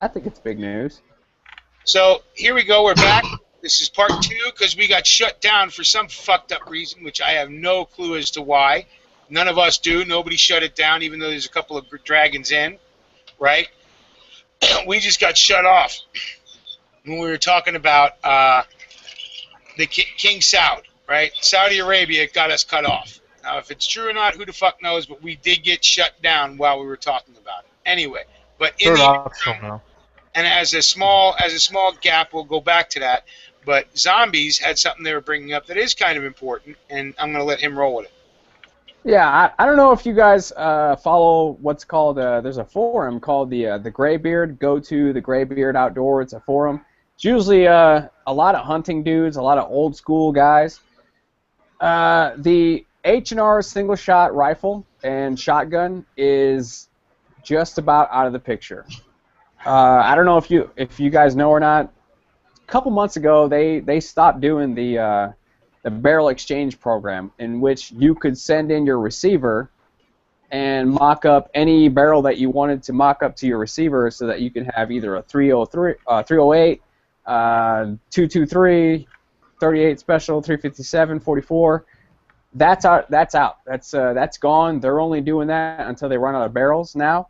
I think it's big news. So here we go. We're back. This is part 2 because we got shut down for some fucked up reason, which I have no clue as to why. None of us do. Nobody shut it down, even though there's a couple of dragons in, right? We just got shut off when we were talking about the King Saud, right? Saudi Arabia got us cut off. Now, if it's true or not, who the fuck knows? But we did get shut down while we were talking about it. Anyway, but in Third the optional now. and as a small gap, we'll go back to that. But Zombies had something they were bringing up that is kind of important, and I'm going to let him roll with it. Yeah, I don't know if you guys follow what's called, there's a forum called the Graybeard. Go to the Graybeard Outdoor. It's a forum. It's usually a lot of hunting dudes, a lot of old school guys. The H&R single shot rifle and shotgun is just about out of the picture. I don't know if you guys know or not. A couple months ago, they stopped doing the barrel exchange program, in which you could send in your receiver and mock up any barrel that you wanted to mock up to your receiver, so that you can have either a 308, 223, 38 special, 357, 44. That's out. That's gone. They're only doing that until they run out of barrels now.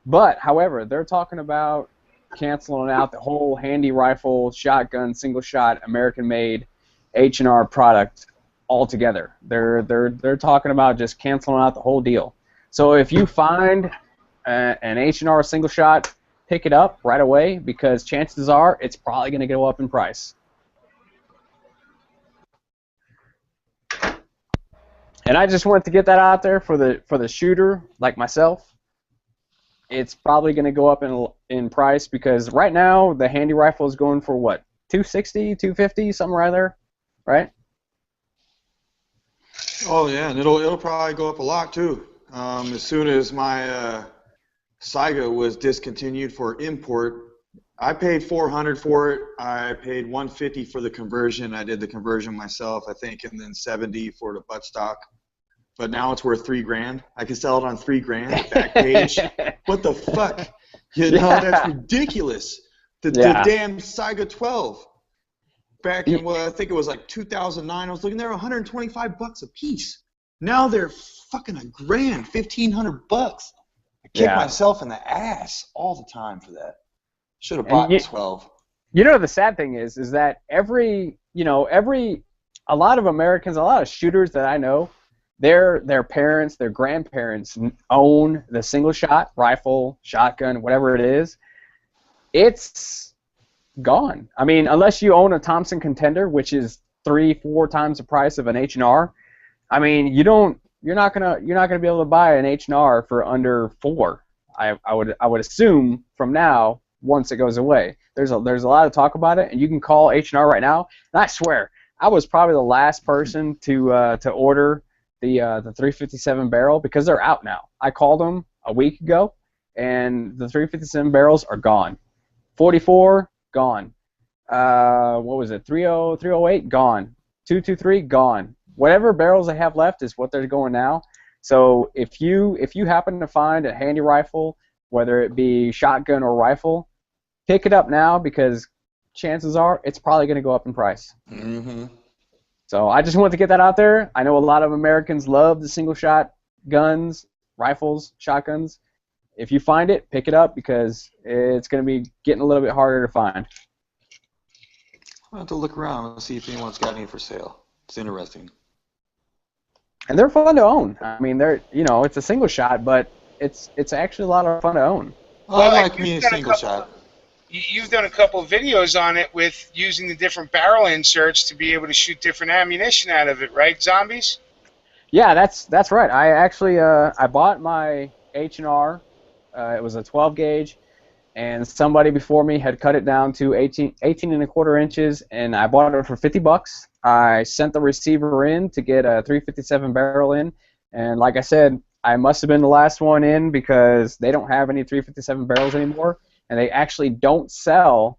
But, however, they're talking about canceling out the whole handy rifle, shotgun, single shot, American-made H&R product altogether. They're talking about just canceling out the whole deal. So if you find an H&R single shot, pick it up right away, because chances are it's probably going to go up in price. And I just wanted to get that out there for the shooter like myself. It's probably going to go up in price, because right now the handy rifle is going for what, 260, 250, something right there, right? Oh yeah, and it'll probably go up a lot too. As soon as my Saiga was discontinued for import, I paid $400 for it. I paid $150 for the conversion. I did the conversion myself, I think, and then $70 for the buttstock. But now it's worth $3,000. I can sell it on $3,000 back page. What the fuck? You know, that's ridiculous. The damn Saiga 12. Back in I think it was like 2009. I was looking there, $125 a piece. Now they're fucking $1,000, $1,500. I kick myself in the ass all the time for that. Should have bought 12. You know, the sad thing is that a lot of Americans, a lot of shooters that I know, their parents, their grandparents own the single shot rifle, shotgun, whatever it is. It's gone. I mean, unless you own a Thompson Contender, which is 3-4 times the price of an H&R. I mean, you're not gonna be able to buy an H&R for under $4. I would assume from now, once it goes away. There's a lot of talk about it, and you can call H&R right now. And I swear, I was probably the last person to order the 357 barrel, because they're out now. I called them a week ago, and the 357 barrels are gone. 44 gone. What was it? 308 gone. 223 gone. Whatever barrels they have left is what they're going now. So if you happen to find a handy rifle, whether it be shotgun or rifle, pick it up now, because chances are it's probably going to go up in price. Mm-hmm. So I just wanted to get that out there. I know a lot of Americans love the single shot guns, rifles, shotguns. If you find it, pick it up, because it's going to be getting a little bit harder to find. I'll have to look around and see if anyone's got any for sale. It's interesting. And they're fun to own. I mean, it's a single shot, but it's actually a lot of fun to own. Well, I like me a single shot. You've done a couple of videos on it with using the different barrel inserts to be able to shoot different ammunition out of it, right, Zombies? Yeah, that's right. I actually I bought my H&R. It was a 12 gauge, and somebody before me had cut it down to 18 and a quarter inches, and I bought it for $50. I sent the receiver in to get a 357 barrel in, and like I said, I must have been the last one in, because they don't have any 357 barrels anymore. And they actually don't sell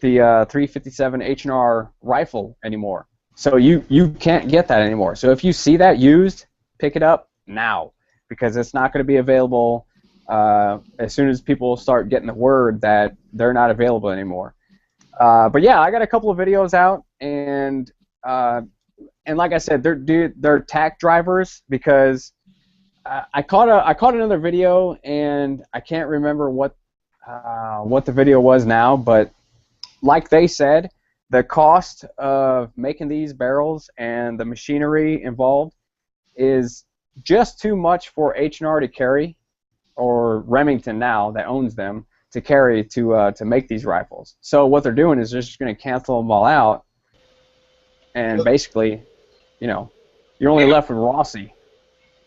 the 357 H&R rifle anymore. So you can't get that anymore. So if you see that used, pick it up now, because it's not going to be available as soon as people start getting the word that they're not available anymore. But yeah, I got a couple of videos out, and like I said, they're tack drivers because I caught another video, and I can't remember what the video was now, but like they said, the cost of making these barrels and the machinery involved is just too much for H&R to carry, or Remington now that owns them, to carry to make these rifles. So what they're doing is they're just going to cancel them all out, and basically, you're only left with Rossi.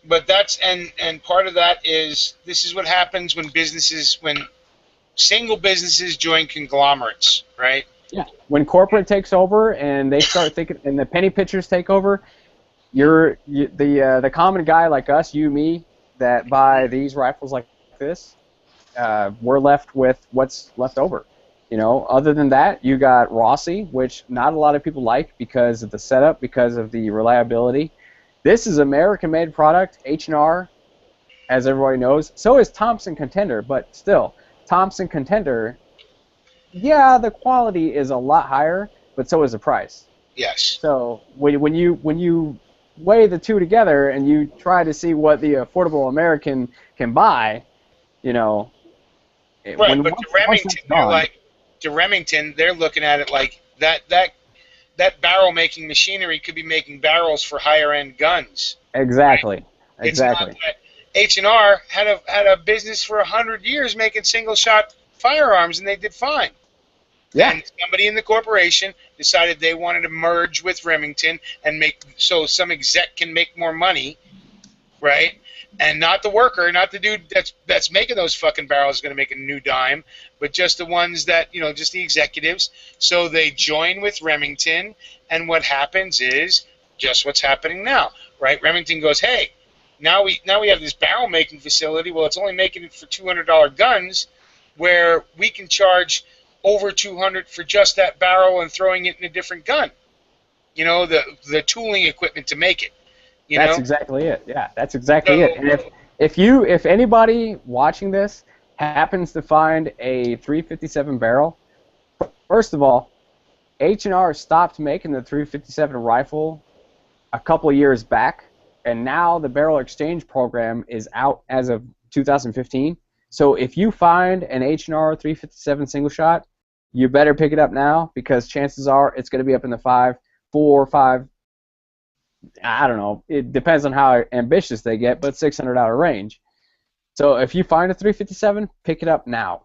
But that's and part of that is this is what happens when single businesses join conglomerates, right? Yeah. When corporate takes over and they start thinking, and the penny pitchers take over, the common guy like us, you, me, that buy these rifles like this, we're left with what's left over. Other than that, you got Rossi, which not a lot of people like because of the setup, because of the reliability. This is American-made product, H&R, as everybody knows. So is Thompson Contender, but still, Thompson Contender, yeah, the quality is a lot higher, but so is the price. Yes. So when you weigh the two together and you try to see what the affordable American can buy, right. But to Remington, they're looking at it like that barrel making machinery could be making barrels for higher end guns. Exactly. Right? Exactly. It's not that H&R had a business for 100 years making single shot firearms, and they did fine. Yeah. And somebody in the corporation decided they wanted to merge with Remington and make so some exec can make more money, right? And not the worker, not the dude that's making those fucking barrels is going to make a new dime, but just the ones that, just the executives. So they join with Remington, and what happens is just what's happening now, right? Remington goes, hey, now we have this barrel making facility. Well, it's only making it for $200 guns, where we can charge over $200 for just that barrel and throwing it in a different gun. The tooling equipment to make it. That's exactly it. Yeah, that's exactly it. And if anybody watching this happens to find a 357 barrel, first of all, H&R stopped making the 357 rifle a couple of years back, and now the barrel exchange program is out as of 2015. So if you find an H&R 357 single shot, you better pick it up now, because chances are it's going to be up in the 4 or 5. I don't know. It depends on how ambitious they get, but $600 range. So if you find a 357, pick it up now.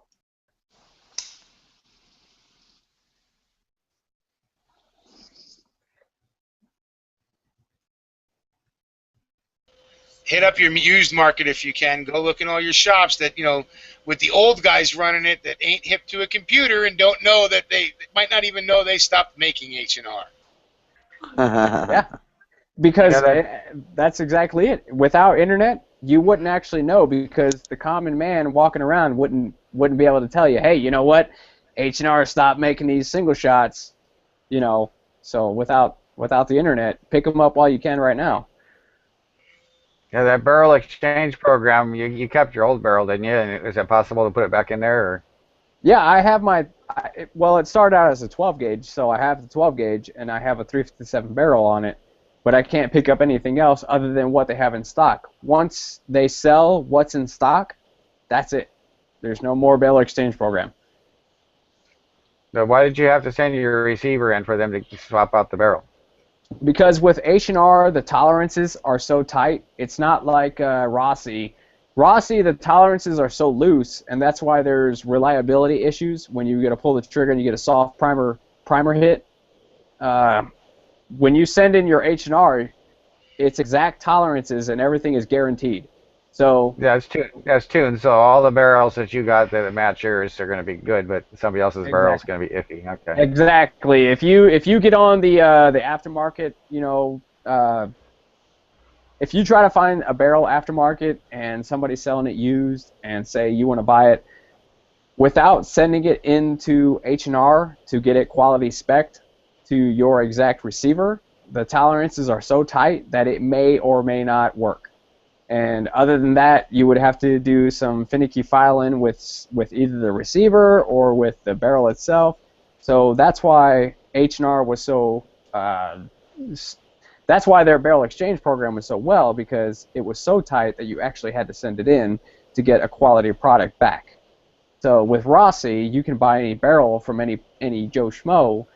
Hit up your used market if you can. Go look in all your shops that, with the old guys running it that ain't hip to a computer and don't know that they might not even know they stopped making H&R. Yeah. Because that's exactly it. Without internet, you wouldn't actually know, because the common man walking around wouldn't be able to tell you, hey, you know what? H&R stopped making these single shots, So without the internet, pick them up while you can right now. Yeah, that barrel exchange program, you kept your old barrel, didn't you? And is it possible to put it back in there? Or? Yeah, I have it started out as a 12 gauge, so I have the 12 gauge, and I have a 357 barrel on it. But I can't pick up anything else other than what they have in stock. Once they sell what's in stock, that's it. There's no more barrel exchange program. So why did you have to send your receiver in for them to swap out the barrel? Because with H&R, the tolerances are so tight. It's not like Rossi. Rossi, the tolerances are so loose, and that's why there's reliability issues when you get to pull the trigger and you get a soft primer hit. When you send in your H&R, it's exact tolerances and everything is guaranteed. So yeah, that's tuned. So all the barrels that you got that match yours are going to be good, but somebody else's barrel is going to be iffy. Okay. Exactly. If you get on the aftermarket, if you try to find a barrel aftermarket and somebody's selling it used and say you want to buy it, without sending it into H&R to get it quality spec'd to your exact receiver, the tolerances are so tight that it may or may not work. And other than that, you would have to do some finicky filing with either the receiver or with the barrel itself. So that's why H&R was so. That's why their barrel exchange program was so well, because it was so tight that you actually had to send it in to get a quality product back. So with Rossi, you can buy any barrel from any Joe Schmo,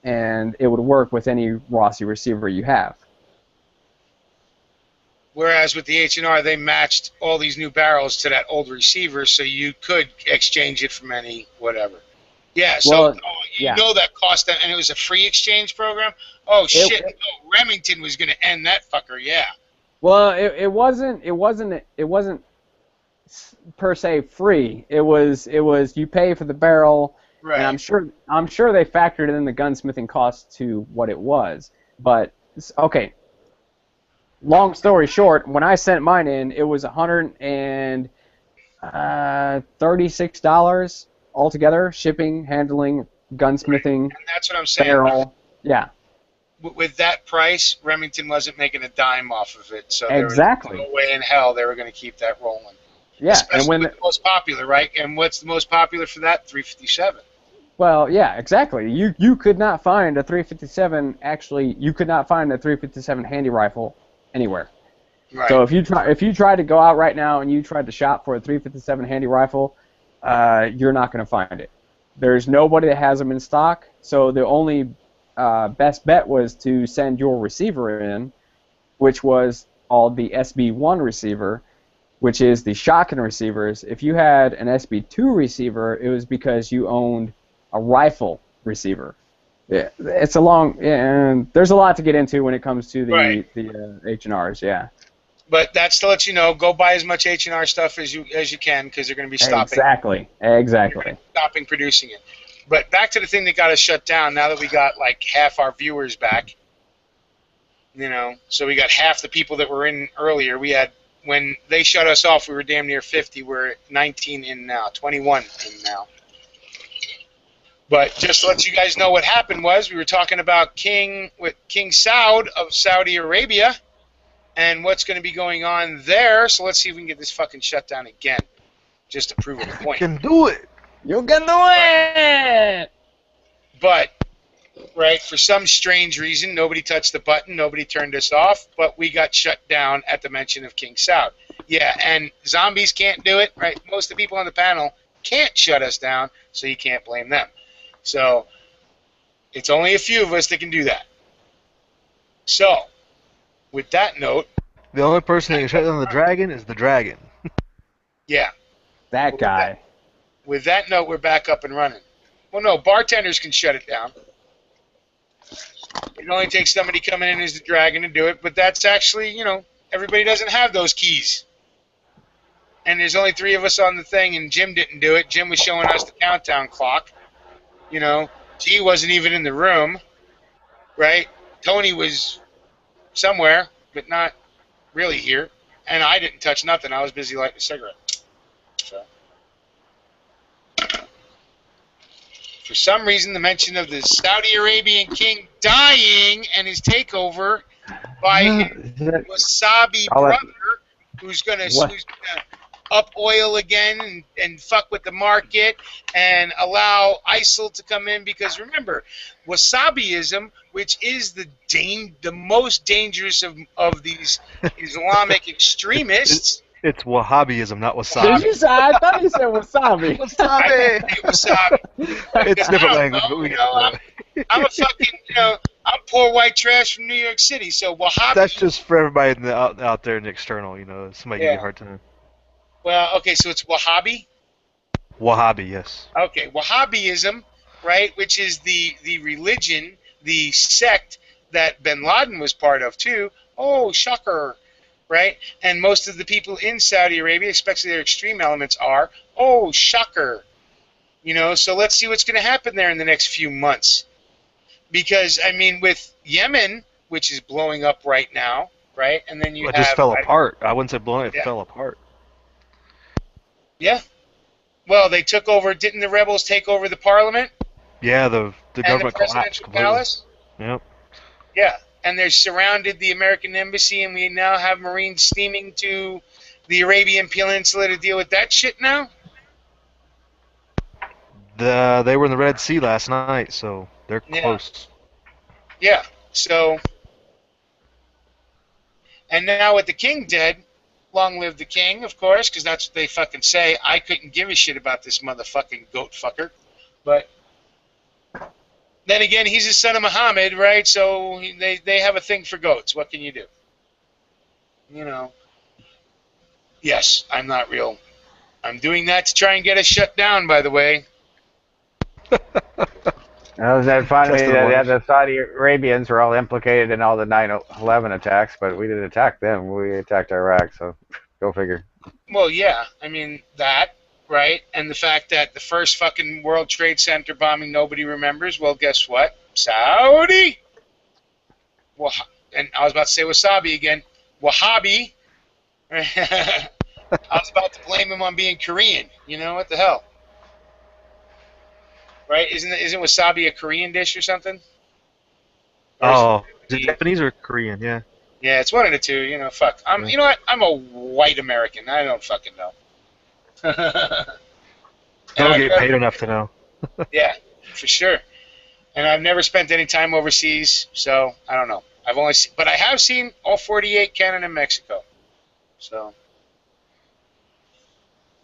and it would work with any Rossi receiver you have. Whereas with the H&R, they matched all these new barrels to that old receiver, so you could exchange it from any whatever. Yeah, so you know that cost them, and it was a free exchange program? Oh, shit. Remington was going to end that fucker, yeah. Well, it wasn't per se free. It was you pay for the barrel, right. And I'm sure they factored in the gunsmithing cost to what it was. But okay, long story short, when I sent mine in, it was $136 altogether, shipping, handling, gunsmithing, and that's what I'm saying. Barrel, yeah. With that price, Remington wasn't making a dime off of it, so exactly. There was no way in hell they were going to keep that rolling. Yeah, especially and when the most popular, right? And what's the most popular for that? 357. Well, yeah, exactly. You could not find a 357. Actually, you could not find a 357 handy rifle anywhere. Right. So if you try to go out right now and you tried to shop for a 357 handy rifle, you're not going to find it. There's nobody that has them in stock. So the only best bet was to send your receiver in, which was called the SB1 receiver, which is the shotgun receivers. If you had an SB2 receiver, it was because you owned a rifle receiver. Yeah, it's a long, and there's a lot to get into when it comes to the H&Rs. Yeah. But that's to let you know, go buy as much H&R stuff as you can, because they're going to be stopping. Exactly. Stopping producing it. But back to the thing that got us shut down. Now that we got like half our viewers back, so we got half the people that were in earlier. We had, when they shut us off, we were damn near 50. We're 19 in now, 21 in now. But just to let you guys know what happened was, we were talking about King Saud of Saudi Arabia and what's going to be going on there. So let's see if we can get this fucking shut down again, just to prove a point. You can do it. You can do it! But, right, for some strange reason, nobody touched the button, nobody turned us off, but we got shut down at the mention of King Saud. Yeah, and zombies can't do it, right? Most of the people on the panel can't shut us down, so you can't blame them. So, it's only a few of us that can do that. So, with that note... The only person that can shut down the dragon is the dragon. Yeah. That guy. With that note, we're back up and running. Well, no, bartenders can shut it down. It only takes somebody coming in as the dragon to do it, but that's actually, everybody doesn't have those keys. And there's only 3 of us on the thing, and Jim didn't do it. Jim was showing us the countdown clock. G wasn't even in the room, right? Tony was somewhere, but not really here. And I didn't touch nothing. I was busy lighting a cigarette. So, for some reason, the mention of the Saudi Arabian king dying and his takeover by his wasabi brother, who's gonna up oil again and fuck with the market and allow ISIL to come in, because remember, wasabiism, which is the most dangerous of these Islamic extremists. It's Wahhabism, not wasabi. Did you say? I thought you said wasabi. Wasabi. It's different language, but we know. I'm a fucking, I'm poor white trash from New York City, so Wahhabi. That's just for everybody out there in the external, somebody give you a hard time. Well, okay, so it's Wahhabi? Wahhabi, yes. Okay, Wahhabism, right, which is the religion, the sect that Bin Laden was part of too. Oh, shocker, right? And most of the people in Saudi Arabia, especially their extreme elements, are, oh, shocker. So let's see what's going to happen there in the next few months. Because, with Yemen, which is blowing up right now, right? And then it just fell apart. I wouldn't say blowing up, it fell apart. Yeah. Well, they took over. Didn't the rebels take over the parliament? Yeah, the government collapsed completely. Yep. Yeah. and they've surrounded the American embassy, and we now have Marines steaming to the Arabian Peninsula to deal with that shit now? They were in the Red Sea last night, so they're Yeah. close. Yeah, so... And now with the king dead, long live the king, of course, because that's what they fucking say. I couldn't give a shit about this motherfucking goat fucker. But then again, he's the son of Muhammad, right? So they have a thing for goats. What can you do? You know. Yes, I'm not real. I'm doing that to try and get us shut down, by the way. Was that finally Just the that ones. the Saudi Arabians were all implicated in all the 9/11 attacks, but we didn't attack them. We attacked Iraq, so go figure. Well, yeah, I mean, that, right? And the fact that the first fucking World Trade Center bombing nobody remembers, well, guess what? Saudi! Well, and I was about to say wasabi again. Wahhabi. I was about to blame him on being Korean. You know, what the hell? Right? Isn't wasabi a Korean dish or something? Or Oh, is it Japanese or Korean? Yeah. yeah, it's one of the two. You know, fuck. You know what? I'm a white American. I don't fucking know. Don't get paid enough to know. Yeah, for sure. And I've never spent any time overseas, so I don't know. But I have seen all 48, Canada and Mexico. So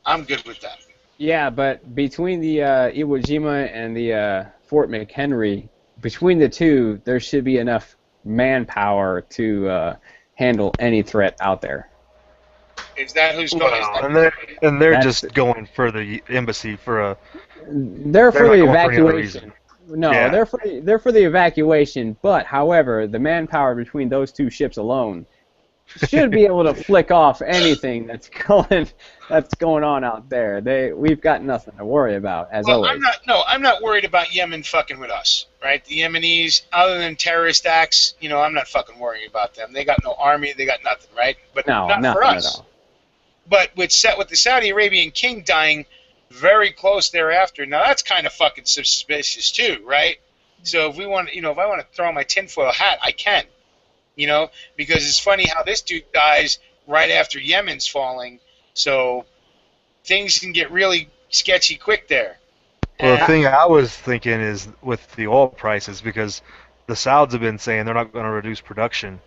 I'm good with that. Yeah, but between the Iwo Jima and the Fort McHenry, between the two, there should be enough manpower to handle any threat out there. Is that who's going? Well, and they're That's just it. going for the embassy for a. They're for They're the not going for any other evacuation. reason. No, Yeah. they're for the evacuation. But however, the manpower between those two ships alone should be able to flick off anything that's going on out there. We've got nothing to worry about, as Well, always. I'm not worried about Yemen fucking with us, right? The Yemenis, other than terrorist acts, you know, I'm not fucking worrying about them. They got no army, they got nothing, right? But No, not nothing for at us. all. But with the Saudi Arabian king dying very close thereafter, now that's kind of fucking suspicious too, right? So if I want to throw on my tinfoil hat, I can, you know, because it's funny how this dude dies right after Yemen's falling, so things can get really sketchy quick there. Well, the thing I was thinking is with the oil prices, because the Sauds have been saying they're not going to reduce production.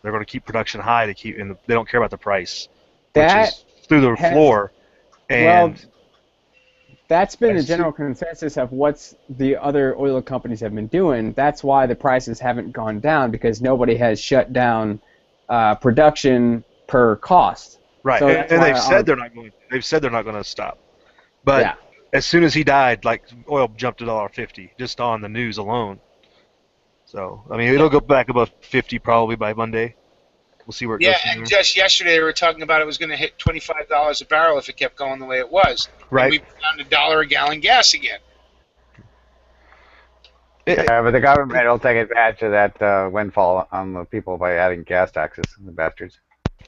They're going to keep production high to keep, and they don't care about the price, which That is through the has- floor. And Well, that's been the I see- general consensus of what the other oil companies have been doing. That's why the prices haven't gone down, because nobody has shut down production per cost. right, So and that's they've why said they're not going. They've said they're not going to stop. But Yeah. as soon as he died, like oil jumped to $1.50 just on the news alone. So I mean, it'll go back above 50 probably by Monday. We'll see where it Yeah, goes from and there. just yesterday they were talking about it was going to hit $25 a barrel if it kept going the way it was. Right. And we found $1 a gallon gas again. Yeah, but the government will take advantage of that windfall on the people by adding gas taxes, the bastards.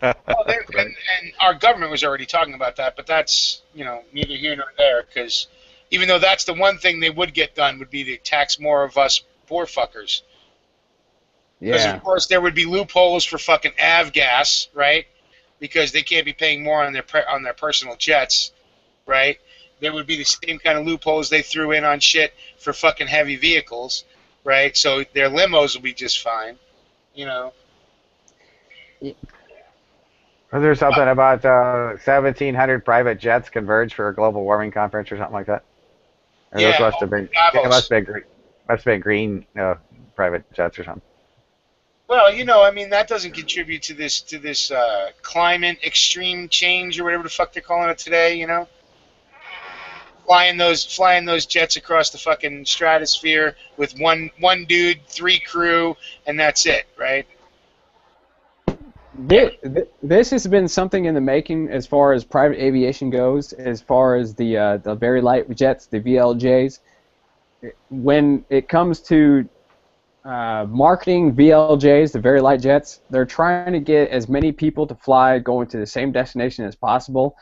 Well, and our government was already talking about that, but that's, you know, neither here nor there, because even though that's the one thing they would get done would be to tax more of us poor fuckers. Because, Yeah. of course, there would be loopholes for fucking avgas, right? Because they can't be paying more on their personal jets, right? There would be the same kind of loopholes they threw in on shit for fucking heavy vehicles, right? So their limos will be just fine, you know. Was there something about 1,700 private jets converged for a global warming conference or something like that? Or Yeah, those must have been, Davos. it must have been green private jets or something. Well, you know, I mean, that doesn't contribute to this climate extreme change or whatever the fuck they're calling it today, you know? Flying those jets across the fucking stratosphere with one dude, 3 crew, and that's it, right? This has been something in the making as far as private aviation goes, as far as the very light jets, the VLJs. When it comes to marketing VLJs, the very light jets, they're trying to get as many people to fly going to the same destination as possible,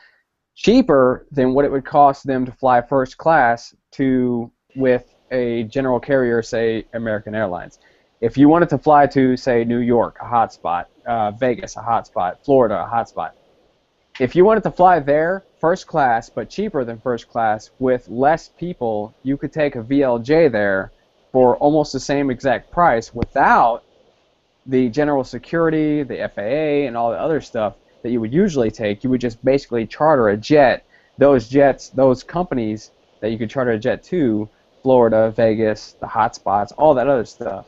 cheaper than what it would cost them to fly first class with a general carrier, say American Airlines. If you wanted to fly to, say, New York, a hotspot, Vegas, a hotspot, Florida, a hotspot, if you wanted to fly there, first class, but cheaper than first class, with less people, you could take a VLJ there for almost the same exact price without the general security, the FAA, and all the other stuff that you would usually take. You would just basically charter a jet. Those jets, those companies that you could charter a jet to, Florida, Vegas, the hotspots, all that other stuff.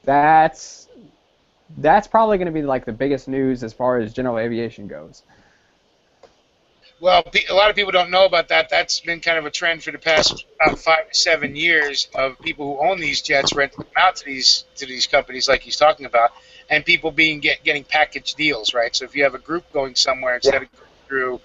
That's probably going to be like the biggest news as far as general aviation goes. Well, a lot of people don't know about that. That's been kind of a trend for the past about 5 to 7 years of people who own these jets renting them out to these companies like he's talking about, and people getting package deals, right? So if you have a group going somewhere instead of going through,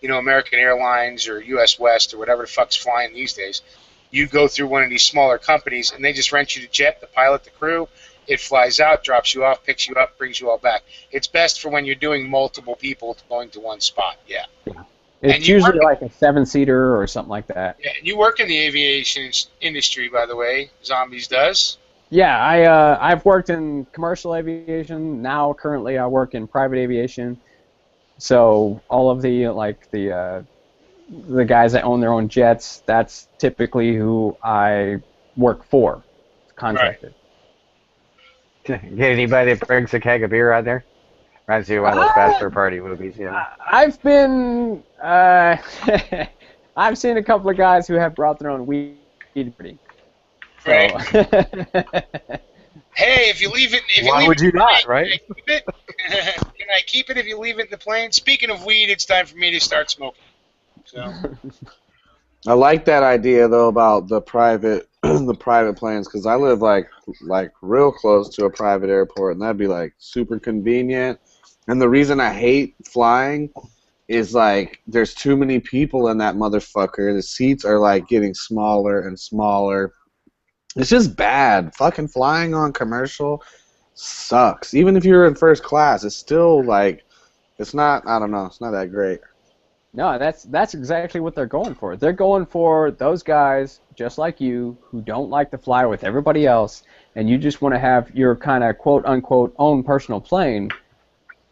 American Airlines or U.S. West or whatever the fuck's flying these days, you go through one of these smaller companies and they just rent you the jet, the pilot, the crew. It flies out, drops you off, picks you up, brings you all back. It's best for when you're doing multiple people going to one spot. Yeah. It's usually like a 7-seater or something like that. Yeah, and you work in the aviation industry, by the way. Zombies does. Yeah, I've worked in commercial aviation. Now, currently, I work in private aviation. So all of the guys that own their own jets, that's typically who I work for, contracted. Get anybody that brings a keg of beer out there? Reminds you of one of those bachelor party movies, I've been, I've seen a couple of guys who have brought their own weed party. So. Right. Hey, if you leave it, Why would you not, right? Can I keep it if you leave it in the plane? Speaking of weed, it's time for me to start smoking. So. I like that idea though about the private planes, because I live like real close to a private airport, and that'd be like super convenient. And the reason I hate flying is like there's too many people in that motherfucker. The seats are like getting smaller and smaller. It's just bad. Fucking flying on commercial sucks. Even if you're in first class, it's still like it's not. I don't know. It's not that great. No, that's exactly what they're going for. They're going for those guys just like you who don't like to fly with everybody else, and you just want to have your kind of quote unquote own personal plane,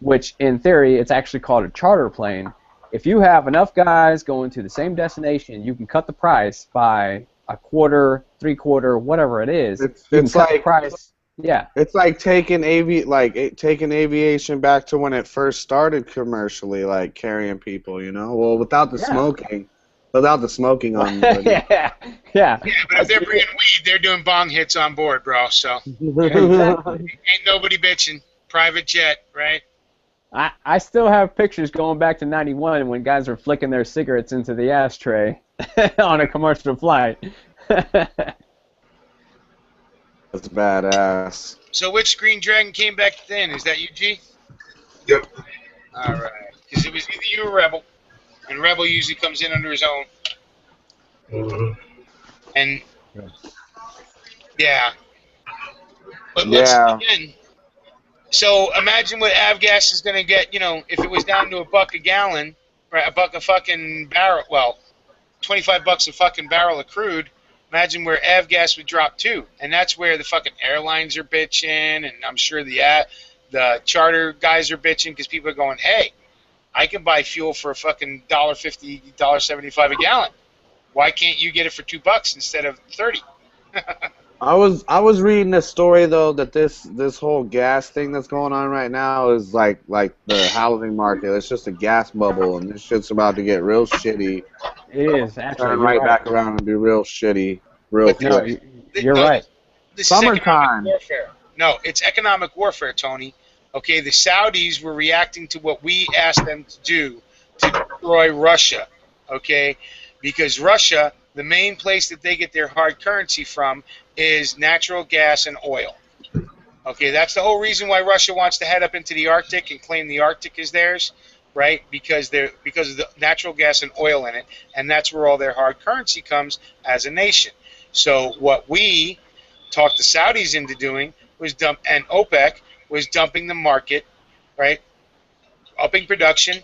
which in theory it's actually called a charter plane. If you have enough guys going to the same destination, you can cut the price by a quarter, 3/4, whatever it is. It's like the price. Yeah. It's like taking aviation back to when it first started commercially, like carrying people, Well, without the smoking on. Yeah. Yeah, but if they're bringing weed, they're doing bong hits on board, bro. So Exactly. ain't nobody bitching. Private jet, right? I still have pictures going back to '91 when guys were flicking their cigarettes into the ashtray on a commercial flight. That's badass. So which Green Dragon came back then? Is that you, G? Yep. All right. Because it was either you or Rebel, and Rebel usually comes in under his own. Mm-hmm. And yeah. But let's again. So imagine what Avgas is going to get. If it was down to $1 a gallon, right? $1 a fucking barrel. Well, $25 a fucking barrel of crude. Imagine where Avgas would drop to, and that's where the fucking airlines are bitching, and I'm sure the charter guys are bitching because people are going, hey, I can buy fuel for a fucking $1.50, $1.75 a gallon. Why can't you get it for $2 instead of $30? I was reading a story though that this whole gas thing that's going on right now is like the housing market. It's just a gas bubble, and this shit's about to get real shitty. It is actually. Turn right back around and be real shitty, real quick. No, you're right. This Summertime. Is economic warfare. No, it's economic warfare, Tony. Okay, the Saudis were reacting to what we asked them to do to destroy Russia. Okay, because Russia, the main place that they get their hard currency from is natural gas and oil. Okay, that's the whole reason why Russia wants to head up into the Arctic and claim the Arctic is theirs, right? Because of the natural gas and oil in it, and that's where all their hard currency comes as a nation. So what we talked the Saudis into doing was and OPEC was dumping the market, right? Upping production,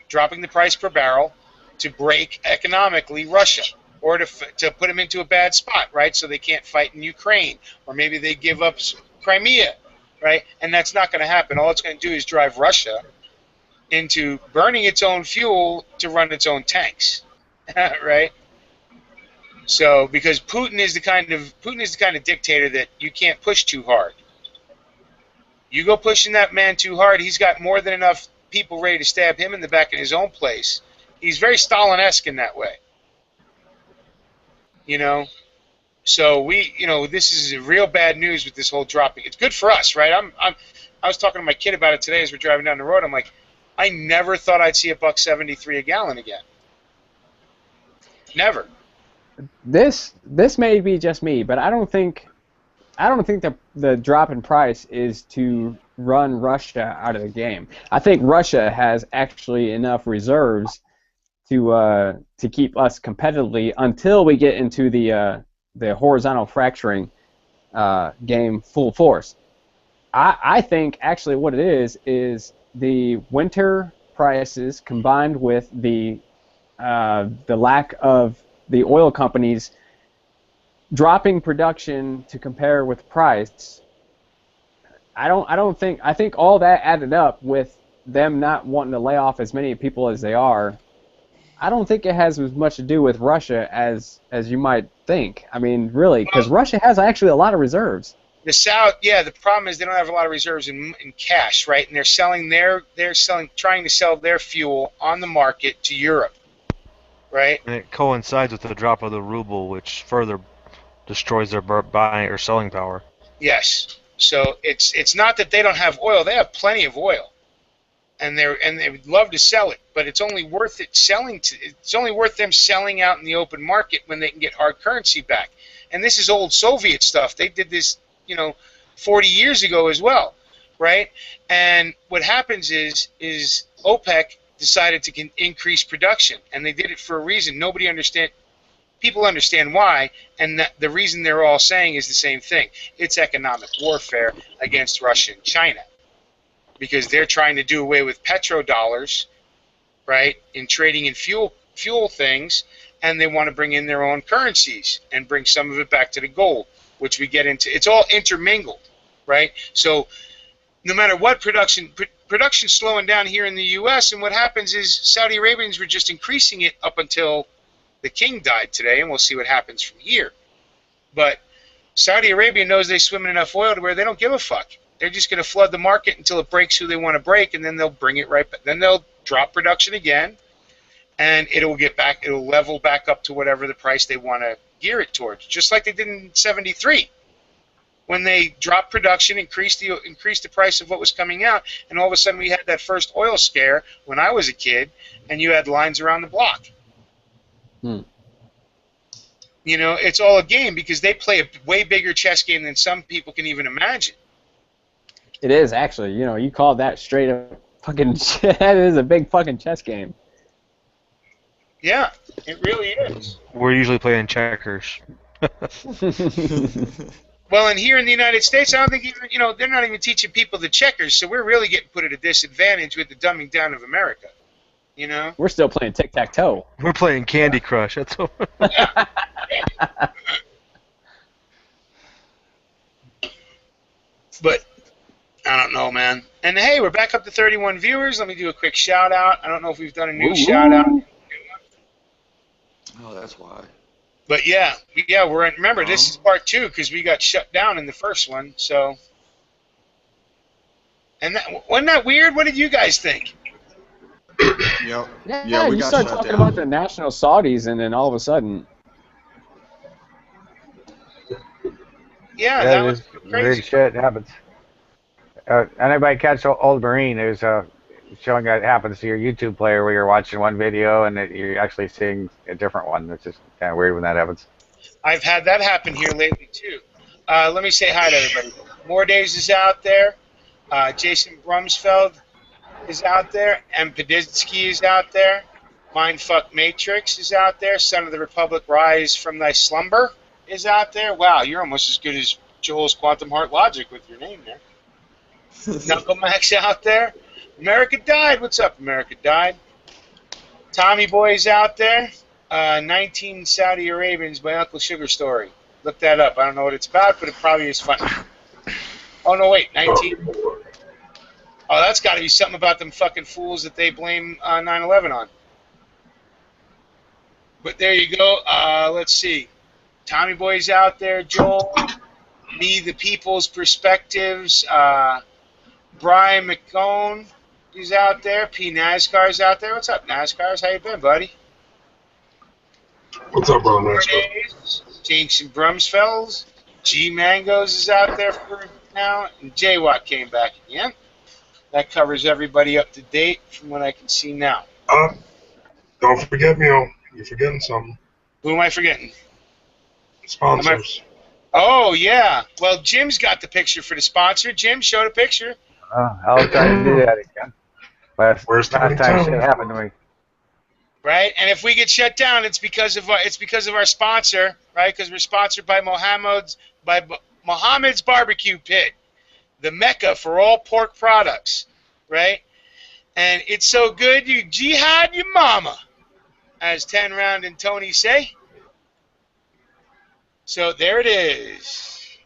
dropping the price per barrel to break economically Russia, or to put them into a bad spot, right? So they can't fight in Ukraine, or maybe they give up Crimea, right? And that's not going to happen. All it's going to do is drive Russia into burning its own fuel to run its own tanks, right? So, because Putin is the kind of dictator that you can't push too hard. You go pushing that man too hard, he's got more than enough people ready to stab him in the back in his own place. He's very Stalin-esque in that way. You know? So this is real bad news with this whole dropping. It's good for us, right? I was talking to my kid about it today as we're driving down the road. I'm like, I never thought I'd see $1.73 a gallon again. Never. This may be just me, but I don't think the drop in price is to run Russia out of the game. I think Russia has actually enough reserves to keep us competitively until we get into the horizontal fracturing game full force. I think actually what it is the winter prices combined with the lack of the oil companies dropping production to compare with price. I think all that added up with them not wanting to lay off as many people as they are. I don't think it has as much to do with Russia as you might think. I mean, really, because Russia has actually a lot of reserves. The South, yeah. The problem is they don't have a lot of reserves in cash, right? And they're trying to sell their fuel on the market to Europe, right? And it coincides with the drop of the ruble, which further destroys their buying or selling power. Yes. So it's not that they don't have oil; they have plenty of oil, and they would love to sell it, but it's only worth it it's only worth them selling out in the open market when they can get hard currency back. And this is old Soviet stuff. They did this, 40 years ago as well, right? And what happens is OPEC decided to increase production, and they did it for a reason. People understand why, and the reason they're all saying is the same thing. It's economic warfare against Russia and China, because they're trying to do away with petrodollars, right, in trading in fuel things, and they want to bring in their own currencies and bring some of it back to the gold, which we get into. It's all intermingled, right? So no matter what, production's slowing down here in the U.S., and what happens is Saudi Arabians were just increasing it up until the king died today, and we'll see what happens from here. But Saudi Arabia knows they swim in enough oil to where they don't give a fuck. They're just going to flood the market until it breaks who they want to break, and then they'll bring it right back. Then they'll drop production again, and it'll level back up to whatever the price they want to gear it towards, just like they did in '73, when they dropped production, increased the price of what was coming out, and all of a sudden we had that first oil scare when I was a kid, and you had lines around the block. It's all a game, because they play a way bigger chess game than some people can even imagine. It is actually. You call that straight up fucking. That is a big fucking chess game. Yeah, it really is. We're usually playing checkers. Well, and here in the United States, I don't think even, they're not even teaching people the checkers, so we're really getting put at a disadvantage with the dumbing down of America. We're still playing tic-tac-toe. We're playing Candy Crush. That's what. But I don't know, man. And hey, we're back up to 31 viewers. Let me do a quick shout out. I don't know if we've done a new shout out. Oh, that's why. But yeah, remember, this is part 2, because we got shut down in the first one. So, and wasn't that weird? What did you guys think? Yep. Yeah, we you got start shut talking down. about the national Saudis, and then all of a sudden, Yeah, that was crazy. Weird shit happens. Anybody catch Old Marine? There's showing that happens to your YouTube player where you're watching one video and you're actually seeing a different one. It's just kind of weird when that happens. I've had that happen here lately, too. Let me say hi to everybody. More Days is out there. Jason Brumsfeld is out there. M. Poditsky is out there. Mindfuck Matrix is out there. Son of the Republic, Rise from Thy Slumber is out there. Wow, you're almost as good as Joel's Quantum Heart Logic with your name there. Knuckle Max out there. America Died. What's up, America Died? Tommy Boy's out there. 19 Saudi Arabians by Uncle Sugar Story. Look that up. I don't know what it's about, but it probably is funny. Oh, no, wait, 19. Oh, that's got to be something about them fucking fools that they blame 9/11 on. But there you go. Let's see. Tommy Boy's out there. Joel. Me, the People's Perspectives. Brian McCone is out there. P. NASCAR's out there. What's up, NASCAR's? How you been, buddy? What's up, brother? Jason Brumsfelds. G. Mangos is out there for now. And J-Watt came back again. That covers everybody up to date from what I can see now. Don't forget me, you're forgetting something. Who am I forgetting? Sponsors. Oh, yeah. Well, Jim's got the picture for the sponsor. Jim, show the picture. I'll try to do that again. Where's last time shit happened to me. Right, and if we get shut down, it's because of our sponsor, right? Because we're sponsored by Mohammed's Barbecue Pit, the mecca for all pork products, right? And it's so good you jihad your mama, as 10 Round and Tony say. So there it is.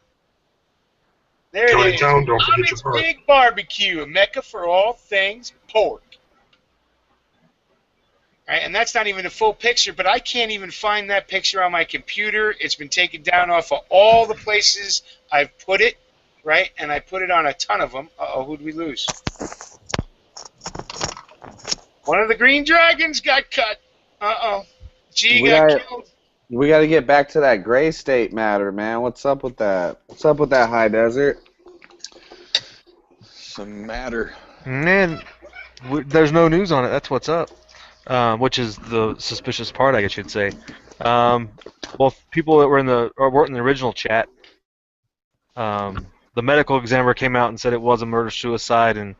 There it is. Town, don't forget your Mohammed's Big Barbecue, a mecca for all things pork. Right, and that's not even a full picture, but I can't even find that picture on my computer. It's been taken down off of all the places I've put it, right? And I put it on a ton of them. Uh-oh, who'd we lose? One of the Green Dragons got cut. Uh-oh. G got killed. We got to get back to that gray state matter, man. What's up with that? What's up with that high desert? Some matter. Man, there's no news on it. That's what's up. Which is the suspicious part, I guess you'd say. Well, people that weren't in the original chat, the medical examiner came out and said it was a murder-suicide, and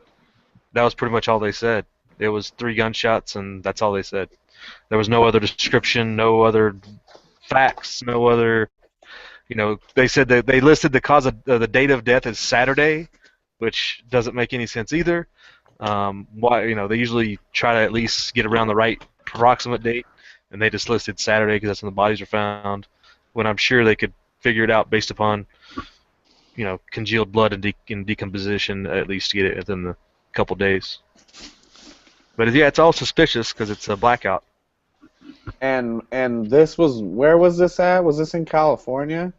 that was pretty much all they said. It was 3 gunshots, and that's all they said. There was no other description, no other facts, no other. They said that they listed the cause of the date of death as Saturday, which doesn't make any sense either. They usually try to at least get around the right approximate date, and they just listed Saturday because that's when the bodies are found, when I'm sure they could figure it out based upon, congealed blood and decomposition, at least to get it within a couple days. But yeah, it's all suspicious because it's a blackout. And this was, where was this at? Was this in California?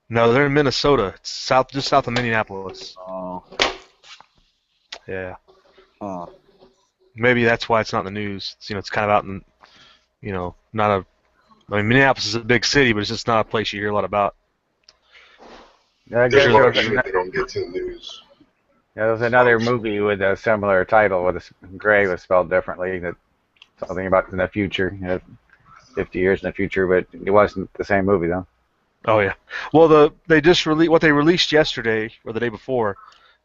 No, they're in Minnesota. It's just south of Minneapolis. Oh. Yeah. Oh. Maybe that's why it's not in the news. It's kind of out in, not a. I mean, Minneapolis is a big city, but it's just not a place you hear a lot about. Yeah, There's a lot of shit that don't get to the news. Yeah, there was another movie with a similar title, with gray was spelled differently. That something about in the future, 50 years in the future, but it wasn't the same movie though. Oh yeah. Well, they just what they released yesterday or the day before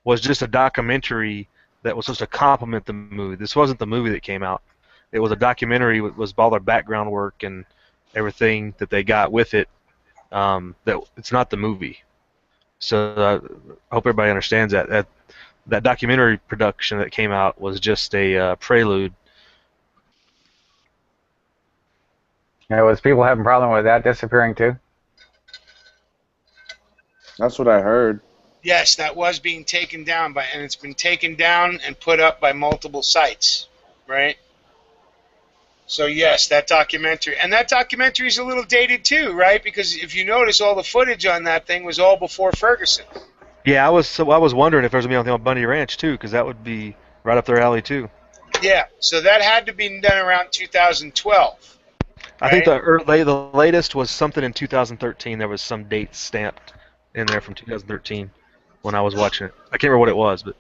was just a documentary that was supposed to complement the movie. This wasn't the movie that came out. It was a documentary with was all their background work and everything that they got with it. That it's not the movie. So I hope everybody understands that. That documentary production that came out was just a prelude. Yeah, was people having a problem with that disappearing too? That's what I heard. Yes, that was being taken down and it's been taken down and put up by multiple sites, right? So yes, that documentary is a little dated too, right? Because if you notice, all the footage on that thing was all before Ferguson. Yeah, I was wondering if there was gonna be anything on Bundy Ranch too, because that would be right up their alley too. Yeah, so that had to be done around 2012. I think the latest was something in 2013. There was some date stamped in there from 2013 when I was watching it. I can't remember what it was, but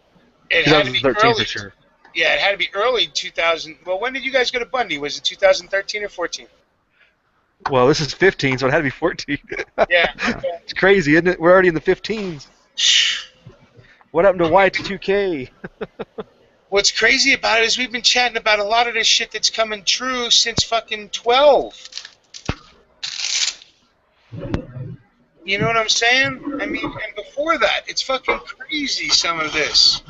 it 2013 for sure. Yeah, it had to be early 2000. Well, when did you guys go to Bundy? Was it 2013 or 14? Well, this is 15, so it had to be 14. Yeah. It's crazy, isn't it? We're already in the 15s. What happened to Y2K? What's crazy about it is we've been chatting about a lot of this shit that's coming true since fucking 12. You know what I'm saying? I mean, and before that, it's fucking crazy, some of this.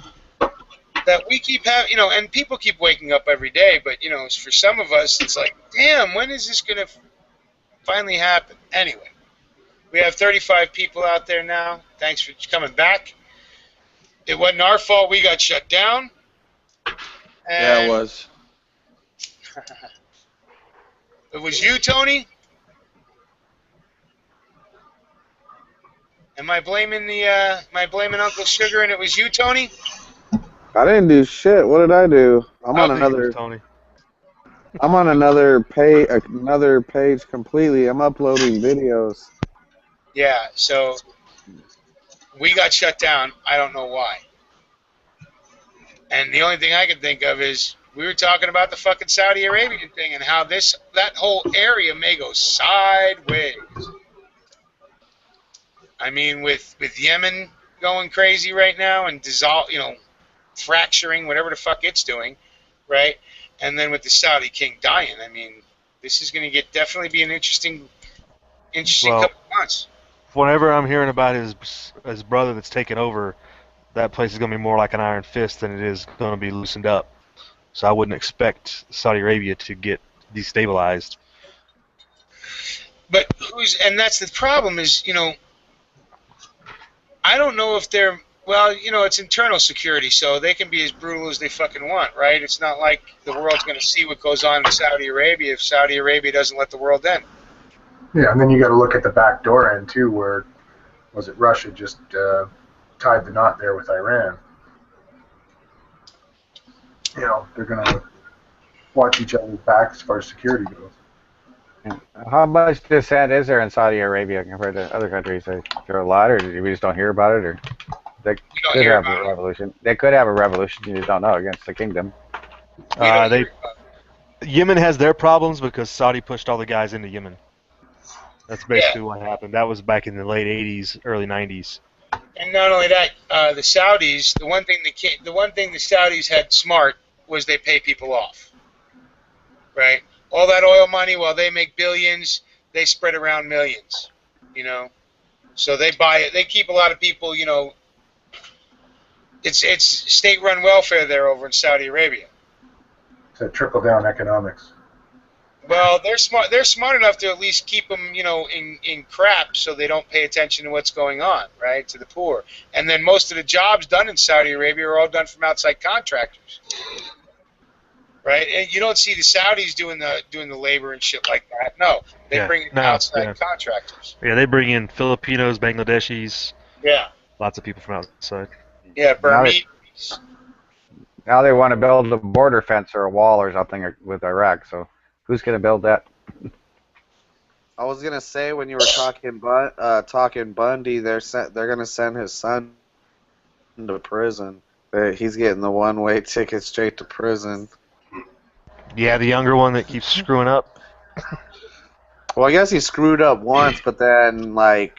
That we keep having, and people keep waking up every day, but, for some of us, it's like, damn, when is this going to finally happen? Anyway, we have 35 people out there now. Thanks for coming back. It wasn't our fault we got shut down. Yeah, And it was. it was you, Tony? Am I blaming Uncle Sugar and it was you, Tony? I didn't do shit. What did I do? I'm I on I think it was another. Tony. I'm on another page completely. I'm uploading videos. Yeah, so we got shut down. I don't know why. And the only thing I can think of is we were talking about the fucking Saudi Arabian thing and how that whole area may go sideways. I mean, with Yemen going crazy right now and fracturing, whatever the fuck it's doing, right? And then with the Saudi king dying, I mean, this is going to definitely be an interesting Well, couple of months. whenever I'm hearing about his brother that's taken over, that place is going to be more like an iron fist than it is going to be loosened up. So I wouldn't expect Saudi Arabia to get destabilized. But that's the problem is, I don't know if it's internal security, so they can be as brutal as they fucking want, right? It's not like the world's going to see what goes on in Saudi Arabia if Saudi Arabia doesn't let the world in. Yeah, and then you got to look at the back door end too, where was it Russia just tied the knot there with Iran? They're going to watch each other's back as far as security goes. How much dissent is there in Saudi Arabia compared to other countries? Is there a lot, or we just don't hear about it, or they don't could hear have about a it. revolution? They could have a revolution. You just don't know against the kingdom. Yemen has their problems because Saudi pushed all the guys into Yemen. That's basically what happened. That was back in the late '80s, early '90s. And not only that, the Saudis. The one thing the Saudis had smart was they pay people off. Right, all that oil money, while they make billions, they spread around millions. So they buy it. They keep a lot of people. It's state-run welfare there over in Saudi Arabia. It's a trickle-down economics. Well, they're smart. They're smart enough to at least keep them, in crap, so they don't pay attention to what's going on, right, to the poor. And then most of the jobs done in Saudi Arabia are all done from outside contractors, right? And you don't see the Saudis doing the labor and shit like that. No, they bring in outside contractors. Yeah, they bring in Filipinos, Bangladeshis. Yeah. Lots of people from outside. Yeah, Burmese. Now they want to build a border fence or a wall or something with Iraq. So who's going to build that? I was gonna say when you were talking Bundy, they're gonna send his son to prison. He's getting the one-way ticket straight to prison. Yeah, the younger one that keeps screwing up. Well, I guess he screwed up once, but then I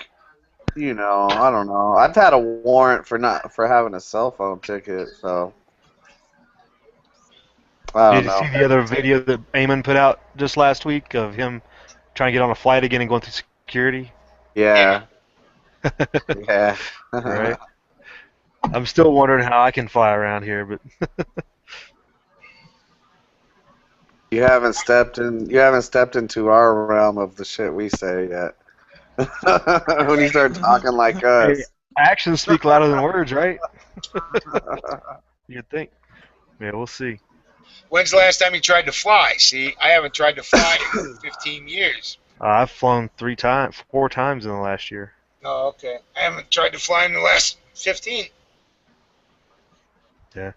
don't know. I've had a warrant for having a cell phone ticket, so I don't know. Did you see the other video that Eamon put out just last week of him trying to get on a flight again and going through security? Yeah. Yeah. Right. I'm still wondering how I can fly around here, but You haven't stepped into our realm of the shit we say yet. When you start talking like us. Hey, actions speak louder than words, right? You'd think. Yeah, we'll see. When's the last time you tried to fly? See, I haven't tried to fly in 15 years. I've flown 4 times in the last year. Oh, okay. I haven't tried to fly in the last 15. Yeah.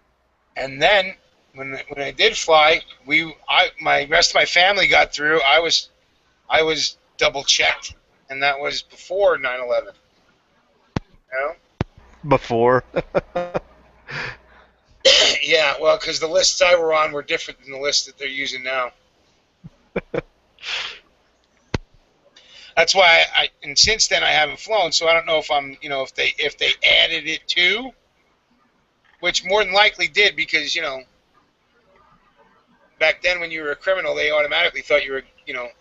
And then when I did fly, my rest of my family got through. I was double checked, and that was before 9/11. Before. Yeah, well, because the lists I were on were different than the list that they're using now. That's why and since then I haven't flown, so I don't know if if they added it to, which more than likely did, because back then when you were a criminal, they automatically thought you were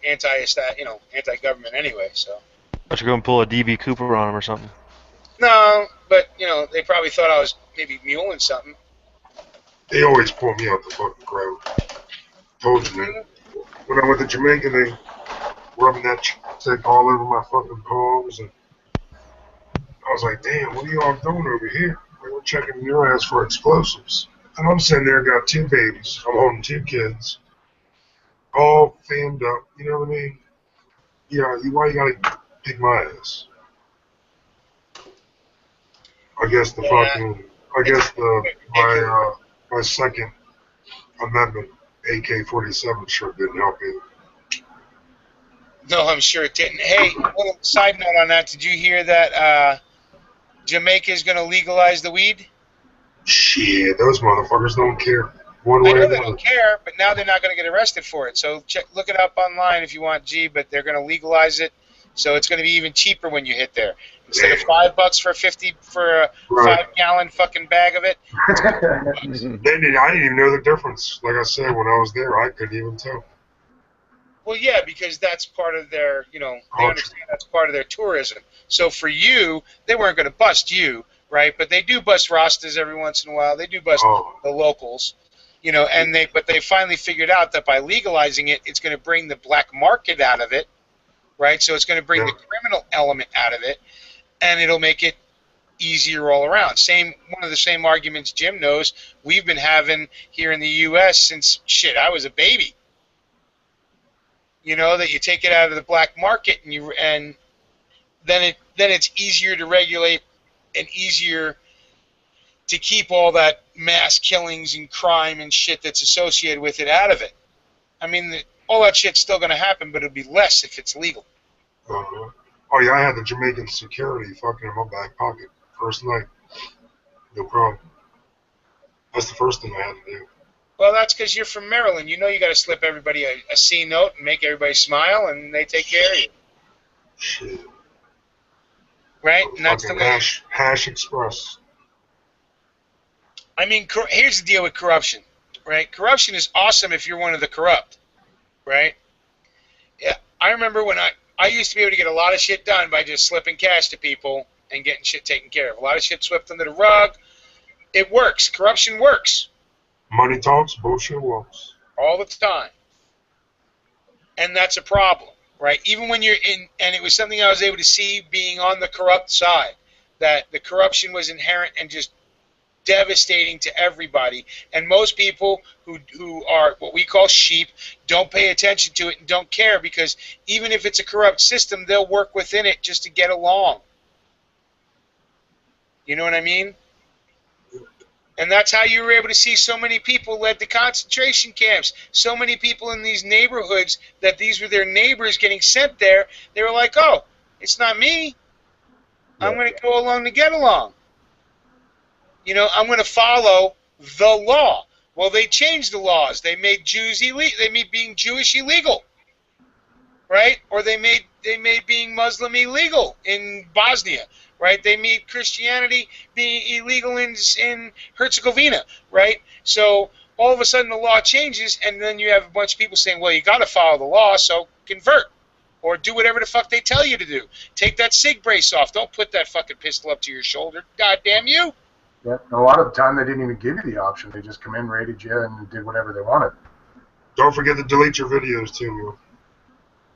anti-government anyway. So. But you're going to pull a DB Cooper on him or something. No, but they probably thought I was maybe muling something. They always pull me out the fucking crowd. Told you, man. When I went to Jamaica, they rubbing that chick all over my fucking palms, and I was like, damn, what are y'all doing over here? They were checking your ass for explosives. And I'm sitting there, got 2 babies. I'm holding 2 kids, all fanned up. You know what I mean? Yeah, why you gotta pick my ass? I guess my Second Amendment AK-47 sure didn't help you. No, I'm sure it didn't. Hey, little side note on that. Did you hear that Jamaica is going to legalize the weed? Shit, those motherfuckers don't care. One I way know or they another. don't care, but now they're not going to get arrested for it. So look it up online if you want, G. But they're going to legalize it, so it's going to be even cheaper when you hit there. Instead of $5 for a Right. 5-gallon fucking bag of it. I didn't even know the difference. Like I said, when I was there, I couldn't even tell. Well, yeah, because that's part of their, they understand that's part of their tourism. So for you, they weren't going to bust you, right? But they do bust Rastas every once in a while. They do bust the locals, but they finally figured out that by legalizing it, it's going to bring the black market out of it, right? So it's going to bring the criminal element out of it, and it'll make it easier all around. One of the same arguments Jim knows we've been having here in the U.S. since I was a baby. That you take it out of the black market and then it's easier to regulate and easier to keep all that mass killings and crime and shit that's associated with it out of it. I mean, all that shit's still going to happen, but it'll be less if it's legal. Oh yeah, I had the Jamaican security fucking in my back pocket first night. No problem. That's the first thing I had to do. Well, that's because you're from Maryland. You got to slip everybody a C note and make everybody smile, and they take care of you. Shit. Right? And that's the way. Hash Express. I mean, here's the deal with corruption, right? Corruption is awesome if you're one of the corrupt, right? Yeah, I remember when I used to be able to get a lot of shit done by just slipping cash to people and getting shit taken care of. A lot of shit swept under the rug. It works. Corruption works. Money talks, bullshit walks. All the time. And that's a problem, right? Even when you're in, and it was something I was able to see being on the corrupt side, that the corruption was inherent and just devastating to everybody. And most people who are what we call sheep don't pay attention to it and don't care, because even if it's a corrupt system, they'll work within it just to get along. You know what I mean? And that's how you were able to see so many people led to concentration camps. So many people in these neighborhoods that these were their neighbors getting sent there. They were like, oh, it's not me. I'm going to go along to get along. I'm going to follow the law. Well, they changed the laws. They made Jews illegal. They made being Jewish illegal, right? Or they made being Muslim illegal in Bosnia. Right? They made Christianity being illegal in Herzegovina, right? So all of a sudden the law changes, and then you have a bunch of people saying, well, you got to follow the law, so convert. Or do whatever the fuck they tell you to do. Take that SIG brace off. Don't put that fucking pistol up to your shoulder. God damn you. Yeah, and a lot of the time they didn't even give you the option. They just come in, raided you, and did whatever they wanted. Don't forget to delete your videos, too.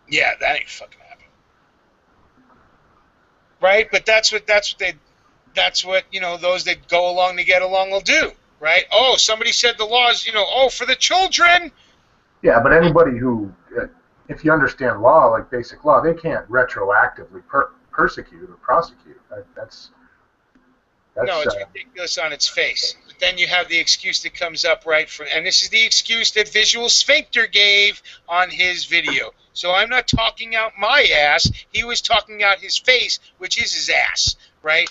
Yeah, that ain't fucking happening. Right, but that's what those that go along to get along will do, right? Oh, somebody said the laws, for the children. Yeah, but anybody who, if you understand law, like basic law, they can't retroactively persecute or prosecute. That's no, it's ridiculous on its face. But then you have the excuse that comes up and this is the excuse that Visual Sphincter gave on his video. So I'm not talking out my ass. He was talking out his face, which is his ass, right?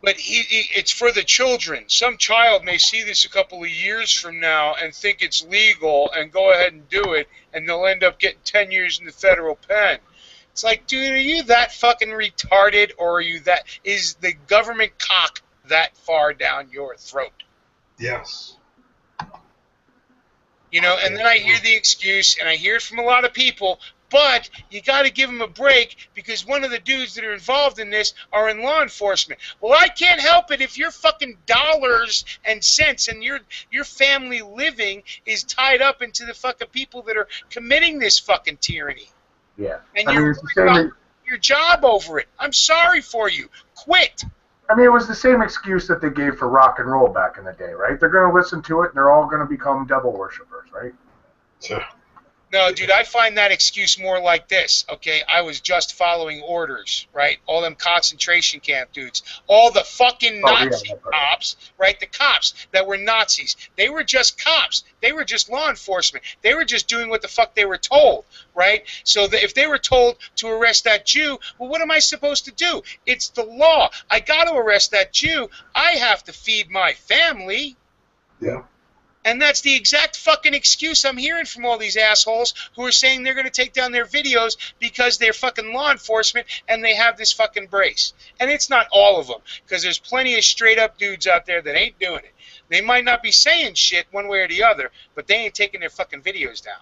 But it's for the children. Some child may see this a couple of years from now and think it's legal and go ahead and do it, and they'll end up getting 10 years in the federal pen. It's like, dude, are you that fucking retarded, or is the government cock that far down your throat? Yes. And then I hear the excuse, and I hear it from a lot of people, but you got to give them a break because one of the dudes that are involved in this are in law enforcement. Well, I can't help it if your fucking dollars and cents and your family living is tied up into the fucking people that are committing this fucking tyranny. Yeah. And you're worried about your job over it. I'm sorry for you. Quit. I mean, it was the same excuse that they gave for rock and roll back in the day, right? They're going to listen to it, and they're all going to become devil worshippers, right? So, No, dude, I find that excuse more like this, okay? I was just following orders, right? All them concentration camp dudes. All the fucking Nazi cops, right? The cops that were Nazis. They were just cops. They were just law enforcement. They were just doing what the fuck they were told, right? So if they were told to arrest that Jew, well, what am I supposed to do? It's the law. I got to arrest that Jew. I have to feed my family. yeah. And that's the exact fucking excuse I'm hearing from all these assholes who are saying they're going to take down their videos because they're fucking law enforcement and they have this fucking brace. And it's not all of them, because there's plenty of straight-up dudes out there that ain't doing it. They might not be saying shit one way or the other, but they ain't taking their fucking videos down.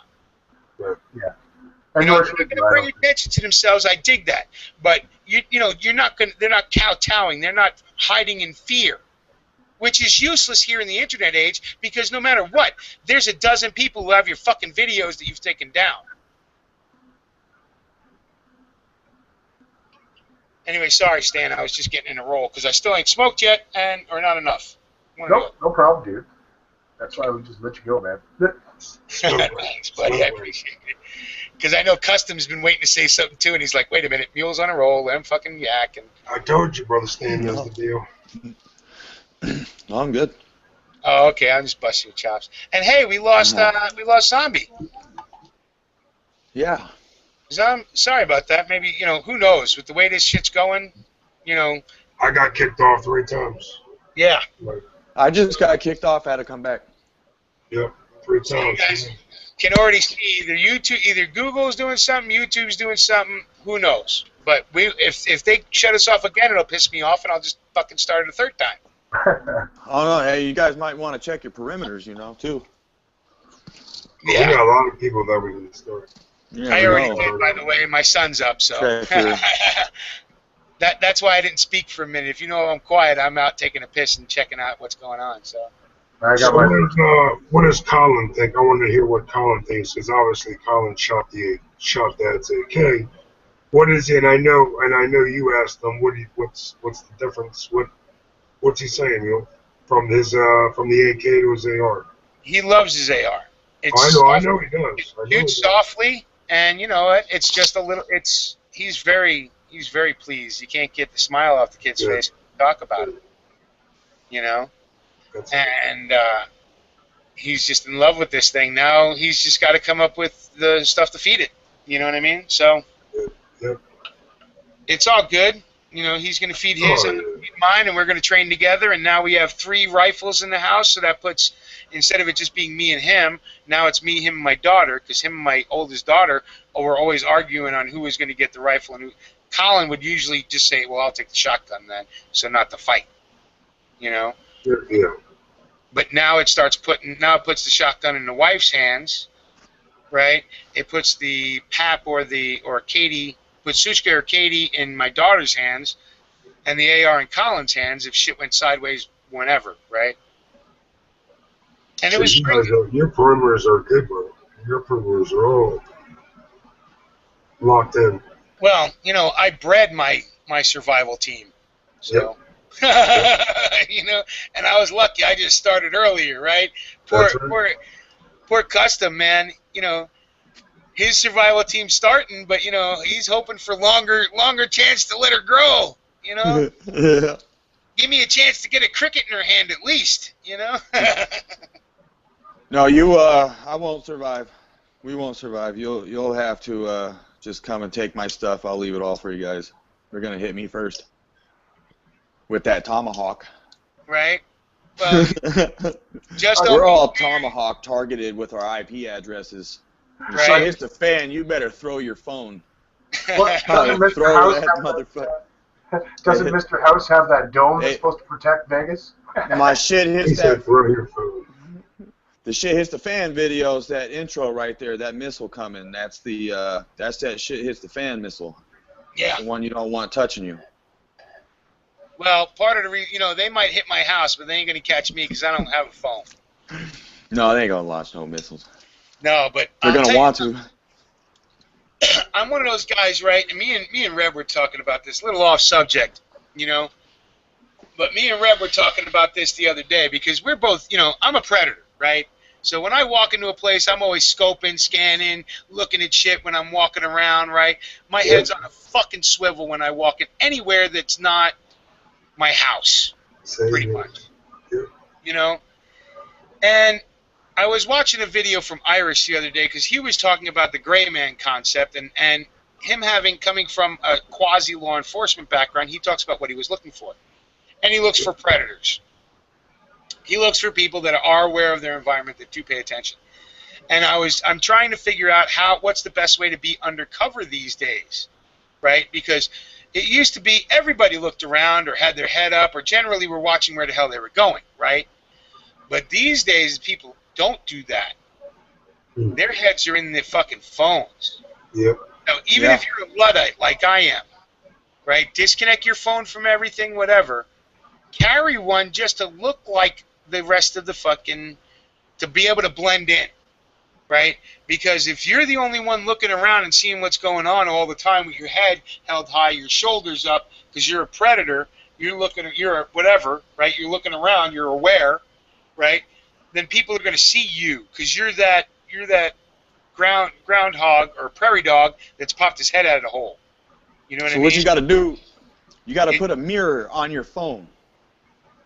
Right. Yeah. You know, they're going to bring attention to themselves. I dig that, but you know, you're not going. They're not kowtowing. They're not hiding in fear, which is useless here in the internet age, because no matter what, there's a dozen people who have your fucking videos that you've taken down. Anyway, sorry, Stan, I was just getting in a roll, because I still ain't smoked yet, or not enough. Nope, no problem, dude. That's why we just let you go, man. Thanks, buddy, I appreciate it. Because I know Custom's been waiting to say something, too, and he's like, wait a minute, Mule's on a roll, let him fucking yak. And I told you, Brother Stan, that's the deal. No, I'm good. oh, okay, I'm just busting your chops. And hey, we lost Zombie. Yeah. Sorry about that. Maybe, you know, who knows? With the way this shit's going, you know. I got kicked off 3 times. Yeah. Like, I just got kicked off, had to come back. yep, 3 So you times. guys can already see either Google's doing something, YouTube's doing something, who knows? But if they shut us off again, it'll piss me off, and I'll just fucking start it a third time. Oh no, hey, you guys might want to check your perimeters, you know, too. Yeah. We got a lot of people that we can start. Yeah, I we already know. did, by the way. My son's up, so. Okay, sure. That's why I didn't speak for a minute. If you know I'm quiet, I'm out taking a piss and checking out what's going on. So. I got So my what does Colin think? I want to hear what Colin thinks, because obviously Colin shot Dad's AK. What is it? And I know you asked him. What's the difference? What's he saying? You know, from the AK to his AR. He loves his AR. I know he does. Shoots softly, and you know what? It's just a little. He's very pleased. You can't get the smile off the kid's face when you talk about it. You know, and he's just in love with this thing. Now he's just got to come up with the stuff to feed it. You know what I mean? So it's all good. You know, he's going to feed his and feed mine, and we're going to train together. And now we have 3 rifles in the house, so that puts, instead of it just being me and him, now it's me, him, and my daughter, because him and my oldest daughter were always arguing on who was going to get the rifle. And Colin would usually just say, well, I'll take the shotgun then, so not the fight. You know? Yeah. But now it puts the shotgun in the wife's hands, right? It puts the Pap or Katie, puts Sushka or Katie in my daughter's hands, and the AR in Colin's hands if shit went sideways whenever, right? And So it was your perimeters are good, bro. Your perimeters are all locked in. well, you know, I bred my survival team, so you know, and I was lucky. I just started earlier, right? Poor Custom, man. You know, his survival team's starting, but you know, he's hoping for longer chance to let her grow. You know, Yeah. give me a chance to get a cricket in her hand at least. You know. No, I won't survive. We won't survive. You'll have to just come and take my stuff. I'll leave it all for you guys. They're gonna hit me first with that tomahawk. Right. Well, just We're don't all be- tomahawk targeted with our IP addresses. If Right. shit hits the fan, you better throw your phone. What, doesn't Mr. Throw House that have motherfucker. doesn't Mr. House have that dome that's Hey. supposed to protect Vegas? My shit He hits said that. throw your phone. The shit hits the fan videos. That intro right there. That missile coming. That's that shit hits the fan missile. Yeah. The one you don't want touching you. Well, part of the reason, you know, they might hit my house, but they ain't gonna catch me because I don't have a phone. No, they ain't gonna launch no missiles. No, but They're I'll gonna tell you want to. I'm one of those guys, right? And me and Rev were talking about this, a little off subject, you know. But me and Reb were talking about this the other day because we're both, I'm a predator, right? So when I walk into a place, I'm always scoping, scanning, looking at shit when I'm walking around, right? My head's on a fucking swivel when I walk in anywhere that's not my house, pretty much. And I was watching a video from Irish the other day because he was talking about the gray man concept and him coming from a quasi law enforcement background, he talks about what he was looking for. And he looks for predators. He looks for people that are aware of their environment, that do pay attention. And I'm trying to figure out what's the best way to be undercover these days, right? Because it used to be everybody looked around or had their head up or generally were watching where the hell they were going, right? But these days, people don't do that. Their heads are in the fucking phones. Yep. Now, even if you're a Luddite like I am, right? Disconnect your phone from everything, whatever. Carry one just to look like the rest of the to be able to blend in, right? Because if you're the only one looking around and seeing what's going on all the time with your head held high, your shoulders up, because you're a predator, you're whatever, right? You're looking around, you're aware, right? Then people are going to see you because you're that groundhog or prairie dog that's popped his head out of the hole. You know what I mean? So what you got to do, you got to put a mirror on your phone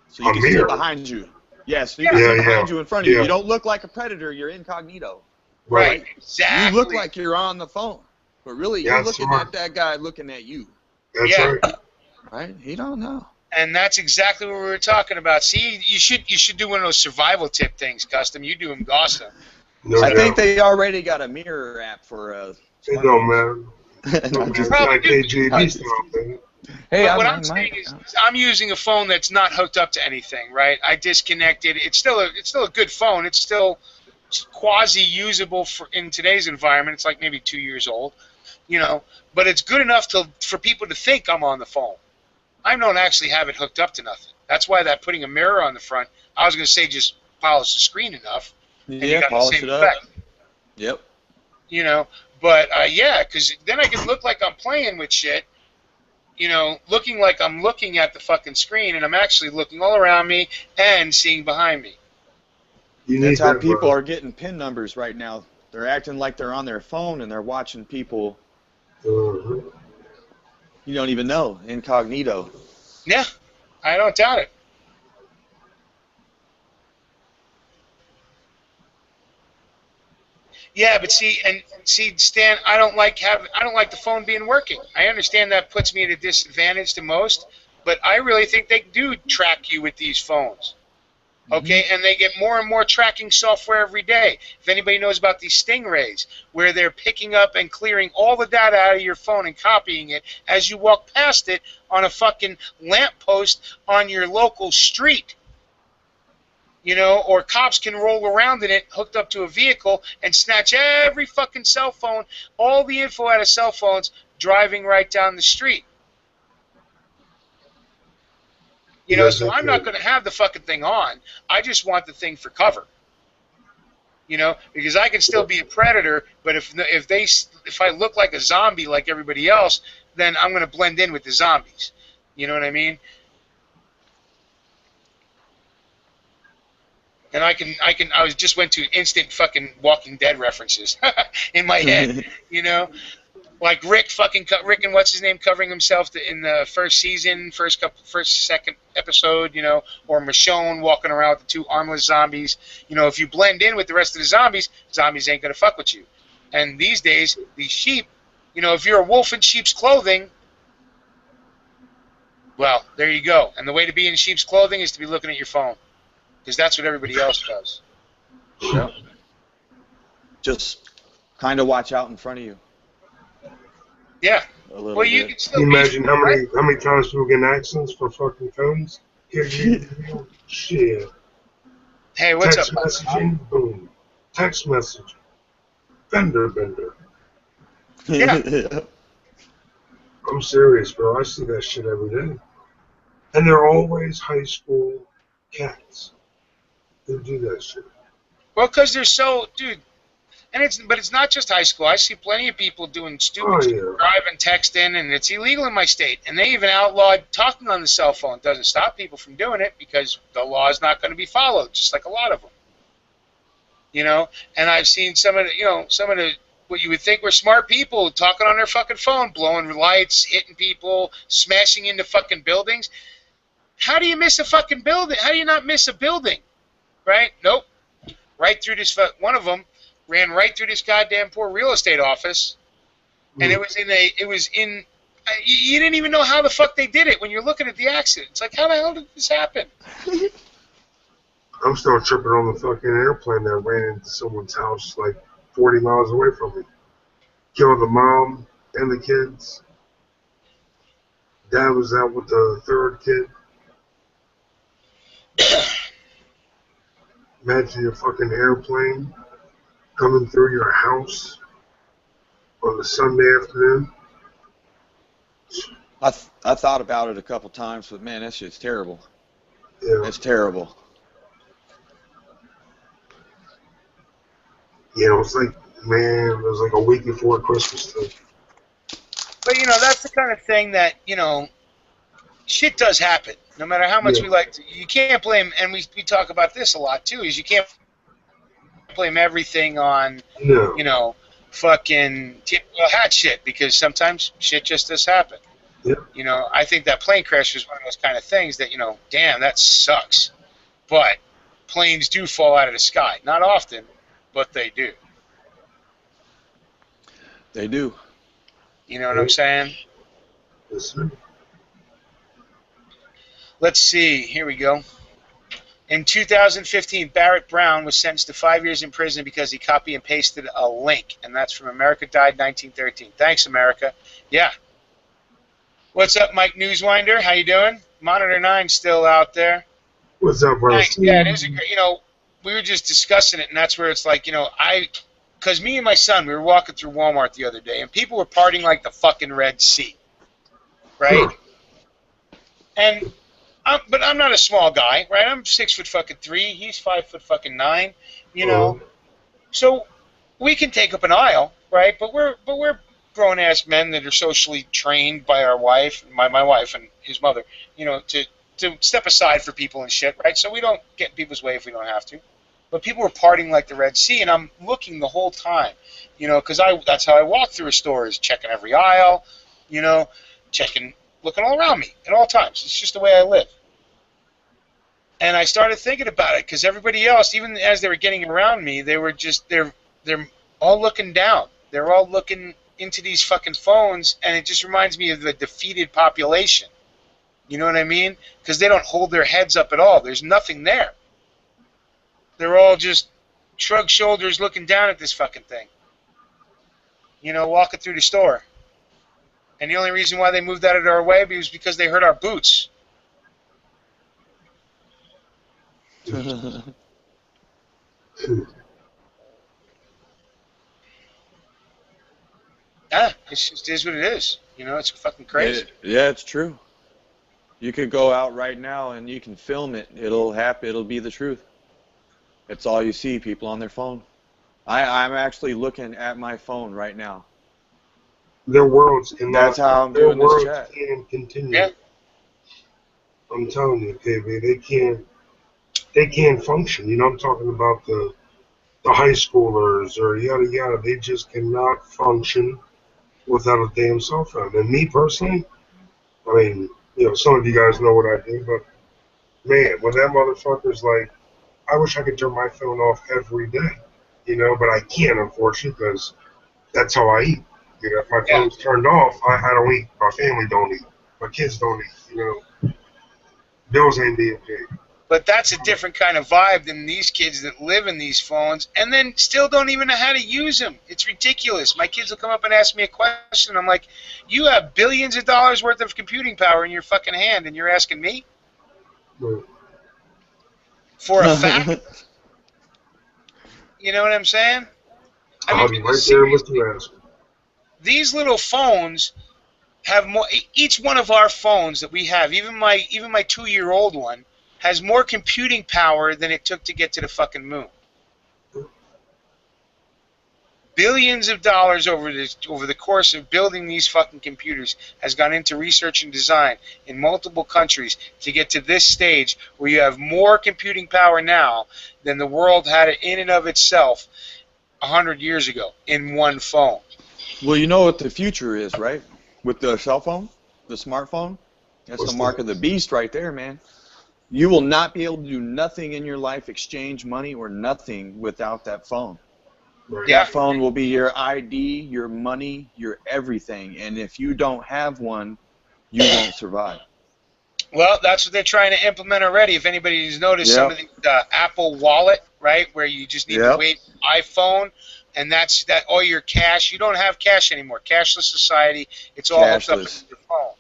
so you can see behind you. Yes, so you can see behind you in front of you. You don't look like a predator. You're incognito. Right. Exactly. You look like you're on the phone, but really you're looking at that guy looking at you. That's right. Right? He don't know. And that's exactly what we were talking about. See, you should do one of those survival tip things, Custom. You do them awesome. No I think they already got a mirror app for It don't matter. just like KJV stuff, man. Hey, what I'm saying is I'm using a phone that's not hooked up to anything, right? I disconnected. It's still a good phone. It's still quasi usable in today's environment. It's like maybe 2 years old, but it's good enough for people to think I'm on the phone. I don't actually have it hooked up to nothing. That's why putting a mirror on the front, I was going to say just polish the screen enough. And you got polish the same it up. effect. Yep. But because then I can look like I'm playing with shit, looking like I'm looking at the fucking screen and I'm actually looking all around me and seeing behind me. That's how people are getting PIN numbers right now. They're acting like they're on their phone and they're watching people. You don't even know, incognito. Yeah, I don't doubt it. Yeah, but see, Stan, I don't like the phone being working. I understand that puts me at a disadvantage to most, but I really think they do track you with these phones. Okay, and they get more and more tracking software every day. If anybody knows about these stingrays, where they're picking up and clearing all the data out of your phone and copying it as you walk past it on a fucking lamppost on your local street. Or cops can roll around in it, hooked up to a vehicle, and snatch every fucking cell phone, all the info out of cell phones, driving right down the street. So I'm not going to have the fucking thing on. I just want the thing for cover. Because I can still be a predator, but if I look like a zombie like everybody else, then I'm going to blend in with the zombies. You know what I mean? And I just went to instant fucking Walking Dead references in my head, like Rick and what's his name covering himself in the first season, second episode, or Michonne walking around with the two armless zombies. If you blend in with the rest of the zombies ain't gonna fuck with you. And these days, these sheep, if you're a wolf in sheep's clothing, well, there you go. And the way to be in sheep's clothing is to be looking at your phone. Because that's what everybody else does. Yeah. Just kind of watch out in front of you. Yeah. Well, you can still imagine how many times people get accidents for fucking phones? Shit. Hey, what's Text up? messaging, boom. Text message. Bender. Yeah. I'm serious, bro. I see that shit every day. And they're always high school cats. They do that shit. Well, because they're so, dude, And it's not just high school. I see plenty of people doing stupid shit, driving, texting, and it's illegal in my state. And they even outlawed talking on the cell phone. It doesn't stop people from doing it because the law is not going to be followed, just like a lot of them. You know, and I've seen some of the what you would think were smart people talking on their fucking phone, blowing lights, hitting people, smashing into fucking buildings. How do you miss a fucking building? How do you not miss a building? Right? Nope. Right through this. One of them ran right through this goddamn poor real estate office, and it was in. You didn't even know how the fuck they did it when you're looking at the accident. It's like, how the hell did this happen? I'm still tripping on the fucking airplane that ran into someone's house like 40 miles away from me. Killed the mom and the kids. Dad was out with the third kid. Imagine your fucking airplane coming through your house on a Sunday afternoon. I thought about it a couple times, but man, that shit's terrible. Yeah. It's terrible. Yeah, it was like a week before Christmas too. But that's the kind of thing that shit does happen. No matter how much we like to, you can't blame. And we talk about this a lot too. Is you can't blame everything on fucking hat shit, because sometimes shit just does happen. Yep. I think that plane crash was one of those kind of things that damn, that sucks. But planes do fall out of the sky. Not often, but they do. They do. You know what I'm saying? Yes, sir. Let's see. Here we go. In 2015, Barrett Brown was sentenced to 5 years in prison because he copy and pasted a link, and that's from America Died 1913. Thanks, America. Yeah. What's up, Mike Newswinder? How you doing? Monitor 9 still out there. What's up, brother? Thanks. Yeah, it is a great. We were just discussing it, and that's where it's like, because me and my son, we were walking through Walmart the other day, and people were partying like the fucking Red Sea, right? And but I'm not a small guy, right? I'm 6'3". He's 5'9". So we can take up an aisle, right? But we're grown ass men that are socially trained by our wife, my wife and his mother, to step aside for people and shit, right? So we don't get in people's way if we don't have to. But people were partying like the Red Sea, and I'm looking the whole time, because that's how I walk through a store, is checking every aisle, looking all around me at all times. It's just the way I live. And I started thinking about it, because everybody else, even as they were getting around me, they were just, they're all looking down. They're all looking into these fucking phones, and it just reminds me of the defeated population. You know what I mean? Because they don't hold their heads up at all. There's nothing there. They're all just shrug shoulders looking down at this fucking thing. Walking through the store. And the only reason why they moved out of our way was because they heard our boots. It just is what it is. It's fucking crazy. Yeah, it's true. You could go out right now and you can film it. It'll happen. It'll be the truth. It's all you see, people on their phone. I'm actually looking at my phone right now. Their worlds cannot. That's how I'm doing this chat. Can't continue. Yeah. I'm telling you, KB, they can't function. I'm talking about the high schoolers or yada yada. They just cannot function without a damn cell phone. And me personally, I mean, some of you guys know what I do, but man, when that motherfucker's like, I wish I could turn my phone off every day, but I can't, unfortunately, because that's how I eat. If my phone's turned off, I don't eat. My family don't eat. My kids don't eat. Bills ain't being paid. But that's a different kind of vibe than these kids that live in these phones and then still don't even know how to use them. It's ridiculous. My kids will come up and ask me a question. I'm like, you have billions of dollars worth of computing power in your fucking hand, and you're asking me? Right. For a fact? You know what I'm saying? I'll be right there with you asking. These little phones have more. Each one of our phones that we have, even my 2-year-old one, has more computing power than it took to get to the fucking moon. billions of dollars over the course of building these fucking computers has gone into research and design in multiple countries to get to this stage where you have more computing power now than the world had it in and of itself 100 years ago in one phone. Well, you know what the future is, right? With the cell phone, the smartphone, that's the mark of the beast right there, man. You will not be able to do nothing in your life, exchange money or nothing without that phone. Right. Yeah. That phone will be your ID, your money, your everything. And if you don't have one, you won't survive. Well, that's what they're trying to implement already. If anybody's noticed, some of the Apple Wallet, right, where you just need to wait iPhone, and that's that. All your cash, you don't have cash anymore. Cashless society. It's all hooked up with your phone.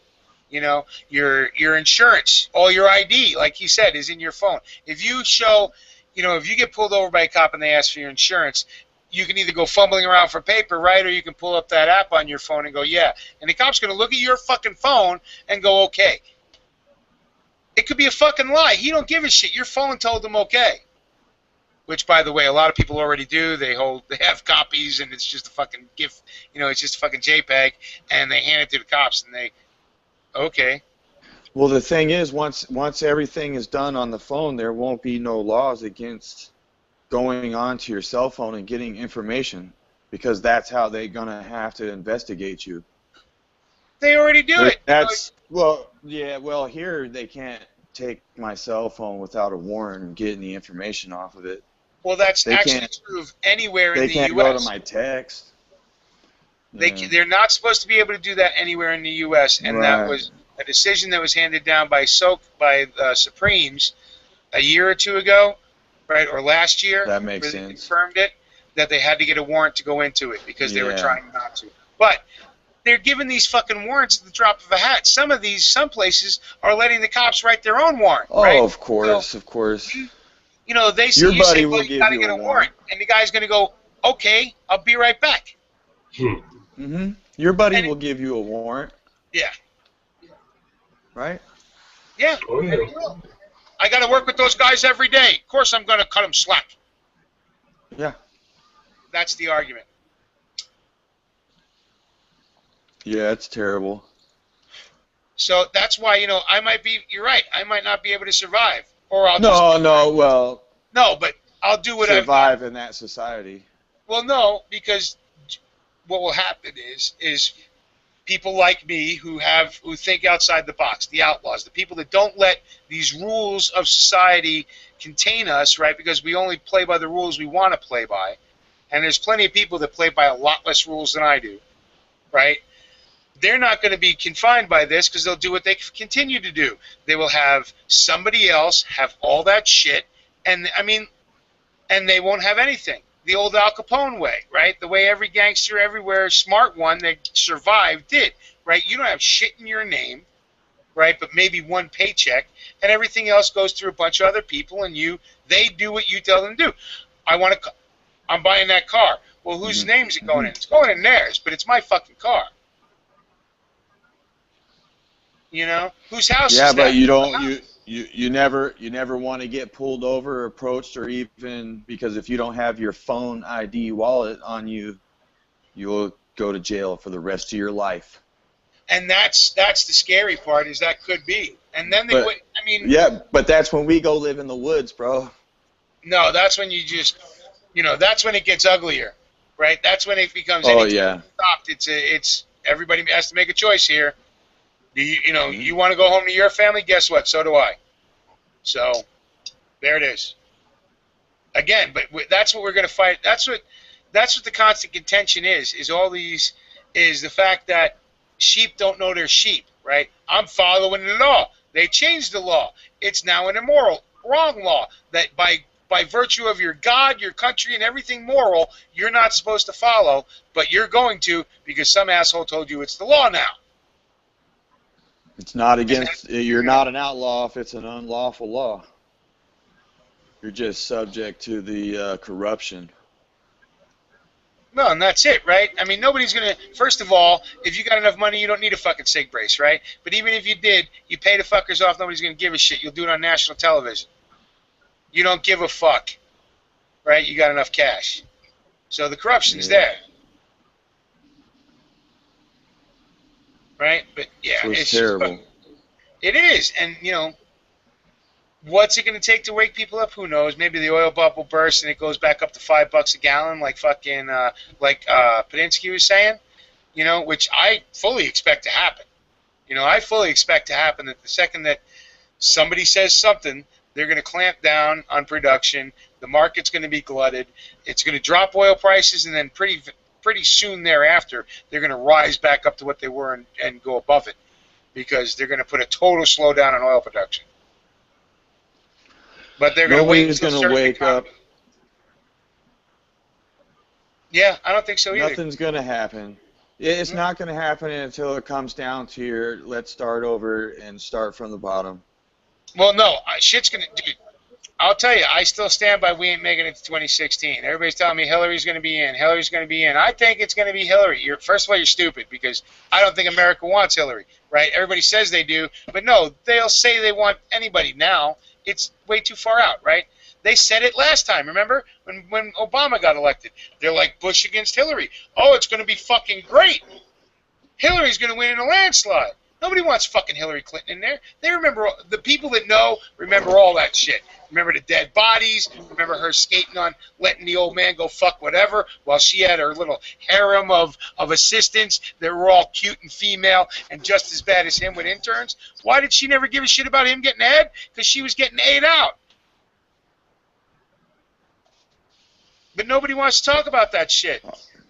You know, your insurance, all your ID, like he said, is in your phone. If you show, you know, if you get pulled over by a cop and they ask for your insurance, you can either go fumbling around for paper, right, or you can pull up that app on your phone and go, yeah. And the cop's going to look at your fucking phone and go, okay. It could be a fucking lie. He don't give a shit. Your phone told him okay. Which, by the way, a lot of people already do. They have copies, and it's just a fucking GIF. You know, it's just a fucking JPEG, and they hand it to the cops, and they, okay. Well, the thing is, once everything is done on the phone, there won't be no laws against going onto your cell phone and getting information, because that's how they're gonna have to investigate you. They already do it. That's well, here they can't take my cell phone without a warrant and get any information off of it. Well, that's actually true of anywhere in the U.S. They can't go to my text. They're not supposed to be able to do that anywhere in the U.S., and that was a decision that was handed down by the Supremes a year or two ago, right, or last year. That makes sense. They confirmed it, that they had to get a warrant to go into it because they were trying not to. But they're giving these fucking warrants at the drop of a hat. Some places are letting the cops write their own warrant. Oh, right? of course, so, of course. You know, they say, well, you got to get a warrant, and the guy's going to go, okay, I'll be right back. Mm-hmm. Your buddy will give you a warrant. Yeah. Right? Yeah. Oh, yeah. I got to work with those guys every day. Of course I'm going to cut them slack. Yeah. That's the argument. Yeah, it's terrible. So that's why, you know, you're right, I might not be able to survive. Or I'll No, but I'll do what survive in that society. Well, no, because what will happen is people like me who think outside the box, the outlaws, the people that don't let these rules of society contain us, right? Because we only play by the rules we want to play by. And there's plenty of people that play by a lot less rules than I do, right? They're not going to be confined by this because they'll do what they continue to do. They will have somebody else have all that shit, and they won't have anything. The old Al Capone way, right? The way every gangster everywhere, smart one that survived did, right? You don't have shit in your name, right? But maybe one paycheck, and everything else goes through a bunch of other people, and they do what you tell them to do. I'm buying that car. Well, whose name is it going in? It's going in theirs, but it's my fucking car. You know, whose house is that? Yeah, but you don't. You never want to get pulled over, or approached, or even because if you don't have your phone ID wallet on you, you'll go to jail for the rest of your life. And that's the scary part, is that could be. And then yeah, but that's when we go live in the woods, bro. No, that's when you just, that's when it gets uglier, right? That's when it becomes stopped. It's everybody has to make a choice here. You want to go home to your family? Guess what? So do I. So, there it is. Again, but that's what we're going to fight. That's what the constant contention is the fact that sheep don't know their sheep, right? I'm following the law. They changed the law. It's now an immoral, wrong law that by virtue of your God, your country, and everything moral, you're not supposed to follow, but you're going to because some asshole told you it's the law now. It's not against. You're not an outlaw if it's an unlawful law. You're just subject to the corruption. No, and that's it, right? I mean, nobody's going to... First of all, if you got enough money, you don't need a fucking sig brace, right? But even if you did, you pay the fuckers off, nobody's going to give a shit. You'll do it on national television. You don't give a fuck, right? You got enough cash. So the corruption's there. Right? But yeah, It's terrible. It is. And, you know, what's it going to take to wake people up? Who knows? Maybe the oil bubble bursts and it goes back up to $5 a gallon, like fucking, Padinsky was saying, you know, which I fully expect to happen. You know, I fully expect to happen that the second that somebody says something, they're going to clamp down on production. The market's going to be glutted. It's going to drop oil prices, and then pretty soon thereafter, they're going to rise back up to what they were and go above it, because they're going to put a total slowdown on oil production. But they're going to wait until Nobody's going to wake up. Yeah, I don't think so either. Nothing's going to happen. It's not going to happen until it comes down to your let's start over and start from the bottom. Well, no, shit's going to... Dude, I'll tell you, I still stand by we ain't making it to 2016. Everybody's telling me Hillary's going to be in. Hillary's going to be in. I think it's going to be Hillary. First of all, you're stupid, because I don't think America wants Hillary, right? Everybody says they do, but no, they'll say they want anybody now. It's way too far out, right? They said it last time, remember? When Obama got elected. They're like Bush against Hillary. Oh, it's going to be fucking great. Hillary's going to win in a landslide. Nobody wants fucking Hillary Clinton in there. They remember, the people that know remember all that shit. Remember the dead bodies. Remember her skating on letting the old man go fuck whatever while she had her little harem of assistants that were all cute and female and just as bad as him with interns. Why did she never give a shit about him getting ahead? Because she was getting ate out. But nobody wants to talk about that shit.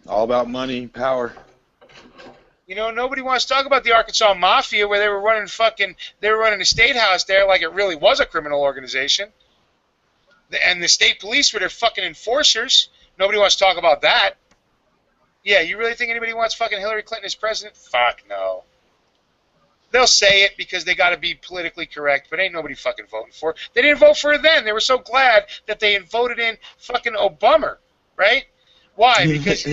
All about money, power. You know, nobody wants to talk about the Arkansas Mafia, where they were running a state house there like it really was a criminal organization. And the state police were their fucking enforcers. Nobody wants to talk about that. Yeah, you really think anybody wants fucking Hillary Clinton as president? Fuck no. They'll say it because they got to be politically correct, but ain't nobody fucking voting for her. They didn't vote for her then. They were so glad that they voted in fucking Obama, right? Why? Because,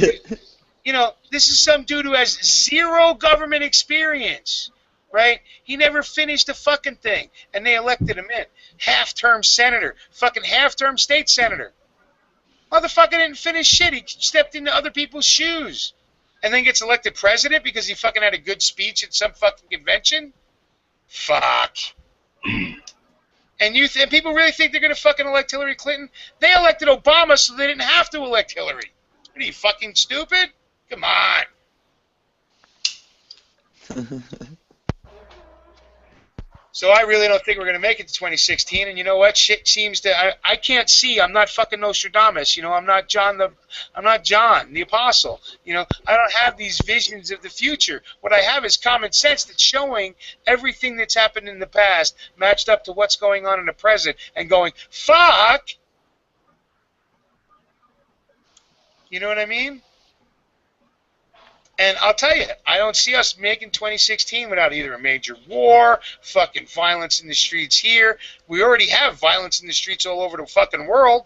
you know, this is some dude who has zero government experience, right? He never finished a fucking thing, and they elected him in. Half-term senator, fucking half-term state senator. Motherfucker didn't finish shit. He stepped into other people's shoes. And then gets elected president because he fucking had a good speech at some fucking convention? Fuck. And people really think they're going to fucking elect Hillary Clinton? They elected Obama so they didn't have to elect Hillary. What are you, fucking stupid? Come on. So I really don't think we're going to make it to 2016. And you know what? Shit seems to... I can't see. I'm not fucking Nostradamus. You know, I'm not John the Apostle. You know, I don't have these visions of the future. What I have is common sense that's showing everything that's happened in the past matched up to what's going on in the present and going, fuck! You know what I mean? And I'll tell you, I don't see us making 2016 without either a major war, fucking violence in the streets here. We already have violence in the streets all over the fucking world.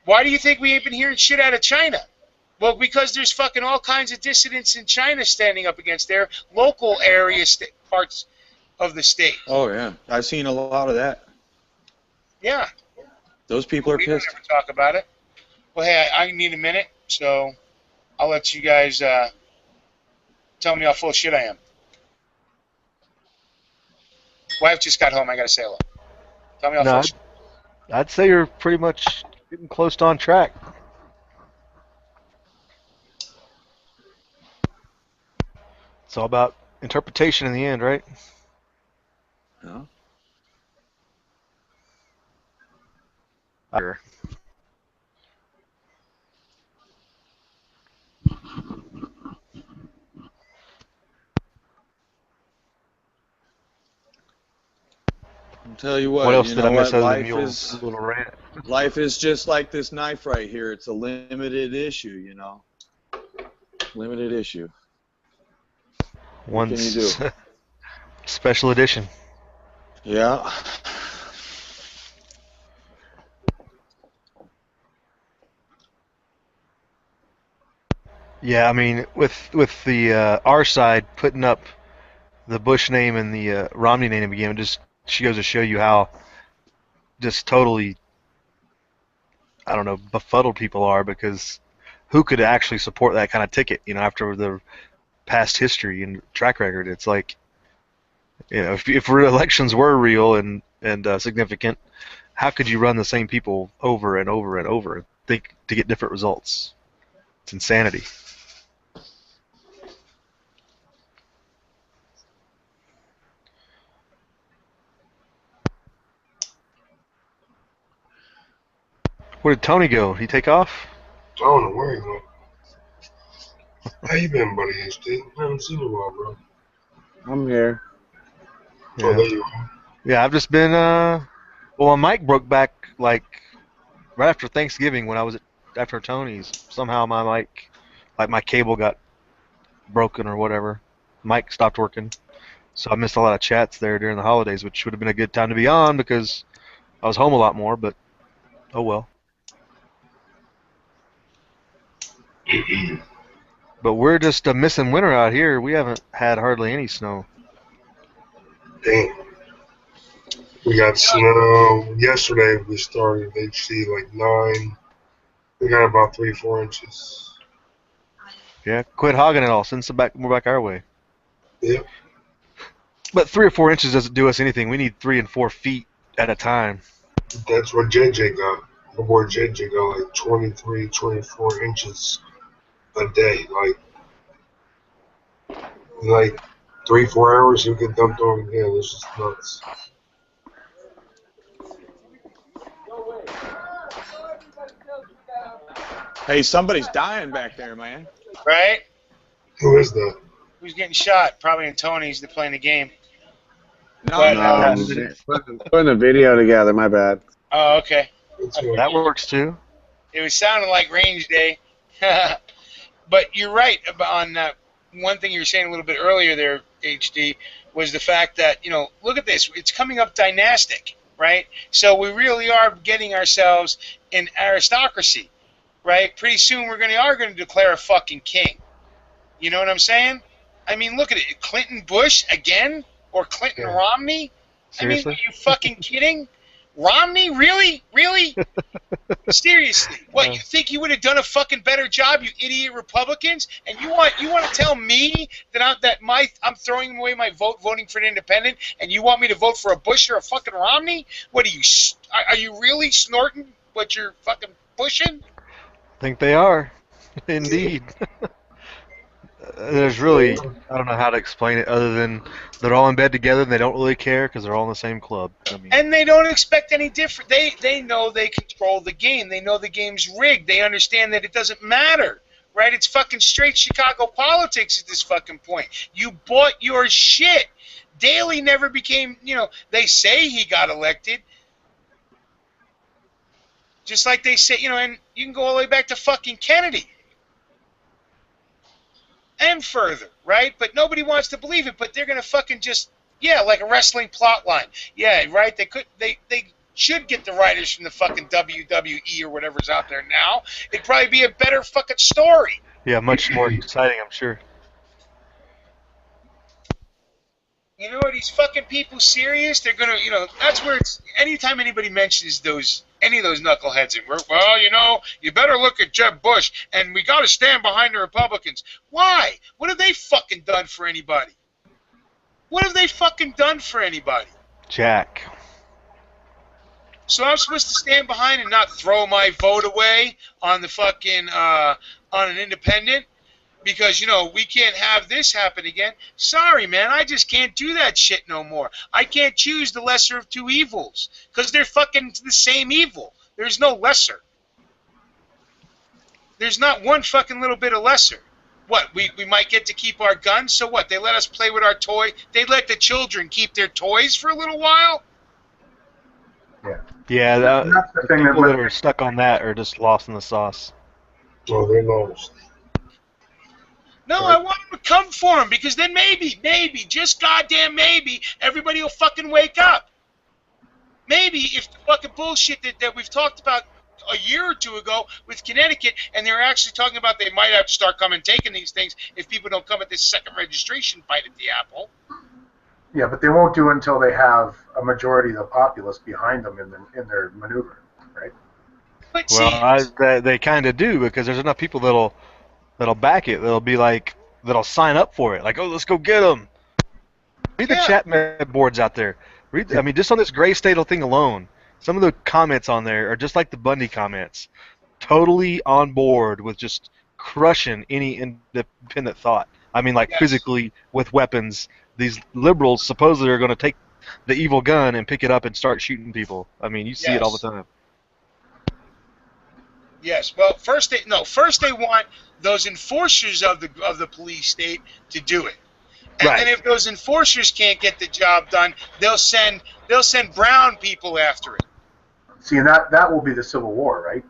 Why do you think we ain't been hearing shit out of China? Well, because there's fucking all kinds of dissidents in China standing up against their local area parts of the state. Oh, yeah. I've seen a lot of that. Yeah. Those people are We pissed. don't ever talk about it. Well, hey, I need a minute, so... I'll let you guys tell me how full of shit I am. Wife just got home. I got to say hello. Tell me how full of shit. I'd say you're pretty much getting close to on track. It's all about interpretation in the end, right? No. Sure. I'll tell you what. What else you did know I miss what? other than Mule's little rant? Life is just like this knife right here. It's a limited issue, you know. Limited issue. What can you do? Special edition. Yeah. Yeah, I mean, with the our side putting up the Bush name and the Romney name again, just she goes to show you how just totally I don't know, befuddled people are, because who could actually support that kind of ticket? After the past history and track record, it's like, if elections were real and significant, how could you run the same people over and over and over and think to get different results? It's insanity. Where did Tony go? Did he take off? I don't know where he went. How you been, buddy, HD? I haven't seen you in a while, bro. I'm here. Oh, there you are. Yeah, I've just been. Well, my mic broke back like right after Thanksgiving when I was after Tony's. Somehow my mic, like my cable got broken or whatever. Mic stopped working, so I missed a lot of chats there during the holidays, which would have been a good time to be on because I was home a lot more. But oh well. But we're just missing winter out here. We haven't had hardly any snow. Damn. We got snow. Yesterday we started HC like 9. We got about 3-4 inches. Yeah, quit hogging it all. Send some back, more back our way. Yep. But 3 or 4 inches doesn't do us anything. We need 3 and 4 feet at a time. That's what JJ got. My boy JJ got like 23, 24 inches a day. Like 3-4 hours he'll get dumped on again. It's just nuts. Hey, somebody's dying back there, man. Right? Who is that? Who's getting shot? Probably in Tony's. They're playing the game. No, But, Putting a video together. My bad. Oh, okay. That works too. It was sounding like range day. But you're right on one thing you were saying a little bit earlier there, HD, was the fact that, look at this. It's coming up dynastic, right? So we really are getting ourselves an aristocracy, right? Pretty soon are going to declare a fucking king. You know what I'm saying? I mean, look at it. Clinton Bush again? Or Clinton Romney? Seriously? I mean, are you fucking kidding? Romney? Really? Really? Seriously? What, you think you would have done a fucking better job, you idiot Republicans? And you want to tell me that I'm throwing away my vote voting for an independent, and you want me to vote for a Bush or a fucking Romney? What are you really snorting what you're fucking pushing? I think they are. Indeed. There's really, I don't know how to explain it other than they're all in bed together and they don't really care because they're all in the same club. And they don't expect any different. They know they control the game. They know the game's rigged. They understand that it doesn't matter, right? It's fucking straight Chicago politics at this fucking point. You bought your shit. Daley never became, they say he got elected. Just like they say, and you can go all the way back to fucking Kennedy. And further, right? But nobody wants to believe it, but they're going to fucking just, like a wrestling plot line. Yeah, right? They should get the writers from the fucking WWE or whatever's out there now. It'd probably be a better fucking story. Yeah, much more exciting, I'm sure. You know, are these fucking people serious? They're going to, that's where it's, anytime anybody mentions any of those knuckleheads, and well, you better look at Jeb Bush, and we got to stand behind the Republicans. Why? What have they fucking done for anybody? What have they fucking done for anybody? Jack. So I'm supposed to stand behind and not throw my vote away on the fucking, on an independent? Because, we can't have this happen again. Sorry, man, I just can't do that shit no more. I can't choose the lesser of two evils. Because they're fucking the same evil. There's no lesser. There's not one fucking little bit of lesser. What, we might get to keep our guns? So what, they let us play with our toy? They let the children keep their toys for a little while? Yeah, That's the thing people that are stuck on that are just lost in the sauce. Oh, they're lost. No, I want them to come for them because then maybe, just goddamn maybe, everybody will fucking wake up. Maybe if the fucking bullshit that we've talked about a year or two ago with Connecticut, and they're actually talking about they might have to start coming taking these things if people don't come at this second registration bite at the apple. Yeah, but they won't do it until they have a majority of the populace behind them in their maneuver, right? But Well, see, they kind of do because there's enough people that'll back it. They'll be like that'll sign up for it. Like, oh, let's go get them. Read the yeah, chat boards out there. I mean, just on this gray state thing alone, some of the comments on there are just like the Bundy comments. Totally on board with just crushing any independent thought. I mean, like yes, physically with weapons. These liberals supposedly are going to take the evil gun and pick it up and start shooting people. I mean, you see it all the yes, time. yes. Well, first they want those enforcers of the police state to do it. And Right. then if those enforcers can't get the job done, they'll send brown people after it. See, and that will be the Civil War, right?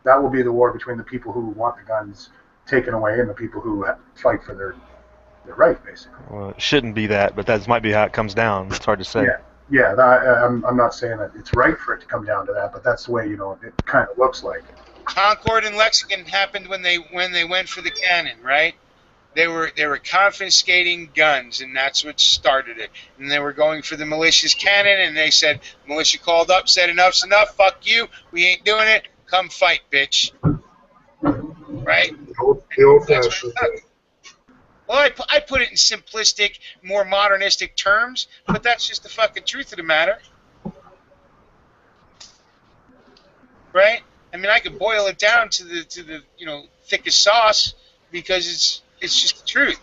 That will be the war between the people who want the guns taken away and the people who fight for their right, basically. Well, it shouldn't be that, but that might be how it comes down. It's hard to say. Yeah. I'm not saying that it's right for it to come down to that, but that's the way it kind of looks like. Concord and Lexington happened when they went for the cannon, right? They were confiscating guns, and that's what started it. And they were going for the militia's cannon, and they said, militia called up, said enough's enough, fuck you, we ain't doing it, come fight, bitch. Right? The old-fashioned way. Well, I put it in simplistic, more modernistic terms, but that's just the fucking truth of the matter. Right? I mean, I could boil it down to the thickest sauce because it's just the truth,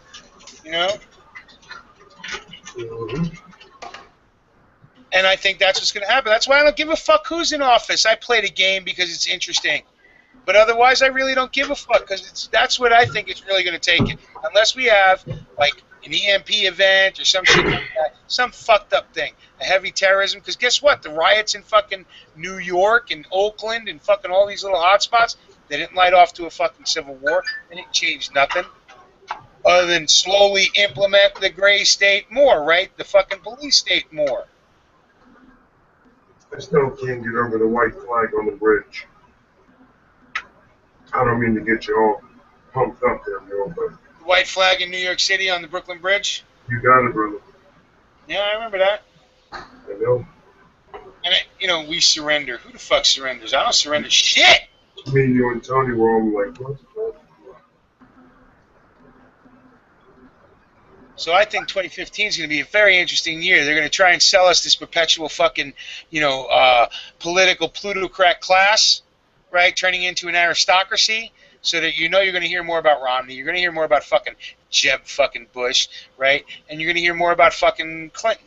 And I think that's what's going to happen. That's why I don't give a fuck who's in office. I play the game because it's interesting. But otherwise, I really don't give a fuck because that's what I think is really going to take it. Unless we have, like, an EMP event or some shit like that, some fucked up thing, a heavy terrorism. Because guess what? The riots in fucking New York and Oakland and fucking all these little hotspots, they didn't light off to a fucking civil war. They didn't change nothing. Other than slowly implement the gray state more, right? The fucking police state more. I still can't get over the white flag on the bridge. I don't mean to get you all pumped up there, Bill, but The white flag in New York City on the Brooklyn Bridge. you got it, brother. Yeah, I remember that. I know. And, we surrender. Who the fuck surrenders? I don't surrender shit. Me, you, and Tony were all like, what's that? So I think 2015 is going to be a very interesting year. They're going to try and sell us this perpetual fucking, political plutocrat class, right, turning into an aristocracy, so that you're going to hear more about Romney. You're going to hear more about fucking Jeb fucking Bush, right, and you're going to hear more about fucking Clinton.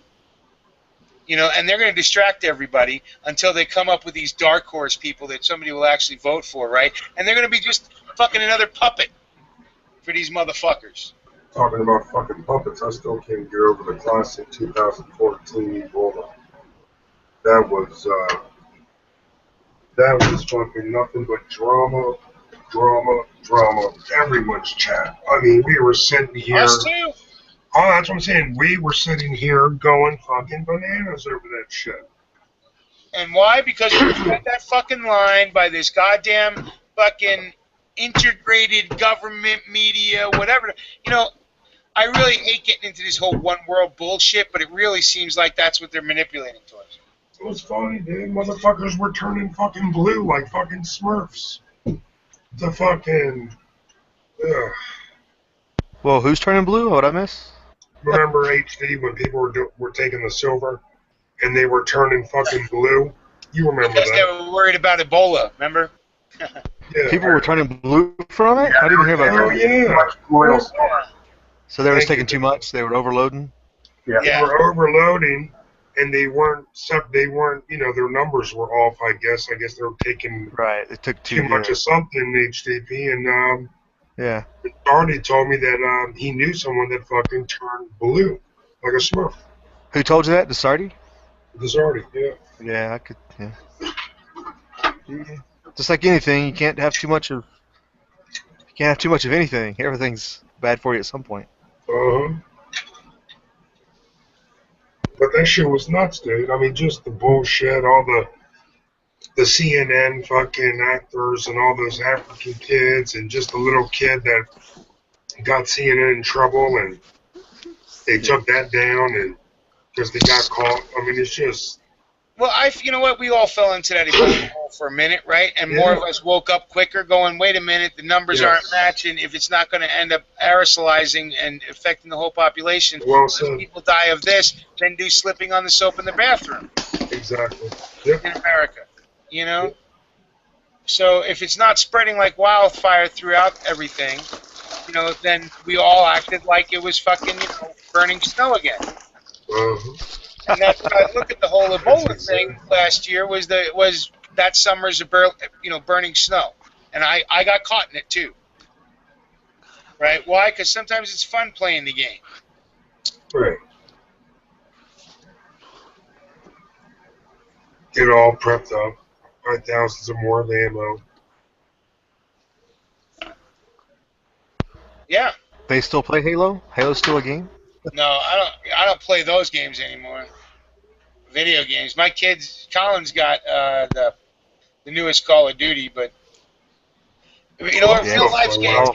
And they're going to distract everybody until they come up with these dark horse people that somebody will actually vote for, right? And they're going to be just fucking another puppet for these motherfuckers. Talking about fucking puppets, I still can't get over the classic 2014 Ebola. That was fucking nothing but drama. Everyone's chat. I mean, we were sitting here. Us too. Oh, that's what I'm saying. We were sitting here going fucking bananas over that shit. And why? Because we read that fucking line by this goddamn fucking integrated government media, whatever. I really hate getting into this whole one world bullshit, but it really seems like that's what they're manipulating towards. It was funny, dude. Motherfuckers were turning fucking blue like fucking Smurfs. The fucking... Ugh. Well, who's turning blue? What'd I miss? Remember HD when people were taking the silver and they were turning fucking blue? You remember Because they that? were worried about Ebola, remember? Yeah. People were turning blue from it? I didn't hear about Oh, that. yeah. So they were just Thank taking too much? They were overloading? Yeah. They were overloading, and they weren't, their numbers were off, I guess. I guess they were taking Right. They took too much of something, HDP, and Yeah. Arnie told me that he knew someone that fucking turned blue, like a Smurf. Who told you that? DeSardi? Arnie, yeah. Yeah, I could. Yeah. Just like anything, you can't have too much of. You can't have too much of anything. Everything's bad for you at some point. Uh-huh. But that shit was nuts, dude. I mean, just the bullshit, all the CNN fucking actors and all those African kids and just the little kid that got CNN in trouble and they took that down and because they got caught. I mean, it's just Well, you know what? We all fell into that Ebola hole for a minute, right? And more of us woke up quicker, going, "Wait a minute, the numbers aren't matching. If it's not going to end up aerosolizing and affecting the whole population, Well said. people die of this, then do slipping on the soap in the bathroom." Exactly. Yep. In America, you know. So if it's not spreading like wildfire throughout everything, you know, then we all acted like it was fucking, burning snow again. And that's what I look at the whole Ebola thing last year was that summer's burning snow, and I got caught in it too. Right? Why? Because sometimes it's fun playing the game. Right. Get all prepped up. Buy thousands or more of ammo. Yeah. They still play Halo? Halo's still a game? No, I don't play those games anymore. Video games. My Colin's got the newest Call of Duty, but real life games.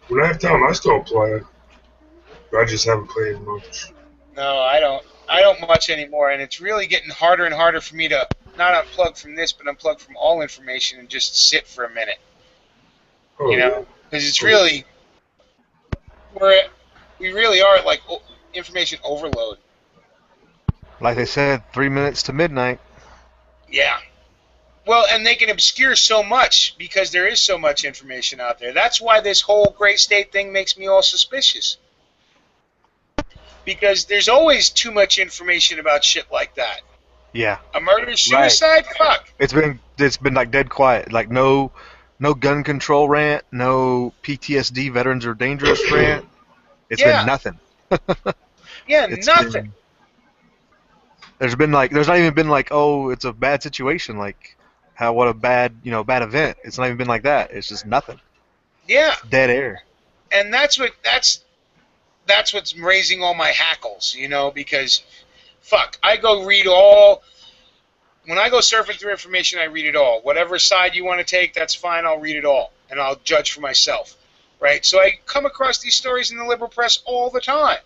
When I have time, I still play it. But I just haven't played much. No, I don't much anymore, and it's really getting harder and harder for me to not unplug from this, but unplug from all information and just sit for a minute. Because it's really we really are like information overload. Like they said, 3 minutes to midnight. Yeah. Well, and they can obscure so much because there is so much information out there. That's why this whole gray state thing makes me all suspicious. Because there's always too much information about shit like that. Yeah. A murder-suicide? Right. Fuck. It's been like dead quiet. Like no gun control rant, no PTSD veterans are dangerous rant. It's been nothing. Nothing. There's not even been like, oh, it's a bad situation, like what a bad event. It's not even been like that. It's just nothing. Yeah. It's dead air. And that's what's raising all my hackles, because fuck, I go read when I go surfing through information, I read it all. Whatever side you want to take, that's fine, I'll read it all and I'll judge for myself. Right? So I come across these stories in the liberal press all the time.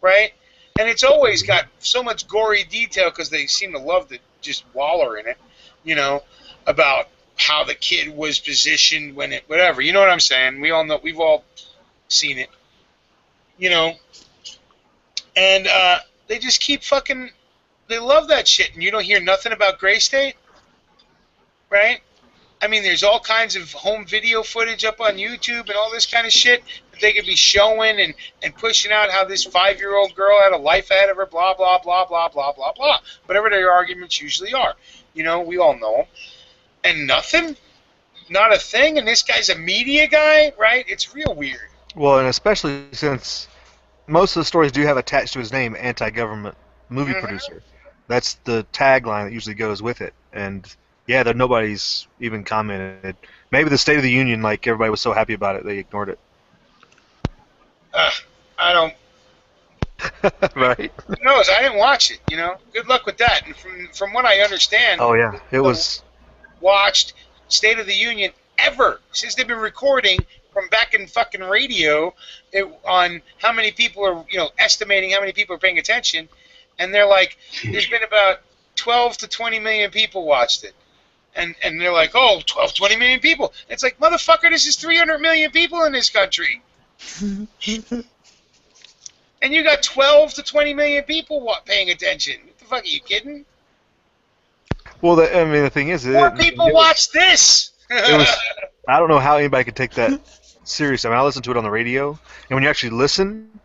Right? And it's always got so much gory detail because they seem to love to just waller in it, about how the kid was positioned when whatever. You know what I'm saying? We all know, we've all seen it. And they just keep they love that shit, and you don't hear nothing about Gray State, right? I mean, there's all kinds of home video footage up on YouTube and all this kind of shit that they could be showing and pushing out how this 5-year-old girl had a life ahead of her, blah, blah, blah, blah, blah, blah, blah. Whatever their arguments usually are. We all know them. And nothing? Not a thing? And this guy's a media guy, right? It's real weird. Well, and especially since most of the stories do have attached to his name, anti-government movie producer. That's the tagline that usually goes with it. And yeah, nobody's even commented. Maybe the State of the Union, like everybody was so happy about it, they ignored it. I don't. Right? Who knows? I didn't watch it. Good luck with that. And from what I understand, oh yeah, it was watched State of the Union ever since they've been recording from back in fucking radio on how many people are estimating how many people are paying attention, and they're like, there's been about 12 to 20 million people watched it. And they're like, oh, 12, 20 million people. It's like, motherfucker, this is 300 million people in this country. And you got 12 to 20 million people paying attention. What the fuck, are you kidding? Well, the thing is... More people watch this! I don't know how anybody could take that serious. I listen to it on the radio, and when you actually listen,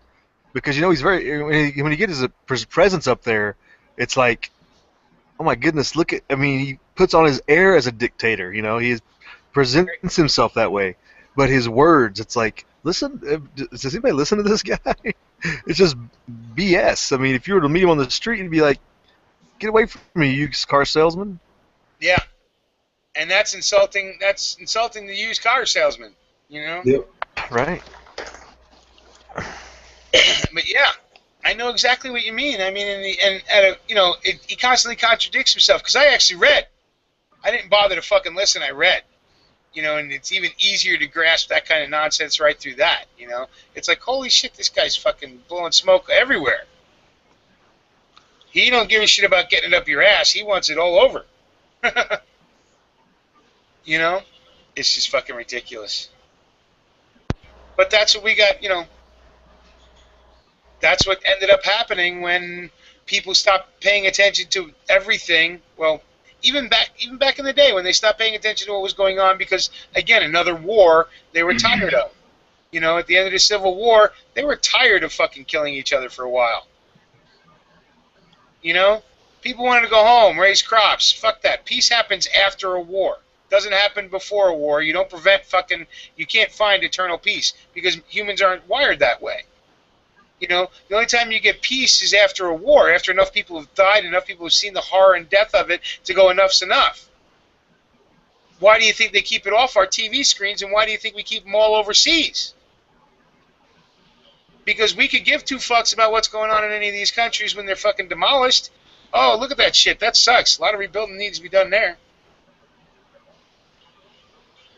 because he's very... When you get his presence up there, it's like, oh my goodness, look at... he puts on his air as a dictator, he presents himself that way. But his words, it's like, listen, does anybody listen to this guy? It's just BS. If you were to meet him on the street, you'd be like, get away from me, you car salesman. Yeah. And that's insulting the used car salesman, Yep. Right. But yeah, I know exactly what you mean. He constantly contradicts himself, because I actually read. I didn't bother to fucking listen, I read. And it's even easier to grasp that kind of nonsense right through that, It's like, holy shit, this guy's fucking blowing smoke everywhere. He don't give a shit about getting it up your ass. He wants it all over. You know? It's just fucking ridiculous. But that's what we got, that's what ended up happening when people stopped paying attention to everything. Well, even back in the day when they stopped paying attention to what was going on because, again, another war they were tired of. At the end of the Civil War, they were tired of fucking killing each other for a while. People wanted to go home, raise crops. Fuck that. Peace happens after a war. Doesn't happen before a war. You can't find eternal peace because humans aren't wired that way. The only time you get peace is after a war, after enough people have died, enough people have seen the horror and death of it to go enough's enough. Why do you think they keep it off our TV screens, and why do you think we keep them all overseas? Because we could give two fucks about what's going on in any of these countries when they're fucking demolished. Oh, look at that shit. That sucks. A lot of rebuilding needs to be done there.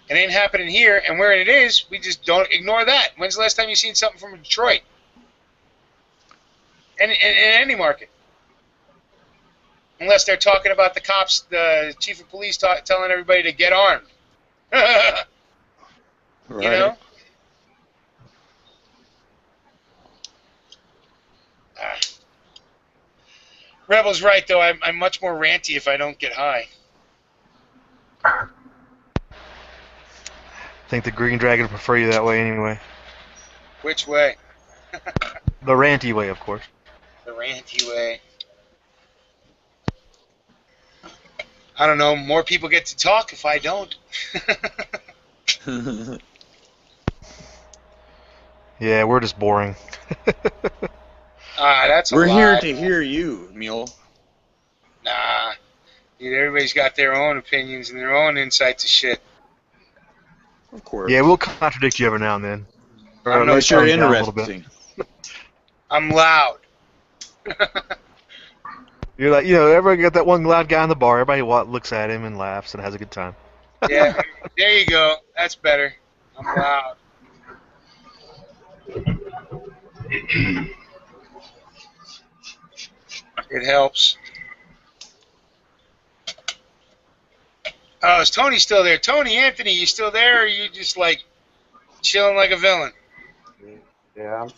It ain't happening here, and where it is, we just don't ignore that. When's the last time you seen something from Detroit? In any market. Unless they're talking about the cops, the chief of police telling everybody to get armed. Right. Rebel's right, though. I'm much more ranty if I don't get high. I think the Green Dragon would prefer you that way anyway. Which way? The ranty way, of course. The ranty way. I don't know. More people get to talk if I don't. Yeah, we're just boring. That's a We're lie. here to hear you, Mule. Nah. Dude, everybody's got their own opinions and their own insight to shit. Of course. Yeah, we'll contradict you every now and then. Or at Unless least you're tone it down a little bit. interesting. I'm loud. You're like, everybody got that one loud guy in the bar. Everybody looks at him and laughs and has a good time. Yeah, there you go. That's better. I'm loud. It helps. Oh, is Tony still there? Tony, Anthony, you still there, or are you just, chilling like a villain? Yeah,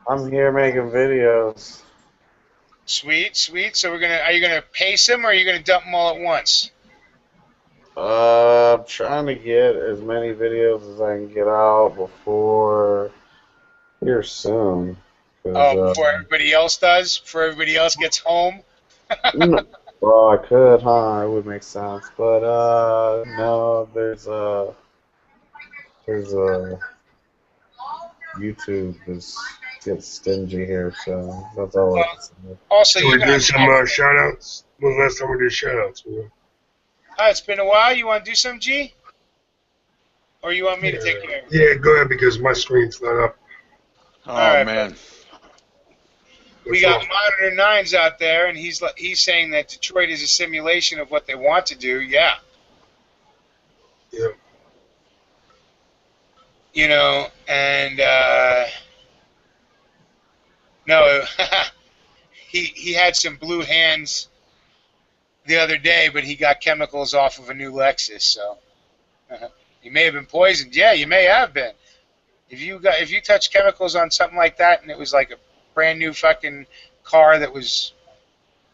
I'm here making videos. Sweet, sweet. So are you gonna pace them, or are you gonna dump them all at once? I'm trying to get as many videos as I can get out before here soon. Before everybody else does? Before everybody else gets home? Well, I could, huh? It would make sense. But, no, there's YouTube gets stingy here, so that's all I can say. Also, Can we do some shout-outs? When was the last time we did shout-outs? It's been a while. You want to do some, G? Or you want me to take care of it? Yeah, go ahead, because my screen's not up. Oh, right, man. We got Monitor Nines out there, and he's saying that Detroit is a simulation of what they want to do. Yeah. Yeah. And no, he had some blue hands the other day, but he got chemicals off of a new Lexus, so he may have been poisoned. Yeah, you may have been. If you touch chemicals on something like that, and it was like a brand new fucking car that was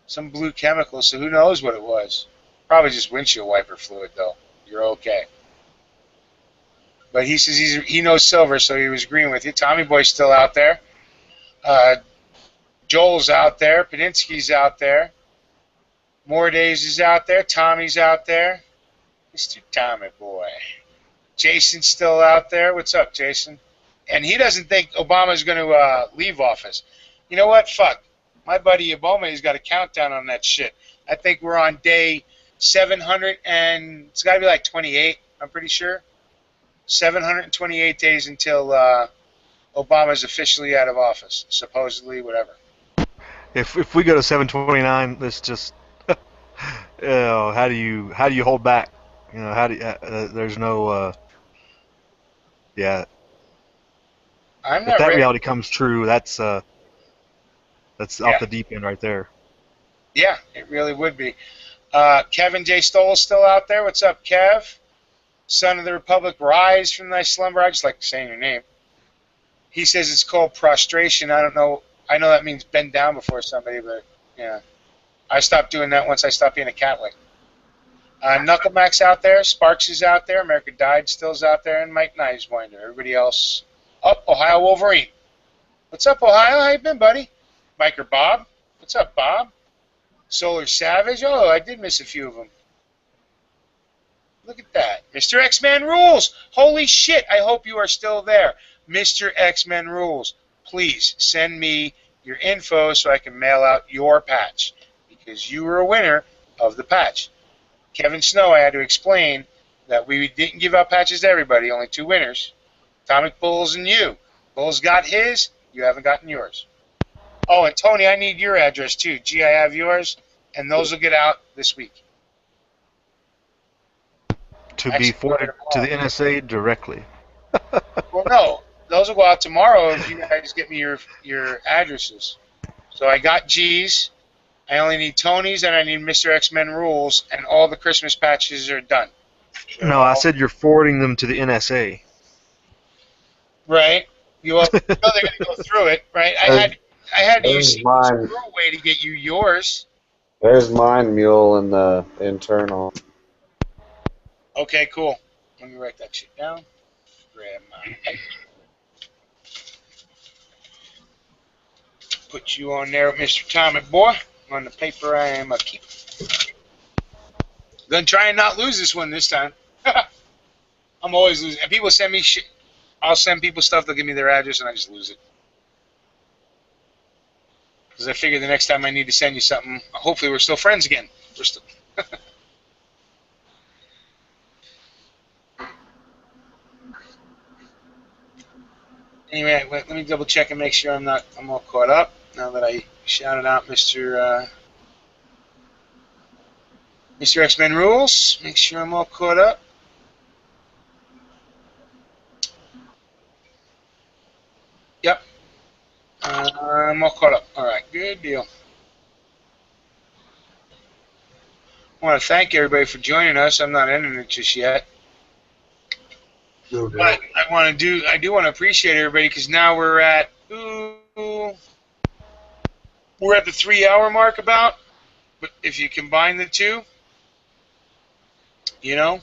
some blue chemical, so who knows what it was? Probably just windshield wiper fluid, though. You're okay. But he says he knows silver, so he was agreeing with you. Tommy Boy's still out there. Joel's out there. Padinsky's out there. More Days is out there. Tommy's out there. Mr. Tommy Boy. Jason's still out there. What's up, Jason? And he doesn't think Obama's going to leave office. You know what? Fuck. My buddy Obama has got a countdown on that shit. I think we're on day 700, and it's got to be like 28, I'm pretty sure. 728 days until Obama's officially out of office, supposedly, whatever. If we go to 729, let's just, how do you hold back? How do you, there's no, yeah. I'm If not that ready. reality comes true, that's off the deep end right there. Yeah, it really would be. Kevin J. Stoll's still out there. What's up, Kev? Son of the Republic, rise from thy slumber. I just like saying your name. He says it's called prostration. I don't know. I know that means bend down before somebody, but yeah. I stopped doing that once I stopped being a Catholic. Knucklemack's out there. Sparks is out there. America Died still's out there. And Mike Kniveswinder. Everybody else. Up, Ohio Wolverine. What's up, Ohio? How you been, buddy? Biker Bob. What's up, Bob? Solar Savage. Oh, I did miss a few of them. Look at that. Mr. X-Men Rules. Holy shit. I hope you are still there. Mr. X-Men Rules. Please send me your info so I can mail out your patch. Because you were a winner of the patch. Kevin Snow, I had to explain that we didn't give out patches to everybody. Only 2 winners. Atomic Bulls and you. Bulls got his. You haven't gotten yours. Oh, and Tony, I need your address too. Gee, I have yours. And those will get out this week. To be forwarded to the NSA directly. Well, no. Those will go out tomorrow if you guys get me your addresses. So I got G's. I only need Tony's, and I need Mr. X-Men Rules, and all the Christmas patches are done. No, I said you're forwarding them to the NSA. Right. You know they're going to go through it, right? I had to use a way to get you yours. There's mine, Mule, in the internal. Okay, cool. Let me write that shit down. Grab mine. Put you on there, Mr. Atomic Boy, on the paper I am a keep. Gonna try and not lose this one this time. I'm always losing. And people send me shit. I'll send people stuff. They'll give me their address, and I just lose it. Because I figure the next time I need to send you something, hopefully we're still friends again. We're still. Anyway, let me double check and make sure I'm all caught up. Now that I shouted out Mr. X-Men Rules, make sure I'm all caught up. Yep. I'm all caught up. All right, good deal. I want to thank everybody for joining us. I'm not ending it just yet. No But doubt. I do want to appreciate everybody because now we're at we're at the 3-hour mark about. But if you combine the two, you know.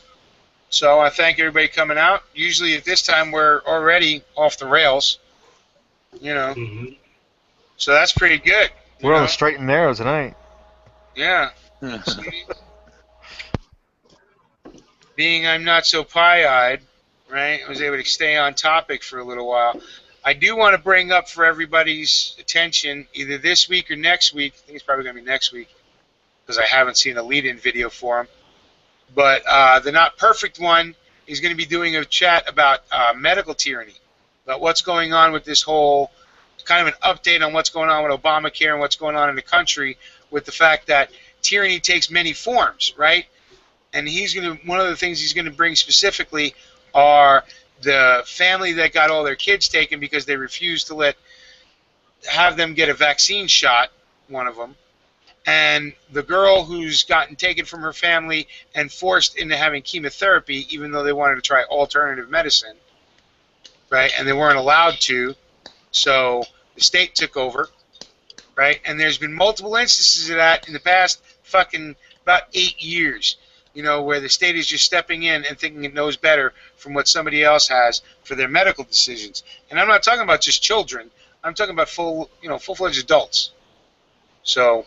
So I want to thank everybody coming out. Usually at this time we're already off the rails, you know. Mm-hmm. So that's pretty good. We're on the straight and narrow tonight. Yeah. Being I'm not so pie-eyed, right, I was able to stay on topic for a little while. I do want to bring up for everybody's attention, either this week or next week, I think it's probably going to be next week, because I haven't seen a lead-in video for him, but the Not Perfect one is going to be doing a chat about medical tyranny, about what's going on with this whole, kind of an update on what's going on with Obamacare and what's going on in the country with the fact that tyranny takes many forms, right? And one of the things he's going to bring specifically are the family that got all their kids taken because they refused to have them get a vaccine shot, one of them, and the girl who's gotten taken from her family and forced into having chemotherapy even though they wanted to try alternative medicine, right? And they weren't allowed to, so the state took over, right? And there's been multiple instances of that in the past fucking about 8 years. You know, where the state is just stepping in and thinking it knows better from what somebody else has for their medical decisions. And I'm not talking about just children. I'm talking about full-fledged adults. So,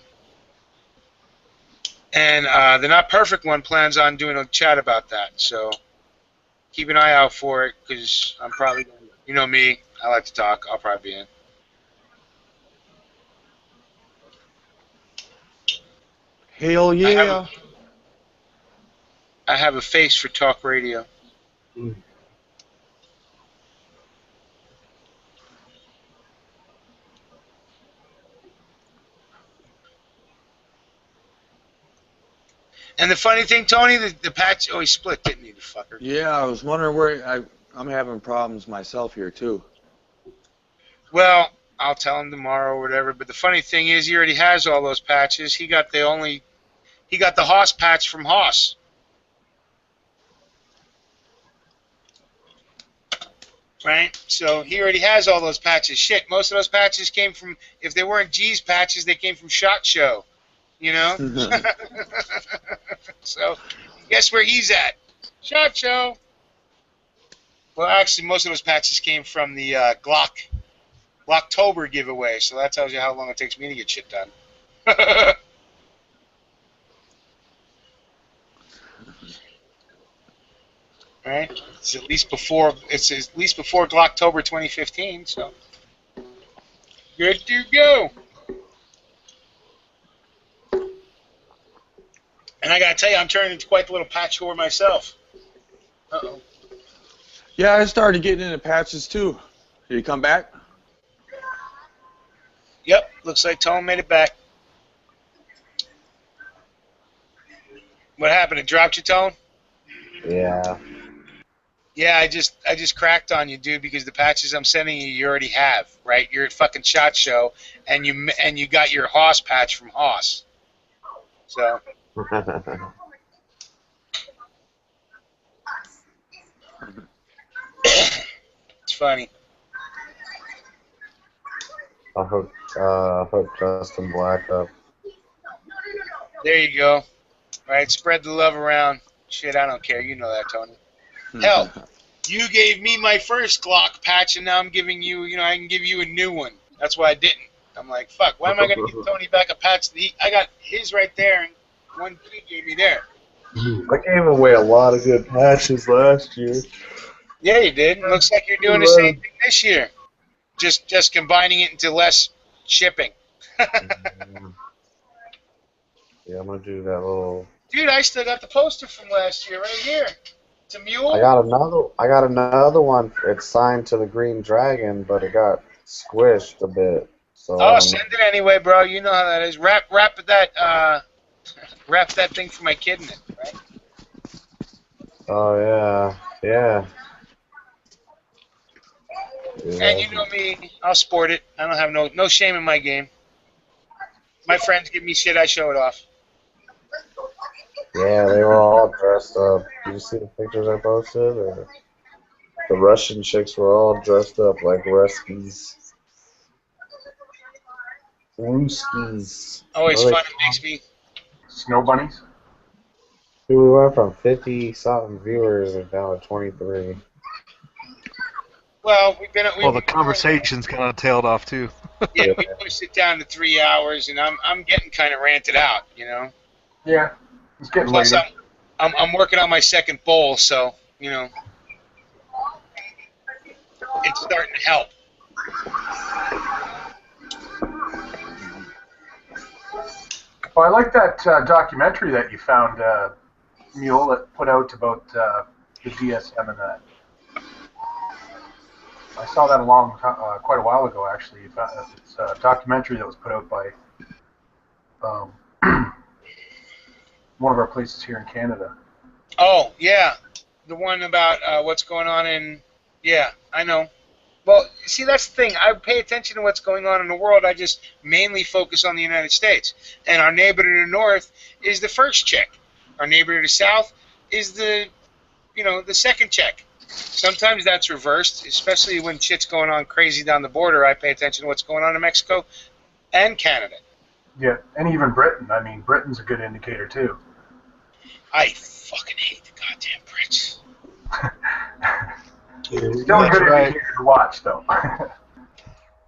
and the Not Perfect one plans on doing a chat about that. So, keep an eye out for it because I'm probably, you know me, I like to talk. I'll probably be in. Hell yeah. I have a face for talk radio. Mm. And the funny thing, Tony, the patch, he split, didn't he, the fucker? Yeah, I was wondering where I'm having problems myself here too. Well, I'll tell him tomorrow or whatever. But the funny thing is, he already has all those patches. He got the Haas patch from Haas. Right? So he already has all those patches. Shit, most of those patches came from, if they weren't G's patches, they came from SHOT Show. You know? So, guess where he's at? SHOT Show. Well, actually, most of those patches came from the Glocktober giveaway, so that tells you how long it takes me to get shit done. Right? It's at least before Glocktober 2015, so good to go. And I gotta tell you, I'm turning into quite the little patch whore myself. Uh-oh. Yeah, I started getting into patches too. Did he come back? Yep, looks like Tone made it back. What happened? It dropped you, Tone? Yeah. Yeah, I just cracked on you, dude, because the patches I'm sending you already have, right? You're at fucking SHOT Show, and you got your Haas patch from Haas. So. It's funny. I'll hook Justin Black up. There you go. Right, spread the love around. Shit, I don't care. You know that, Tony. Hell, you gave me my first Glock patch, and now I'm giving you, I can give you a new one. That's why I didn't. I'm like, fuck, why am I going to give Tony back a patch? I got his right there, and one he gave me there. I gave away a lot of good patches last year. Yeah, you did. Looks like you're doing the same thing this year. Just combining it into less shipping. Yeah, I'm going to do that little... Dude, I still got the poster from last year right here. It's a mule. I got another one. It's signed to the Green Dragon, but it got squished a bit. So Send it anyway, bro. You know how that is. Wrap that thing for my kid in it, right? Oh yeah. And you know me, I'll sport it. I don't have no shame in my game. My friends give me shit, I show it off. Yeah, they were all dressed up. Did you see the pictures I posted? Or the Russian chicks were all dressed up like Ruskies. Always fun. It makes me. Snow bunnies? Dude, we went from 50-something viewers down to 23. Well, the conversation's kind of tailed off too. Yeah, we pushed it down to 3 hours, and I'm getting kind of ranted out, Yeah, it's getting Plus, later. I'm working on my second bowl, so it's starting to help. Well, I like that documentary that you found, Mule, that put out about the DSM and that. I saw that quite a while ago, actually. It's a documentary that was put out by one of our places here in Canada. Oh, yeah. The one about what's going on in... Yeah, I know. Well, see, that's the thing. I pay attention to what's going on in the world. I just mainly focus on the United States. And our neighbor to the north is the first check. Our neighbor to the south is the second check. Sometimes that's reversed, especially when shit's going on crazy down the border. I pay attention to what's going on in Mexico and Canada. Yeah, and even Britain. I mean, Britain's a good indicator, too. I fucking hate the goddamn Brits. Still a good indicator to watch, though.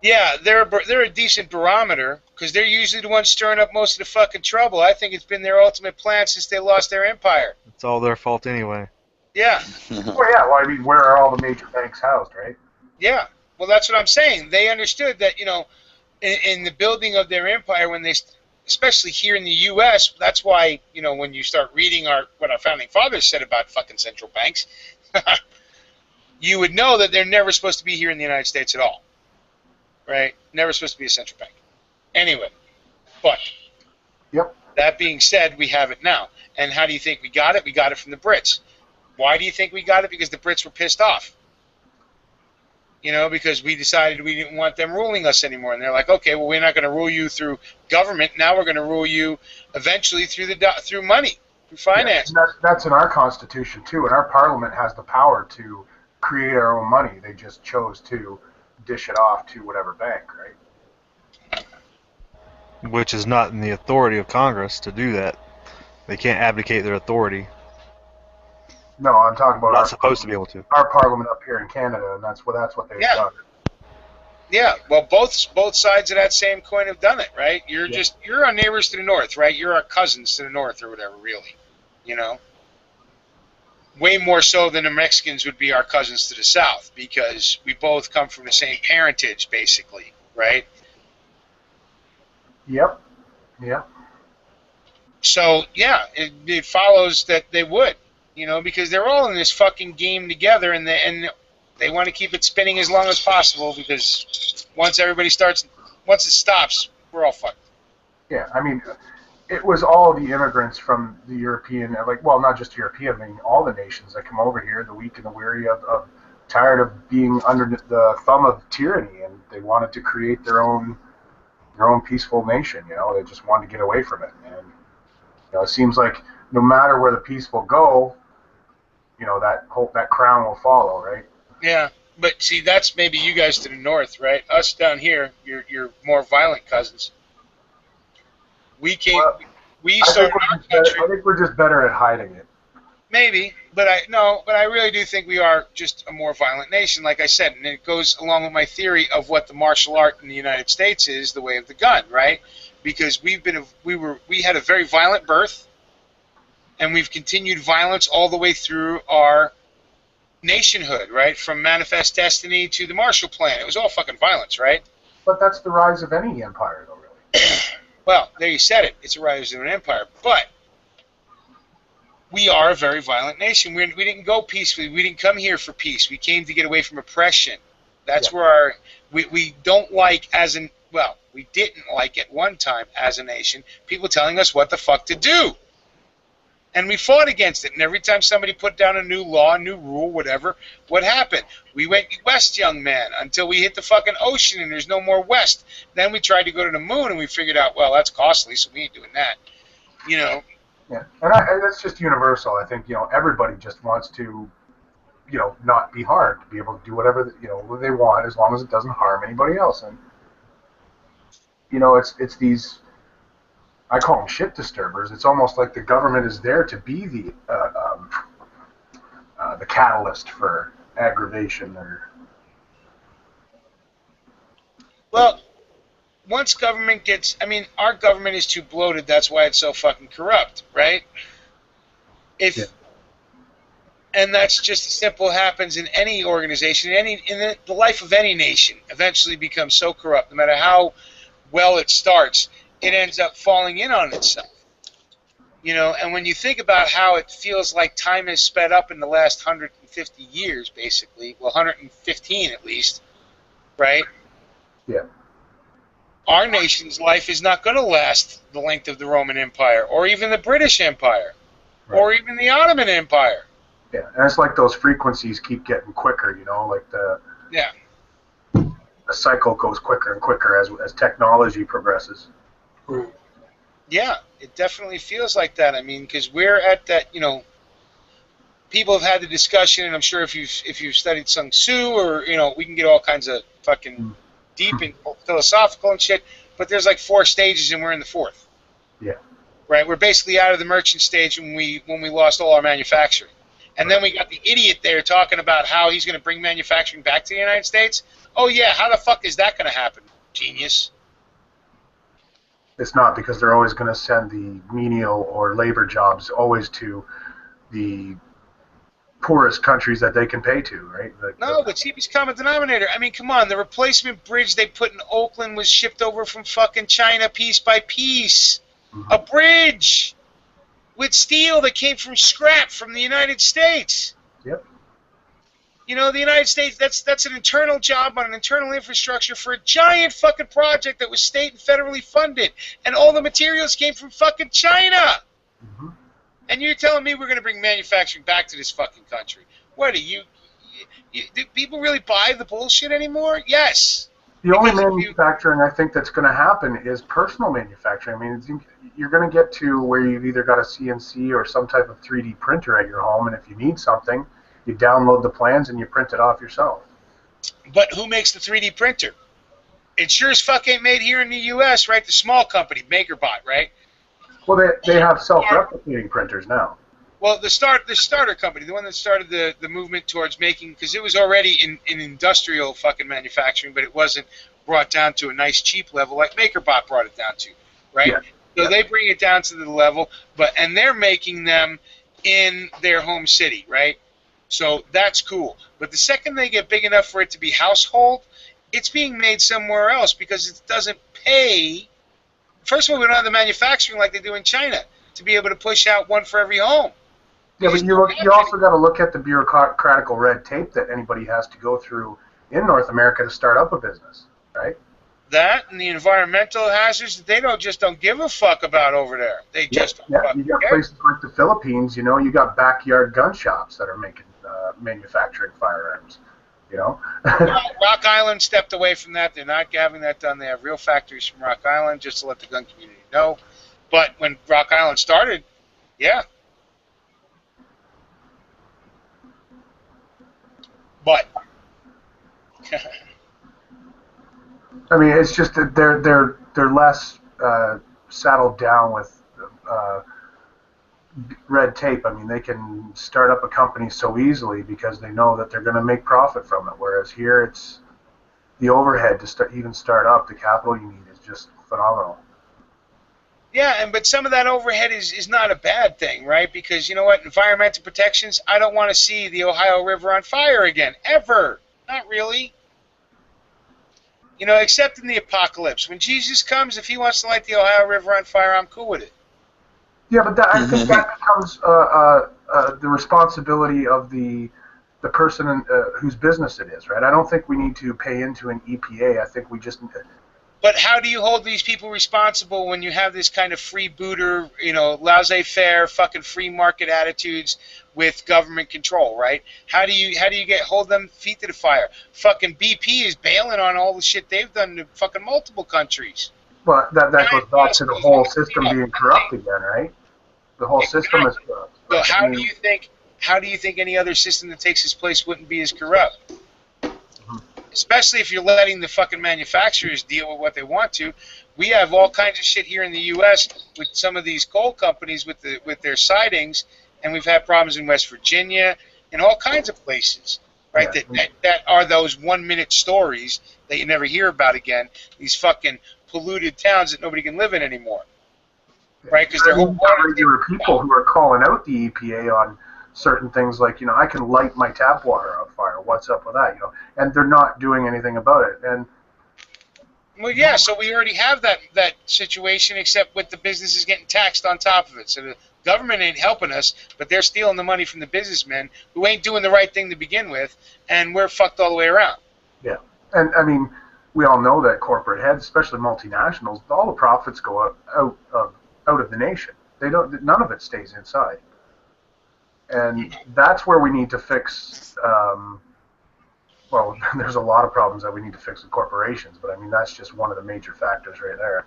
Yeah, they're a decent barometer, because they're usually the ones stirring up most of the fucking trouble. I think it's been their ultimate plan since they lost their empire. It's all their fault anyway. Yeah. Well, I mean, where are all the major banks housed, right? Yeah. Well, that's what I'm saying. They understood that, in the building of their empire, when they, especially here in the U.S., that's why, when you start reading what our founding fathers said about fucking central banks, you would know that they're never supposed to be here in the United States at all. Right? Never supposed to be a central bank. Anyway, but Yep. That being said, we have it now. And how do you think we got it? We got it from the Brits. Why do you think we got it? Because the Brits were pissed off. You know, because we decided we didn't want them ruling us anymore. And they're like, okay, well, we're not going to rule you through government. Now we're going to rule you eventually through money, through finance. Yeah, that's in our Constitution, too. And our Parliament has the power to create our own money. They just chose to dish it off to whatever bank, right? Which is not in the authority of Congress to do that. They can't abdicate their authority. No, I'm talking about Not supposed to be able to. our Parliament up here in Canada, and that's what they've done. Yeah, well, both sides of that same coin have done it, right? You're our neighbors to the north, right? You're our cousins to the north, or whatever, really. You know, way more so than the Mexicans would be our cousins to the south, because we both come from the same parentage, basically, right? Yep. So yeah, it follows that they would, you know, because they're all in this fucking game together, and they want to keep it spinning as long as possible, because once it stops, we're all fucked. Yeah, I mean, it was all the immigrants from the European, like, well, not just European, I mean, all the nations that come over here, the weak and the weary, of tired of being under the thumb of tyranny, and they wanted to create their own peaceful nation. You know, they just wanted to get away from it, and you know, it seems like no matter where the peaceful go, you know, that crown will follow, right? Yeah, but see, that's maybe you guys to the north, right? Us down here, you're more violent cousins. We started our country. I think we're just better at hiding it. Maybe, but I really do think we are just a more violent nation, like I said, and it goes along with my theory of what the martial art in the United States is, the way of the gun, right? Because we had a very violent birth, and we've continued violence all the way through our nationhood, right? From Manifest Destiny to the Marshall Plan, it was all fucking violence, right? But that's the rise of any empire, though, really. Well, there you said it. It's a rise of an empire, but we are a very violent nation. We didn't go peacefully. We didn't come here for peace. We came to get away from oppression. That's where we don't like we didn't like at one time as a nation people telling us what the fuck to do. And we fought against it. And every time somebody put down a new law, a new rule, whatever, what happened? We went west, young man, until we hit the fucking ocean and there's no more west. Then we tried to go to the moon and we figured out, well, that's costly, so we ain't doing that. You know? Yeah, and that's just universal. I think, you know, everybody just wants to, you know, not be hard, to be able to do whatever, you know, they want, as long as it doesn't harm anybody else. And, you know, it's these, I call them shit disturbers. It's almost like the government is there to be the catalyst for aggravation. Well, once government gets, I mean, our government is too bloated. That's why it's so fucking corrupt, right? And that's just simple. Happens in any organization, in the life of any nation. Eventually becomes so corrupt, no matter how well it starts, it ends up falling in on itself. You know, and when you think about how it feels like time has sped up in the last 150 years, basically, well, 115 at least, right? Yeah. Our nation's life is not going to last the length of the Roman Empire, or even the British Empire, or even the Ottoman Empire. Yeah, and it's like those frequencies keep getting quicker, you know, like the cycle goes quicker and quicker as technology progresses. Yeah, it definitely feels like that. I mean, because we're at that, you know, people have had the discussion, and I'm sure if you've studied Sun Tzu, or, you know, we can get all kinds of fucking deep and philosophical and shit, but there's like 4 stages, and we're in the 4th. Yeah. Right? We're basically out of the merchant stage when we lost all our manufacturing. And then we got the idiot there talking about how he's going to bring manufacturing back to the United States. Oh, yeah, how the fuck is that going to happen, genius? It's not, because they're always going to send the menial or labor jobs always to the poorest countries that they can pay to, right? No, the cheapest common denominator. I mean, come on. The replacement bridge they put in Oakland was shipped over from fucking China piece by piece. A bridge with steel that came from scrap from the United States. Yep. You know, the United States, that's an internal job on an internal infrastructure for a giant fucking project that was state and federally funded. And all the materials came from fucking China. And you're telling me we're going to bring manufacturing back to this fucking country? What are you? do people really buy the bullshit anymore? Yes. The only Because if you- manufacturing I think that's going to happen is personal manufacturing. I mean, you're going to get to where you've either got a CNC or some type of 3D printer at your home, and if you need something, you download the plans and you print it off yourself. But who makes the 3D printer? It sure as fuck ain't made here in the U.S., right? The small company, MakerBot, right? Well, they have self-replicating printers now. Well, the starter company, the one that started the movement towards making, because it was already in industrial fucking manufacturing, but it wasn't brought down to a nice cheap level like MakerBot brought it down to, right? Yeah. So they bring it down to the level, and they're making them in their home city, right? So that's cool. But the second they get big enough for it to be household, it's being made somewhere else because it doesn't pay. First of all, we don't have the manufacturing like they do in China to be able to push out one for every home. Yeah, but you also got to look at the bureaucratical red tape that anybody has to go through in North America to start up a business, right? That and the environmental hazards that they don't give a fuck about over there. They just don't Yeah, fucking you got care. places like the Philippines, you know, you got backyard gun shops that are making manufacturing firearms, you know. Rock Island stepped away from that. They're not having that done. They have real factories from Rock Island just to let the gun community know. But when Rock Island started, yeah. But I mean, it's just that they're less saddled down with red tape. I mean, they can start up a company so easily because they know that they're going to make profit from it. Whereas here, it's the overhead to start up. The capital you need is just phenomenal. yeah, but some of that overhead is not a bad thing, right? Because you know what? Environmental protections, I don't want to see the Ohio River on fire again, ever. Not really. You know, except in the apocalypse. When Jesus comes, if he wants to light the Ohio River on fire, I'm cool with it. Yeah, but I think that becomes the responsibility of the person whose business it is, right? I don't think we need to pay into an EPA. I think we just... But how do you hold these people responsible when you have this kind of freebooter, you know, laissez-faire, fucking free market attitudes with government control, right? How do you hold them feet to the fire? Fucking BP is bailing on all the shit they've done to fucking multiple countries. Well, that goes back to the whole system being corrupt again, right? The whole system is corrupt. So how do you think any other system that takes its place wouldn't be as corrupt? Especially if you're letting the fucking manufacturers deal with what they want to. We have all kinds of shit here in the U.S. with some of these coal companies with their sidings, and we've had problems in West Virginia and all kinds of places, right? Yeah. That are those 1-minute stories that you never hear about again. These fucking polluted towns that nobody can live in anymore, right? Because they're whole regular people who are calling out the EPA on certain things like, you know, I can light my tap water on fire. What's up with that? You know, and they're not doing anything about it. And well, yeah, so we already have that situation, except with the businesses getting taxed on top of it. So the government ain't helping us, but they're stealing the money from the businessmen who ain't doing the right thing to begin with, and we're fucked all the way around. yeah, and I mean, we all know that corporate heads, especially multinationals, all the profits go out of the nation. They don't. None of it stays inside. And that's where we need to fix, well, there's a lot of problems that we need to fix with corporations, but I mean, that's just one of the major factors right there.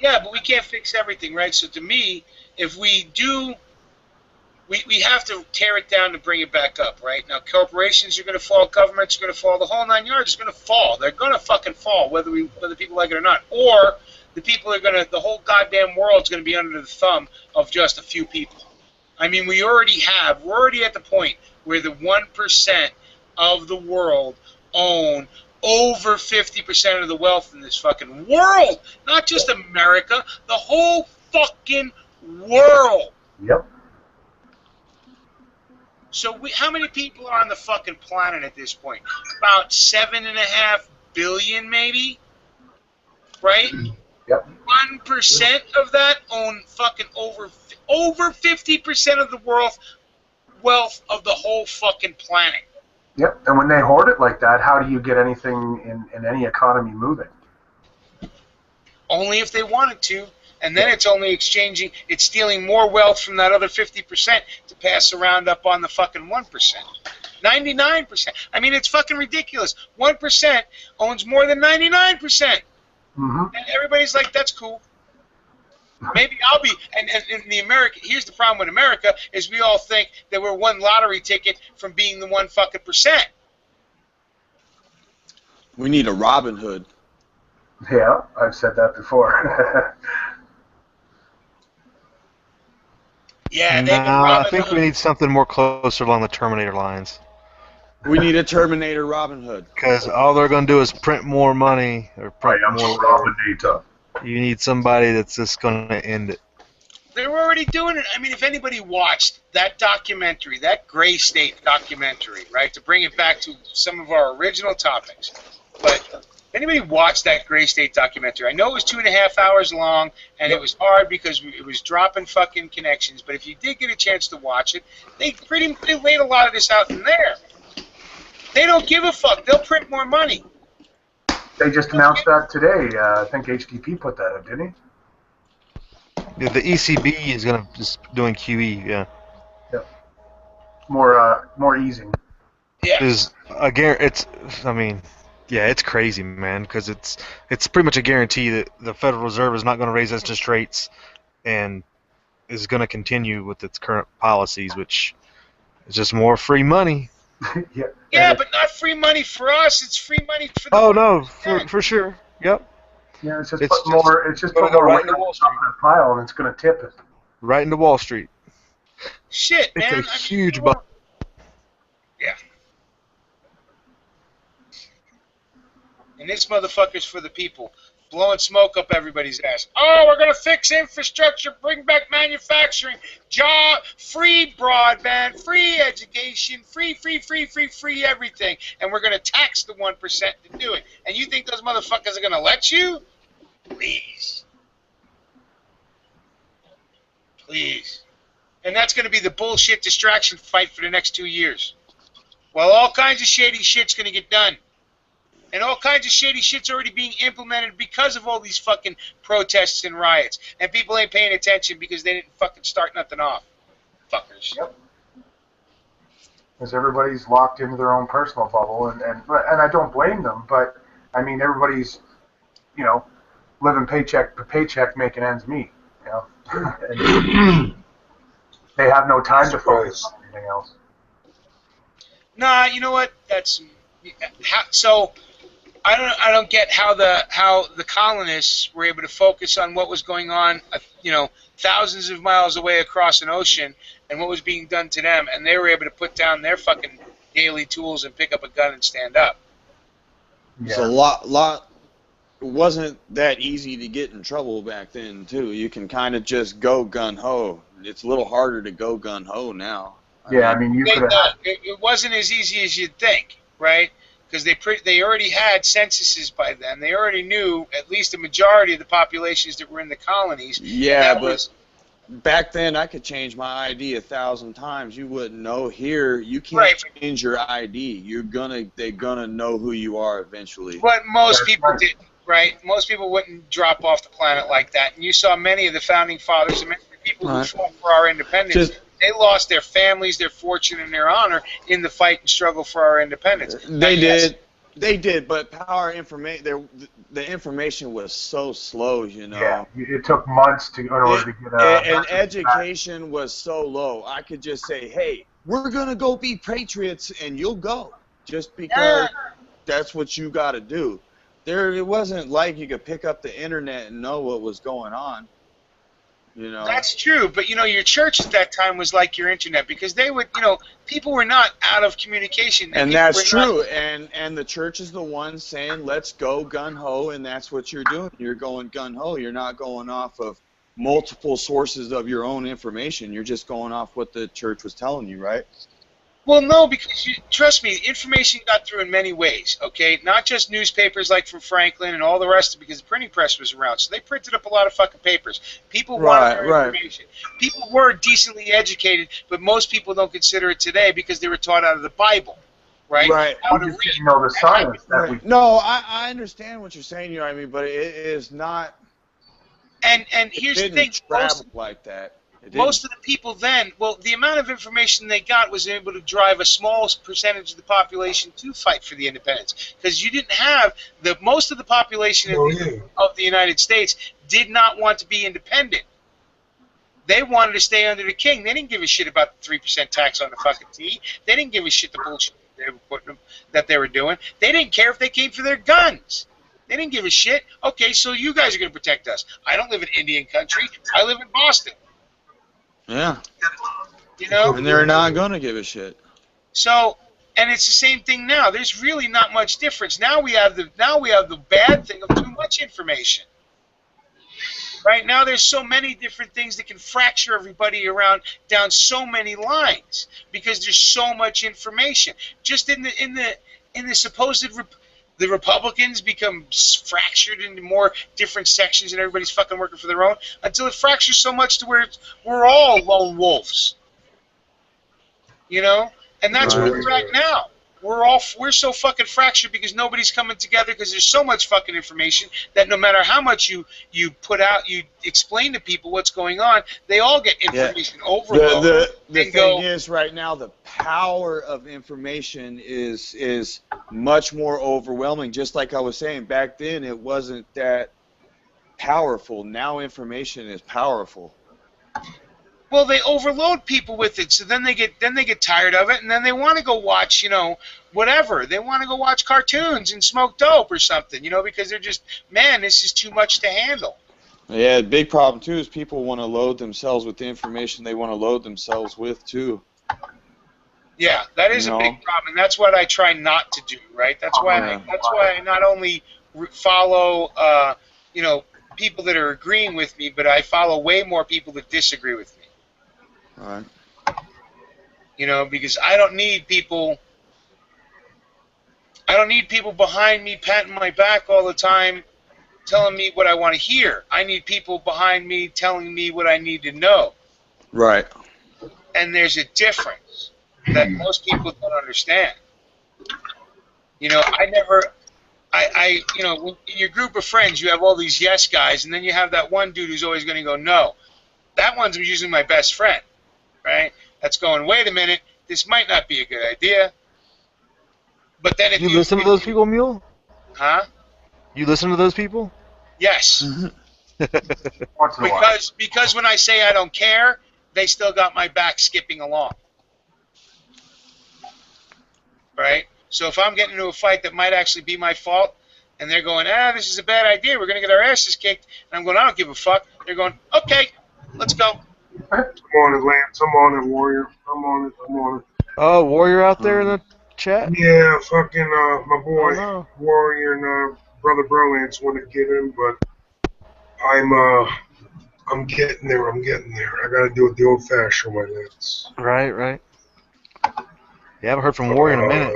Yeah, but we can't fix everything, right? So to me, if we do, we have to tear it down to bring it back up, right? Now, corporations are going to fall, governments are going to fall, the whole 9 yards is going to fall. They're going to fucking fall, whether people like it or not. Or the whole goddamn world's going to be under the thumb of just a few people. I mean, we're already at the point where the 1% of the world own over 50% of the wealth in this fucking world. Not just America, the whole fucking world. Yep. So how many people are on the fucking planet at this point? About 7.5 billion, maybe? Right? Yep. 1% of that own fucking over 50% of the wealth of the whole fucking planet. Yep. And when they hoard it like that, how do you get anything in any economy moving? Only if they wanted to. And then it's only it's stealing more wealth from that other 50% to pass around up on the fucking 1%. 99%. I mean, it's fucking ridiculous. 1% owns more than 99%. Mm-hmm. And everybody's like, that's cool. Maybe I'll be, and in the America, here's the problem with America, is we all think that we're one lottery ticket from being the 1 fucking percent. We need a Robin Hood. Yeah, I've said that before. Yeah, I think we need something more closer along the Terminator lines. We need a Terminator Robin Hood. Because all they're going to do is print more money or print I am more. Robinator. You need somebody that's just going to end it. They were already doing it. I mean, if anybody watched that documentary, that Gray State documentary, right, to bring it back to some of our original topics, but if anybody watched that Gray State documentary, I know it was 2.5 hours long, and it was hard because it was dropping fucking connections, but if you did get a chance to watch it, they laid a lot of this out in there. They don't give a fuck. They'll print more money. They just announced that today. I think HDP put that up, didn't he? Yeah, the ECB is going to just doing QE, yeah. Yep. More easing. Yeah. It's crazy, man, because it's pretty much a guarantee that the Federal Reserve is not going to raise interest rates and is going to continue with its current policies, which is just more free money. Yeah. Yeah, but not free money for us. It's free money for the... Oh, no, for sure. Yep. Yeah, it's just It's put more. It's just put go more right weight into on Wall top of the pile, and it's going to tip it. Right into Wall Street. Shit, man. It's a huge buck. Yeah. And this motherfucker's for the people. Blowing smoke up everybody's ass. Oh, we're going to fix infrastructure, bring back manufacturing, job, free broadband, free education, free everything. And we're going to tax the 1% to do it. And you think those motherfuckers are going to let you? Please. Please. And that's going to be the bullshit distraction fight for the next 2 years. Well, all kinds of shady shit's going to get done. And all kinds of shady shit's already being implemented because of all these fucking protests and riots. And people ain't paying attention because they didn't fucking start nothing off. Fuckers. Yep. Because everybody's locked into their own personal bubble, and I don't blame them, but, I mean, everybody's, living paycheck to paycheck, making ends meet, And they have no time to focus on anything else. Nah, you know what? So... I don't get how the colonists were able to focus on what was going on, thousands of miles away across an ocean, and what was being done to them, and they were able to put down their fucking daily tools and pick up a gun and stand up. Yeah. It's a lot. It wasn't that easy to get in trouble back then, too. You can kind of just go gun ho. It's a little harder to go gun ho now. Yeah, you could have. It wasn't as easy as you'd think, right? Because they already had censuses by then. They already knew at least a majority of the populations that were in the colonies. Yeah, but back then I could change my ID 1,000 times. You wouldn't know. Here, you can't change your ID. They're gonna know who you are eventually. But most people didn't, right? Most people wouldn't drop off the planet like that. And you saw many of the founding fathers and many of the people who fought for our independence. They lost their families, their fortune, and their honor in the fight and struggle for our independence. They did, but the information was so slow, Yeah, it took months in order to get and education was so low. I could just say, hey, we're going to go be patriots, and you'll go. Just because that's what you got to do. It wasn't like you could pick up the internet and know what was going on. That's true, but your church at that time was like your internet because they would, people were not out of communication. And that's true, and the church is the one saying, let's go gun-ho, and that's what you're doing. You're going gun-ho. You're not going off of multiple sources of your own information. You're just going off what the church was telling you, right? Well, no, because trust me, information got through in many ways, okay? Not just newspapers like from Franklin and all the rest of it, because the printing press was around. So they printed up a lot of fucking papers. People wanted their information. People were decently educated, but most people don't consider it today because they were taught out of the Bible, right? Right. How to read. The science No, I understand what you're saying, but it is not... And here's the thing. Travel like that. most of the people then, well, the amount of information they got was able to drive a small percentage of the population to fight for the independence. Because you didn't have, most of the population of the United States did not want to be independent. They wanted to stay under the king. They didn't give a shit about the 3% tax on the fucking tea. They didn't give a shit the bullshit that they were doing. They didn't care if they came for their guns. They didn't give a shit. Okay, so you guys are going to protect us. I don't live in Indian country. I live in Boston. Yeah. You know? And they're not going to give a shit. So, and it's the same thing now. There's really not much difference. Now we have the bad thing of too much information. Right now, there's so many different things that can fracture everybody around down so many lines because there's so much information. Just in the supposed the Republicans become fractured into more different sections, and everybody's fucking working for their own until it fractures so much to where we're all lone wolves. You know, and that's where we're at now. We're so fucking fractured because nobody's coming together because there's so much fucking information that no matter how much you put out, you explain to people what's going on, they all get information overload. The thing is, right now, the power of information is much more overwhelming. Just like I was saying, back then it wasn't that powerful. Now information is powerful. Well, they overload people with it, so then they get tired of it, and then they want to go watch, you know, whatever. They want to go watch cartoons and smoke dope or something, you know, because they're just, man, this is too much to handle. Yeah, the big problem too is people want to load themselves with the information they want to load themselves with too. Yeah, that is a big problem, and that's what I try not to do. Right? That's why I not only follow, you know, people that are agreeing with me, but I follow way more people that disagree with me. All right. You know, because I don't need people behind me patting my back all the time telling me what I want to hear. I need people behind me telling me what I need to know. Right. And there's a difference that most people don't understand. You know, you know, in your group of friends, you have all these yes guys, and then you have that one dude who's always going to go no. That one's usually my best friend. Right? That's going, wait a minute, this might not be a good idea. But then if you listen to those people, Mule? Huh? You listen to those people? Yes. because when I say I don't care, they still got my back skipping along. Right? So if I'm getting into a fight that might actually be my fault, and they're going, this is a bad idea, we're going to get our asses kicked, and I'm going, I don't give a fuck. They're going, okay, let's go. I'm on it, Lance. I'm on it, Warrior. I'm on it. Oh, Warrior out there in the chat? Yeah, fucking my boy Warrior and brother Brolance want to get in, but I'm getting there. I got to do it the old-fashioned way, Lance. Right. Yeah, I haven't heard from Warrior in a minute.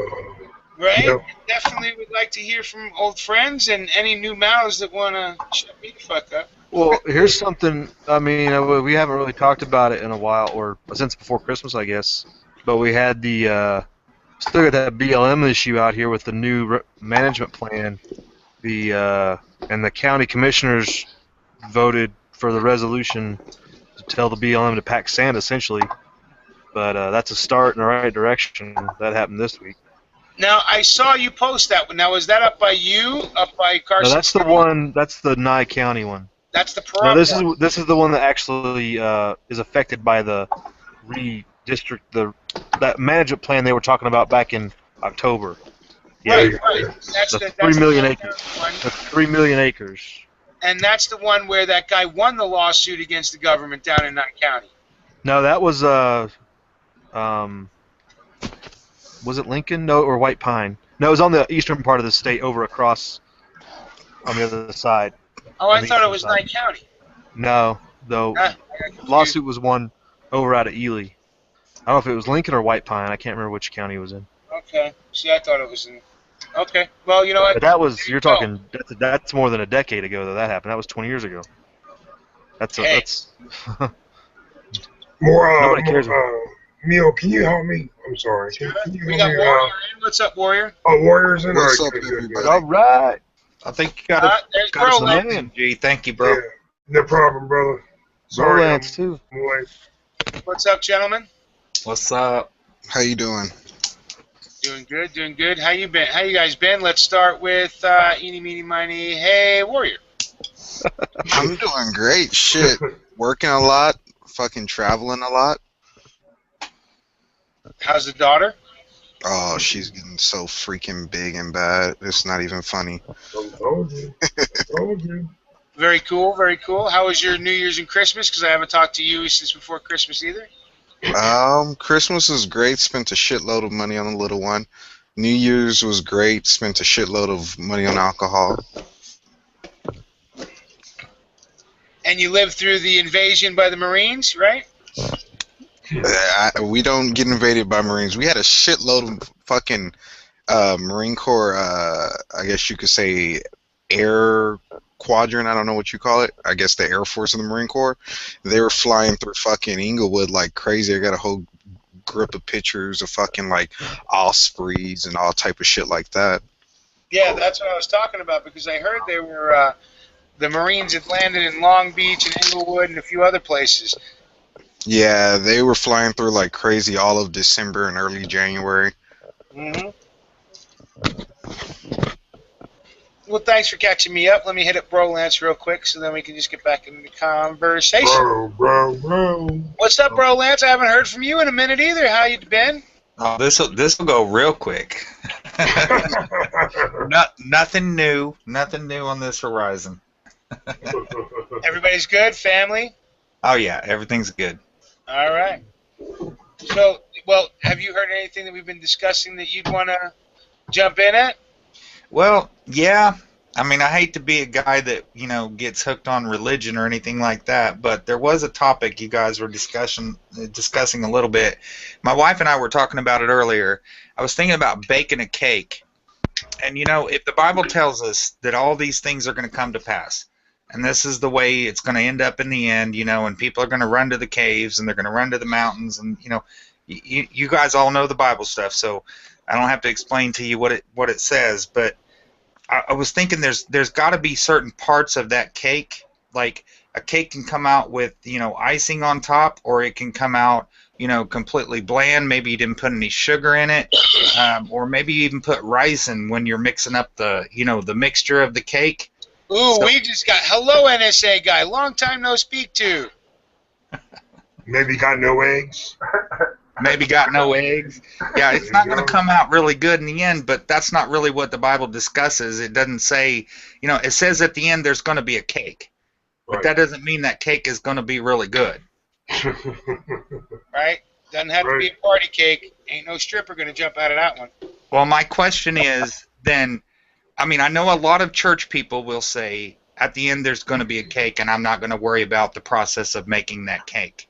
Right? Yep. Definitely would like to hear from old friends and any new mouths that want to shut me the fuck up. Well, here's something, I mean, we haven't really talked about it in a while, or since before Christmas, I guess, but we had still got that BLM issue out here with the new management plan, and the county commissioners voted for the resolution to tell the BLM to pack sand, essentially, but that's a start in the right direction. That happened this week. Now, I saw you post that one. Now, is that up by you, up by Carson? No, that's the one, that's the Nye County one. That's the problem. No, this is the one that actually is affected by the that management plan they were talking about back in October. Yeah, right. That's the 3 million acres. The 3 million acres. And that's the one where that guy won the lawsuit against the government down in Nye County. No, that was it Lincoln? No, or White Pine? No, it was on the eastern part of the state, over across on the other side. Oh, I thought it was Nye County. No, though. Lawsuit was one over out of Ely. I don't know if it was Lincoln or White Pine. I can't remember which county it was in. Okay. See, I thought it was in. Okay. Well, you know what? But that was, you're talking, that's more than a decade ago that happened. That was 20 years ago. That's Nobody cares about it. Neil, can you help me? I'm sorry. Can you we got Warrior in. What's up, Warrior? Oh, Warrior's in. What's up, everybody? All right. I think you got some man. G. Thank you, bro. Yeah, no problem, brother. Sorry, Reliance, too. I'm late. What's up, gentlemen? What's up? How you doing? Doing good, doing good. How you been? How you guys been? Let's start with eeny, meeny, miny. Hey, Warrior. I'm doing great. Shit, working a lot, fucking traveling a lot. How's the daughter? Oh, she's getting so freaking big and bad. It's not even funny. I told you. I told you. Very cool, very cool. How was your New Year's and Christmas? Because I haven't talked to you since before Christmas either. Christmas was great. Spent a shitload of money on the little one. New Year's was great. Spent a shitload of money on alcohol. And you lived through the invasion by the Marines, right? We don't get invaded by Marines. We had a shitload of fucking Marine Corps, I guess you could say, air quadrant. I don't know what you call it. I guess the Air Force of the Marine Corps. They were flying through fucking Inglewood like crazy. I got a whole grip of pictures of fucking like Ospreys and all type of shit like that. Yeah, that's what I was talking about because I heard they were the Marines had landed in Long Beach and Inglewood and a few other places. Yeah, they were flying through like crazy all of December and early January. Mm-hmm. Well, thanks for catching me up. Let me hit up Bro Lance real quick so then we can just get back into the conversation. Bro. What's up, Bro Lance? I haven't heard from you in a minute either. How you been? Oh, this'll go real quick. Nothing new on this horizon. Everybody's good? Family? Oh yeah, everything's good. All right. So, well, have you heard anything that we've been discussing that you'd want to jump in at? Well, yeah. I mean, I hate to be a guy that, gets hooked on religion or anything like that, but there was a topic you guys were discussing a little bit. My wife and I were talking about it earlier. I was thinking about baking a cake. And, if the Bible tells us that all these things are going to come to pass, and this is the way it's going to end up in the end, and people are going to run to the caves and they're going to run to the mountains, and, you guys all know the Bible stuff, so I don't have to explain to you what it says, but I was thinking there's got to be certain parts of that cake, like a cake can come out with, icing on top, or it can come out, completely bland. Maybe you didn't put any sugar in it, or maybe you even put rice in when you're mixing up the, the mixture of the cake. Ooh, So- we just got hello NSA guy, long time no speak to. Maybe got no eggs. Maybe got no eggs. Yeah, it's not going to come out really good in the end, but that's not really what the Bible discusses. It doesn't say, it says at the end there's going to be a cake, but Right. that doesn't mean that cake is going to be really good. Right? Doesn't have to be a party cake. Ain't no stripper gonna jump out of that one. Well, my question is then, I mean, I know a lot of church people will say at the end there's going to be a cake, and I'm not going to worry about the process of making that cake.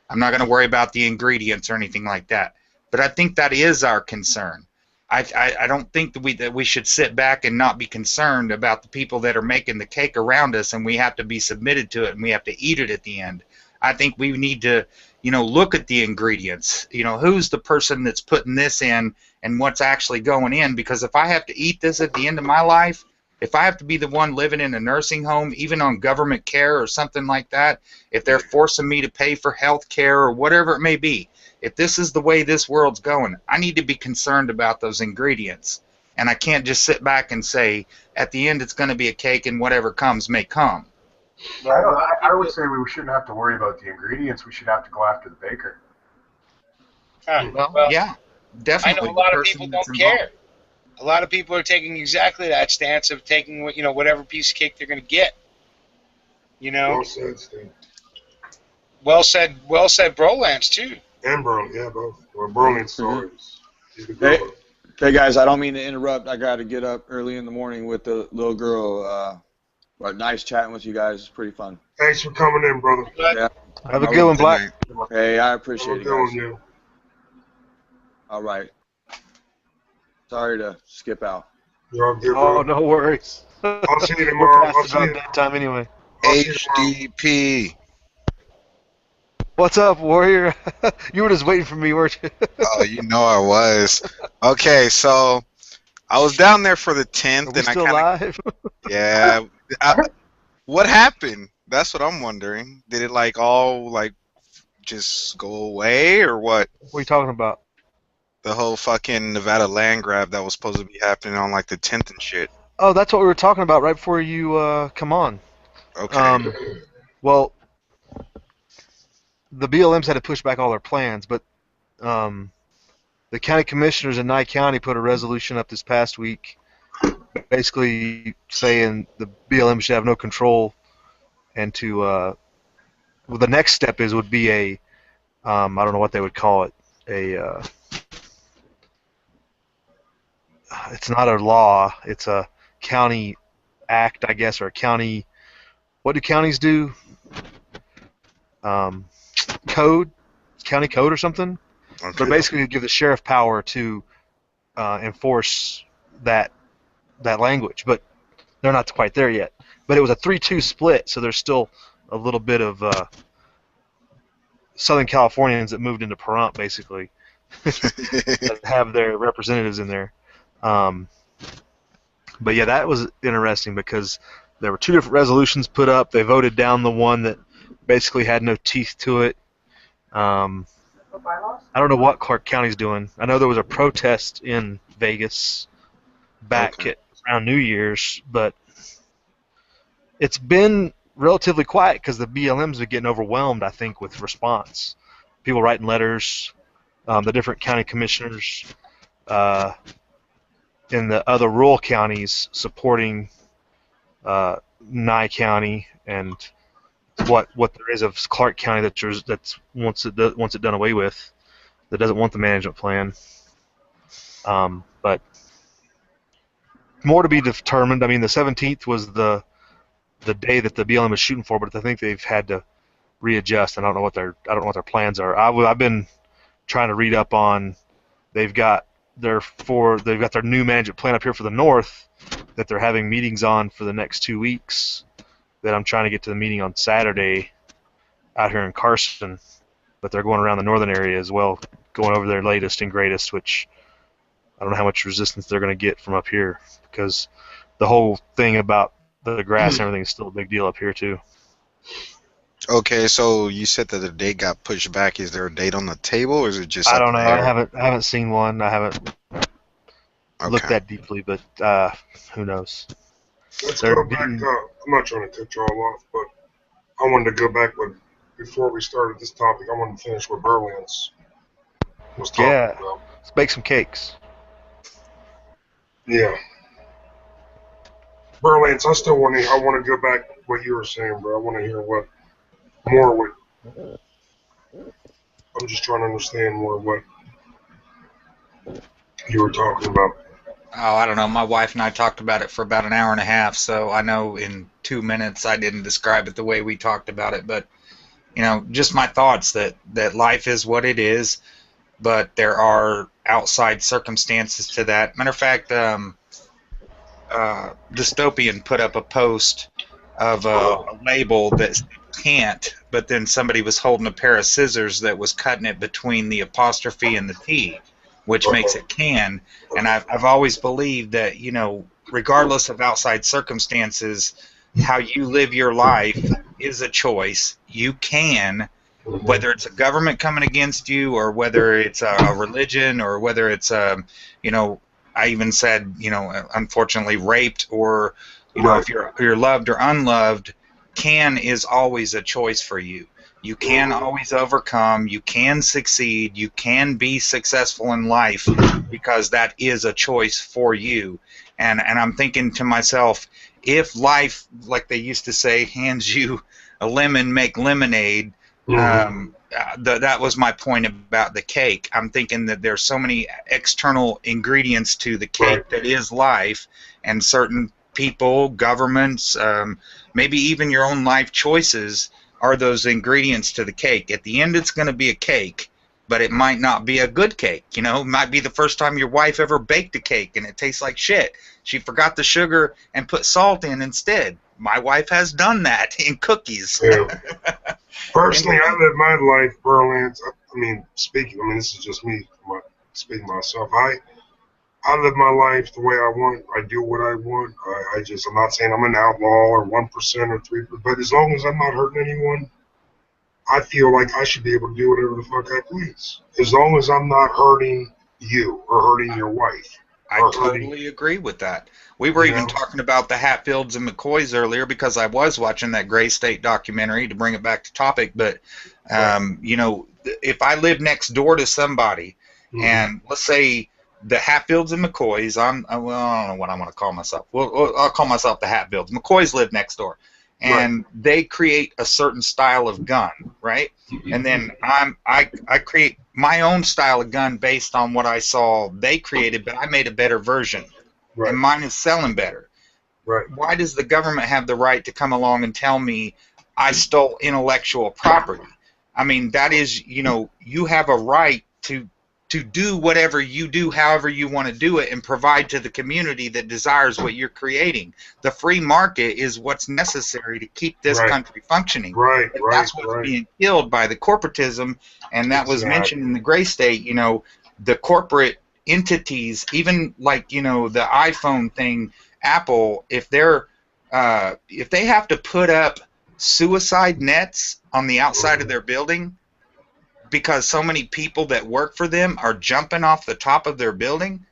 I'm not going to worry about the ingredients or anything like that. But I think that is our concern. I don't think that we should sit back and not be concerned about the people that are making the cake around us, and we have to be submitted to it, and we have to eat it at the end. I think we need to, look at the ingredients. Who's the person that's putting this in and what's actually going in? Because if I have to eat this at the end of my life, if I have to be the one living in a nursing home, even on government care or something like that, if they're forcing me to pay for health care or whatever it may be, if this is the way this world's going, I need to be concerned about those ingredients. And I can't just sit back and say, at the end it's going to be a cake and whatever comes may come. I would say we shouldn't have to worry about the ingredients. We should have to go after the baker. Well, Yeah, I definitely. know a lot the of person people that's don't involved. care. A lot of people are taking exactly that stance of taking whatever piece of cake they're going to get. Well said, Steve. Well said, Brolance too. And Burley, yeah, both. Well, Burley stories. He's a good Hey, one. hey guys, I don't mean to interrupt. I got to get up early in the morning with the little girl. But nice chatting with you guys. It's pretty fun. Thanks for coming in, brother. Yeah. Have a good one, Black. Hey, I Have appreciate a it, good one, guys. you. All right. Sorry to skip out. You're all good, Oh, bro. no worries. I'll see you We're tomorrow. I'll past see about you. that time anyway. I'll see you tomorrow. HDP. What's up, Warrior? You were just waiting for me, weren't you? Oh, you know I was. Okay, so I was down there for the 10th, Are we and I still kind of live? yeah. What happened? That's what I'm wondering. Did it like all like just go away or what? What are you talking about? The whole fucking Nevada land grab that was supposed to be happening on like the 10th and shit. Oh, that's what we were talking about right before you come on. Okay. Well, the BLMs had to push back all their plans, but the county commissioners in Nye County put a resolution up this past week basically saying the BLM should have no control, and to well, the next step would be a I don't know what they would call it, it's not a law, it's a county act, I guess, or a county, what do counties do? Code, county code or something. Okay. But basically give the sheriff power to enforce that language, but they're not quite there yet. But it was a 3-2 split, so there's still a little bit of Southern Californians that moved into Pahrump, basically, that have their representatives in there. But yeah, that was interesting because there were 2 different resolutions put up. They voted down the one that basically had no teeth to it. I don't know what Clark County's doing. I know there was a protest in Vegas back at around New Year's, but it's been relatively quiet because the BLM's been getting overwhelmed, I think, with response. People writing letters, the different county commissioners in the other rural counties supporting Nye County, and what there is of Clark County that's wants it done away with, that doesn't want the management plan. But more to be determined. I mean, the 17th was the day that the BLM was shooting for, but I think they've had to readjust, and I don't know what their plans are. I've been trying to read up on. They've got their new management plan up here for the north that they're having meetings on for the next 2 weeks. That I'm trying to get to the meeting on Saturday out here in Carson, but they're going around the northern area as well, going over their latest and greatest, which I don't know how much resistance they're going to get from up here, because the whole thing about the grass and everything is still a big deal up here too. Okay, so you said that the date got pushed back. Is there a date on the table, or is it just? I don't know. I haven't seen one. I haven't looked that deeply, but who knows? Let's go back. I'm not trying to cut you all off, but I wanted to go back before we started this topic. I wanted to finish with Berlins was talking about. Let's bake some cakes. Yeah. Berlins, I want to go back to what you were saying, bro. I want to hear I'm just trying to understand more what you were talking about. Oh, I don't know. My wife and I talked about it for about an hour and a half, so I know in 2 minutes I didn't describe it the way we talked about it, but just my thoughts that life is what it is, but there are outside circumstances to that. Matter of fact, Dystopian put up a post of a label that can't, but then somebody was holding a pair of scissors that was cutting it between the apostrophe and the T, which makes it can. And I've always believed that, regardless of outside circumstances, how you live your life is a choice. You can, whether it's a government coming against you, or whether it's a religion, or whether it's I even said, unfortunately raped, or if you're loved or unloved, can is always a choice for you. You can always overcome, you can succeed, you can be successful in life, because that is a choice for you. And I'm thinking to myself, if life, like they used to say, hands you a lemon, make lemonade, that was my point about the cake. I'm thinking that there's so many external ingredients to the cake that is life, and certain people, governments, maybe even your own life choices are those ingredients to the cake. At the end, it's going to be a cake, but it might not be a good cake. It might be the first time your wife ever baked a cake and it tastes like shit. She forgot the sugar and put salt in instead. My wife has done that in cookies. Yeah. Personally, I live my life, Berlin. This is just me speaking myself. I live my life the way I want. I do what I want. I'm not saying I'm an outlaw or 1% or 3%, but as long as I'm not hurting anyone, I feel like I should be able to do whatever the fuck I please. As long as I'm not hurting you or hurting your wife. I totally agree with that. We were even talking about the Hatfields and McCoys earlier because I was watching that Gray State documentary to bring it back to topic. But, you know, if I live next door to somebody and let's say the Hatfields and McCoys, I don't know what I'm going to call myself. Well, I'll call myself the Hatfields. McCoys live next door. And they create a certain style of gun, right? And then I create my own style of gun based on what I saw they created, but I made a better version, and mine is selling better. Why does the government have the right to come along and tell me I stole intellectual property? I mean, that is, you know, you have a right to do whatever you do, however you want to do it, and provide to the community that desires what you're creating. The free market is what's necessary to keep this country functioning. That's what's being killed by the corporatism, and that was mentioned in the Gray State. You know, the corporate entities, even like, you know, the iPhone thing, Apple, if they have to put up suicide nets on the outside of their building, because so many people that work for them are jumping off the top of their building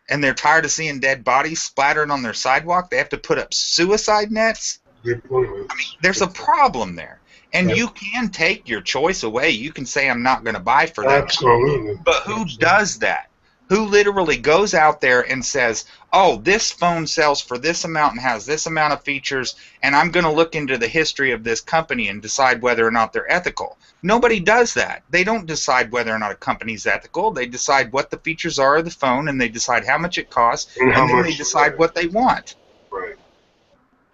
and they're tired of seeing dead bodies splattered on their sidewalk, they have to put up suicide nets. I mean, there's a problem there. And you can take your choice away. You can say, I'm not going to buy for that. Absolutely. But who does that? Who literally goes out there and says, oh, this phone sells for this amount and has this amount of features, and I'm going to look into the history of this company and decide whether or not they're ethical. Nobody does that. They don't decide whether or not a company's ethical. They decide what the features are of the phone, and they decide how much it costs, and then they decide what they want. Right.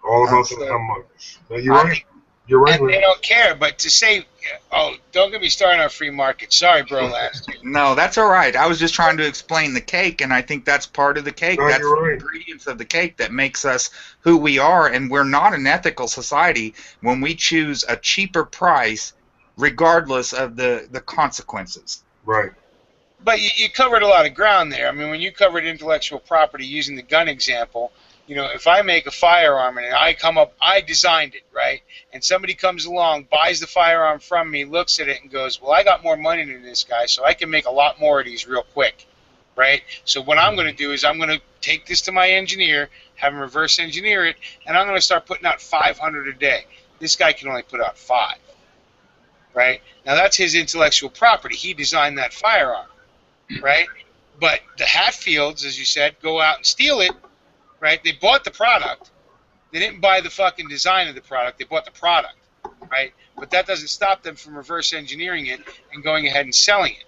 All about how much. No, you're right. You're right. And they don't care, but to say, oh, don't get me started on free market. Sorry, bro, last year. No, that's all right. I was just trying to explain the cake, and I think that's part of the cake. No, that's the ingredients of the cake that makes us who we are, and we're not an ethical society when we choose a cheaper price regardless of the consequences. Right. But you covered a lot of ground there. I mean, when you covered intellectual property using the gun example, you know, if I make a firearm and I designed it, right? And somebody comes along, buys the firearm from me, looks at it and goes, well, I got more money than this guy, so I can make a lot more of these real quick, right? So what I'm going to do is I'm going to take this to my engineer, have him reverse engineer it, and I'm going to start putting out 500 a day. This guy can only put out 5, right? Now that's his intellectual property. He designed that firearm, right? But the Hatfields, as you said, go out and steal it. Right? They bought the product. They didn't buy the fucking design of the product. They bought the product, right? But that doesn't stop them from reverse engineering it and going ahead and selling it,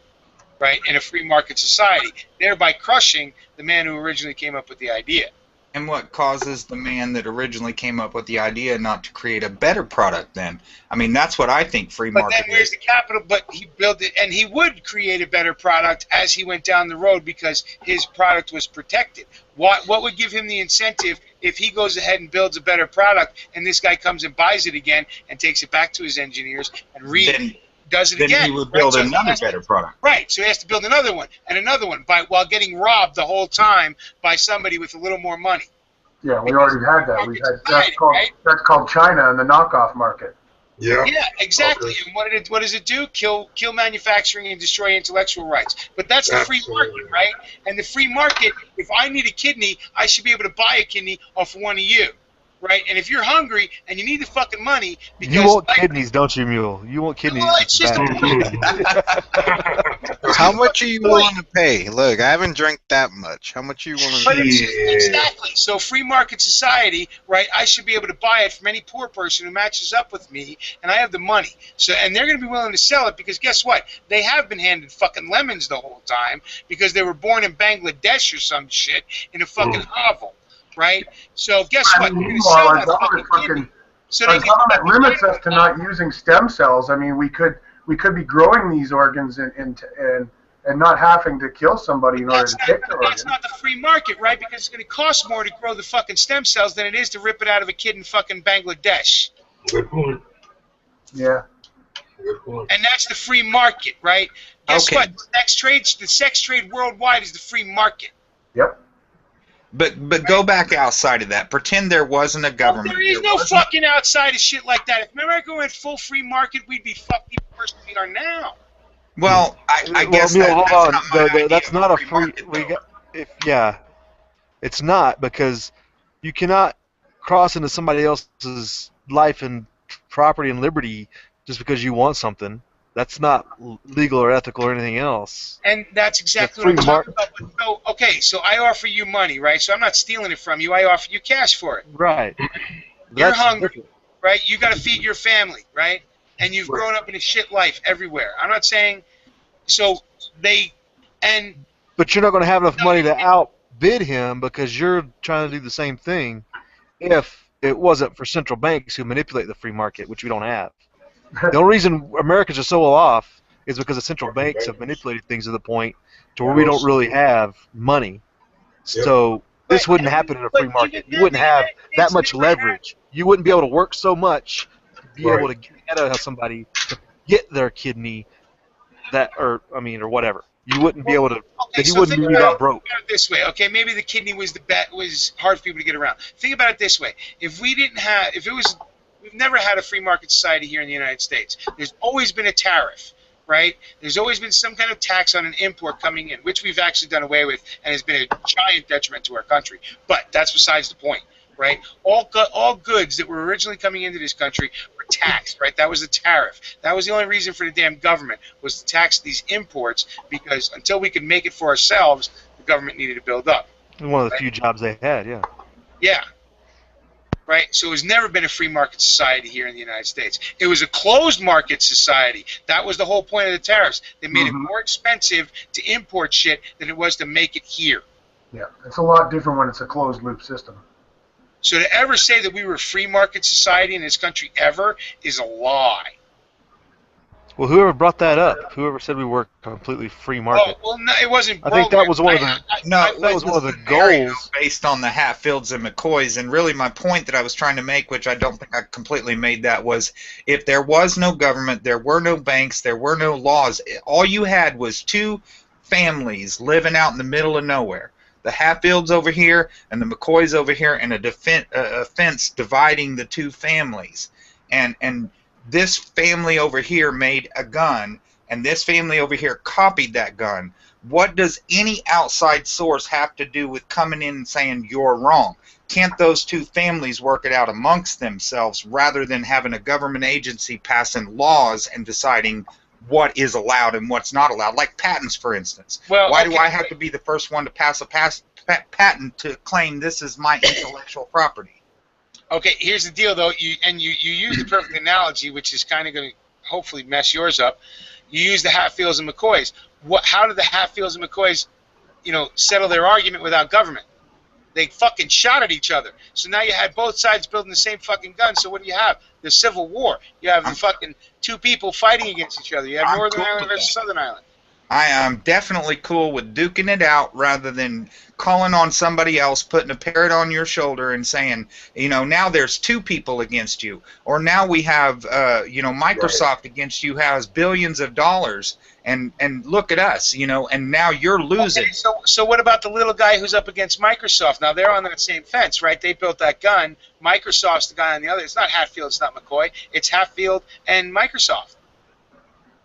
right, in a free market society, thereby crushing the man who originally came up with the idea. And what causes the man that originally came up with the idea not to create a better product then? I mean, that's what I think free market is. But then where's the capital? But he built it, and he would create a better product as he went down the road because his product was protected. What would give him the incentive if he goes ahead and builds a better product and this guy comes and buys it again and takes it back to his engineers and does it again? Then he would build another better product. Right, so he has to build another one and another one while getting robbed the whole time by somebody with a little more money. Yeah, we already had that. That's called China and the knockoff market. Yeah. Yeah, exactly. Okay. And what does it do? Kill manufacturing and destroy intellectual rights. But that's the free market, right? And the free market, if I need a kidney, I should be able to buy a kidney off one of you. Right? And if you're hungry and you need the fucking money because you want kidneys, don't you, Mule? You want kidneys. Well, it's just How much are you willing to pay? Look, I haven't drank that much. How much are you willing to pay? Exactly. So free market society, right, I should be able to buy it from any poor person who matches up with me, and I have the money. So, and they're going to be willing to sell it because guess what? They have been handed fucking lemons the whole time because they were born in Bangladesh or some shit in a fucking hovel. Right? So guess what? They're going to sell that fucking kidney. So our government limits us to not using stem cells. I mean, we could be growing these organs and not having to kill somebody in order to take the organ. That's not the free market, right? Because it's going to cost more to grow the fucking stem cells than it is to rip it out of a kid in fucking Bangladesh. Good point. Yeah. Good point. And that's the free market, right? Guess what? The sex trade worldwide is the free market. Yep. But go back outside of that. Pretend there wasn't a Well, government. there is no fucking outside of shit like that. If America went full free market, we'd be fucking worse than we are now. Well, I guess Neil, that's hold on. not my idea That's of not a free free. market, though. It's not, because you cannot cross into somebody else's life and property and liberty just because you want something. That's not legal or ethical or anything else. And that's exactly what I'm free talking about. But so, okay, so I offer you money, right? So I'm not stealing it from you. I offer you cash for it. Right. You're That's hungry, different. right? You got to feed your family, right? And you've grown up in a shit life everywhere. I'm not saying so they and But you're not going to have enough money to outbid him because you're trying to do the same thing if it wasn't for central banks who manipulate the free market, which we don't have. The only reason Americans are so well off is because the central banks have manipulated things to the point to where we don't really have money. So this wouldn't happen in a free market. You wouldn't have that much leverage. You wouldn't be able to work so much to be able to get ahead of somebody to get their kidney or whatever. You wouldn't be able to. Okay, He so wouldn't think be that broke. about it this way. Okay, maybe the kidney was was hard for people to get around. Think about it this way: if we've never had a free market society here in the United States. There's always been a tariff, right? There's always been some kind of tax on an import coming in, which we've actually done away with, and has been a giant detriment to our country. But that's besides the point, right? All goods that were originally coming into this country were taxed, right? That was the tariff. That was the only reason for the damn government, was to tax these imports, because until we could make it for ourselves, the government needed to build up. One of the few jobs they had, yeah. Yeah. Right? So it's never been a free market society here in the United States. It was a closed market society. That was the whole point of the tariffs. They made it more expensive to import shit than it was to make it here. Yeah, it's a lot different when it's a closed loop system. So to ever say that we were a free market society in this country ever is a lie. Well, whoever brought that up, whoever said we were completely free market. Oh, well, no, it wasn't. I think that was one of the. That was one of the goals based on the Hatfields and McCoys, and really my point that I was trying to make, which I don't think I completely made, that was if there was no government, there were no banks, there were no laws. All you had was two families living out in the middle of nowhere. The Hatfields over here and the McCoys over here, and a fence dividing the two families, and this family over here made a gun, and this family over here copied that gun. What does any outside source have to do with coming in and saying you're wrong? Can't those two families work it out amongst themselves rather than having a government agency passing laws and deciding what is allowed and what's not allowed? Like patents, for instance. Well, Why do I have to be the first one to pass a patent to claim this is my intellectual property? Okay, here's the deal, though. You used the perfect analogy, which is kind of going to hopefully mess yours up. You use the Hatfields and McCoys. How did the Hatfields and McCoys, settle their argument without government? They fucking shot at each other. So now you had both sides building the same fucking gun. So what do you have? The Civil War. You have the fucking two people fighting against each other. You have Northern Ireland versus Southern Ireland. I am definitely cool with duking it out rather than calling on somebody else, putting a parrot on your shoulder and saying, now there's two people against you. Or now we have, Microsoft against you has billions of dollars. And look at us, and now you're losing. Okay, so what about the little guy who's up against Microsoft? Now, they're on that same fence, right? They built that gun. Microsoft's the guy on the other. It's not Hatfield. It's not McCoy. It's Hatfield and Microsoft.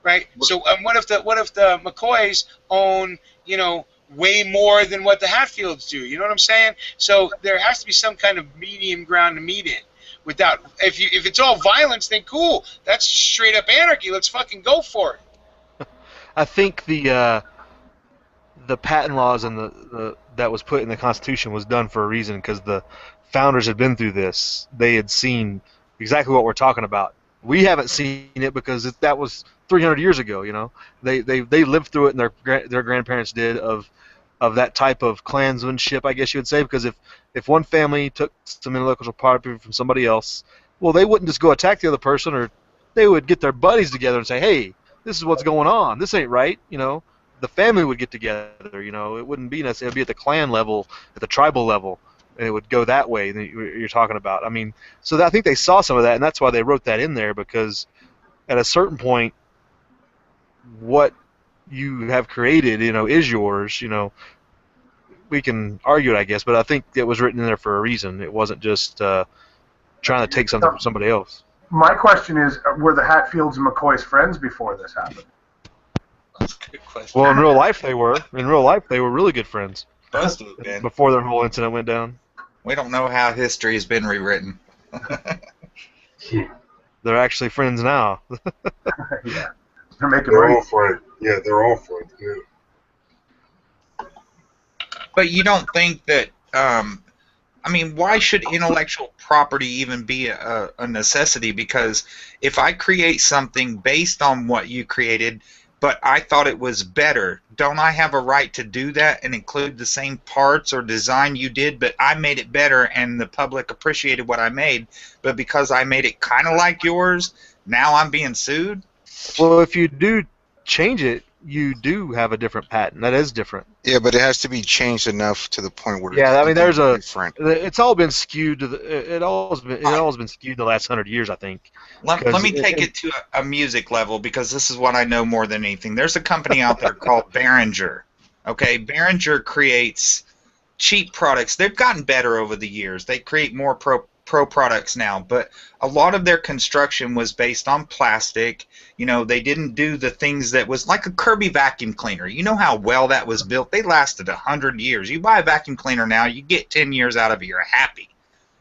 Right. So, what if the McCoys own, way more than what the Hatfields do? You know what I'm saying? So there has to be some kind of medium ground to meet in. Without, if it's all violence, then cool. That's straight up anarchy. Let's fucking go for it. I think the patent laws and the that was put in the Constitution was done for a reason, because the founders had been through this. They had seen exactly what we're talking about. We haven't seen it because that was 300 years ago. They lived through it, and their grandparents did, of that type of clansmanship, I guess you would say. Because if one family took some intellectual property from somebody else, well, they wouldn't just go attack the other person, or they would get their buddies together and say, hey, this is what's going on. This ain't right. The family would get together. It wouldn't be necessarily. It would be at the clan level, at the tribal level. And it would go that way that you're talking about. I mean, so I think they saw some of that, and that's why they wrote that in there, because at a certain point, what you have created, is yours. can argue it, I guess, but I think it was written in there for a reason. It wasn't just trying to take something from somebody else. My question is, were the Hatfields and McCoys friends before this happened? That's a good question. Well, in real life they were. In real life they were really good friends. Must have been. Before their whole incident went down. We don't know how history has been rewritten. They're actually friends now. Yeah. They're making They're money. all friends. Yeah, they're all friends. Yeah. But you don't think that, I mean, why should intellectual property even be a necessity? Because if I create something based on what you created, but I thought it was better, don't I have a right to do that and include the same parts or design you did, but I made it better and the public appreciated what I made, but because I made it kind of like yours, now I'm being sued? Well, if you do change it, you do have a different patent. That is different. Yeah, but it has to be changed enough to the point where Yeah, I mean, there's a different. It's all been skewed to the. It always been skewed the last 100 years, I think. Let me take it to a music level, because this is what I know more than anything. There's a company out there called Behringer. Okay, Behringer creates cheap products. They've gotten better over the years. They create more pro products now, but a lot of their construction was based on plastic. You know, they didn't do the things that was like a Kirby vacuum cleaner. You know how well that was built? They lasted 100 years. You buy a vacuum cleaner now, you get 10 years out of it, you're happy.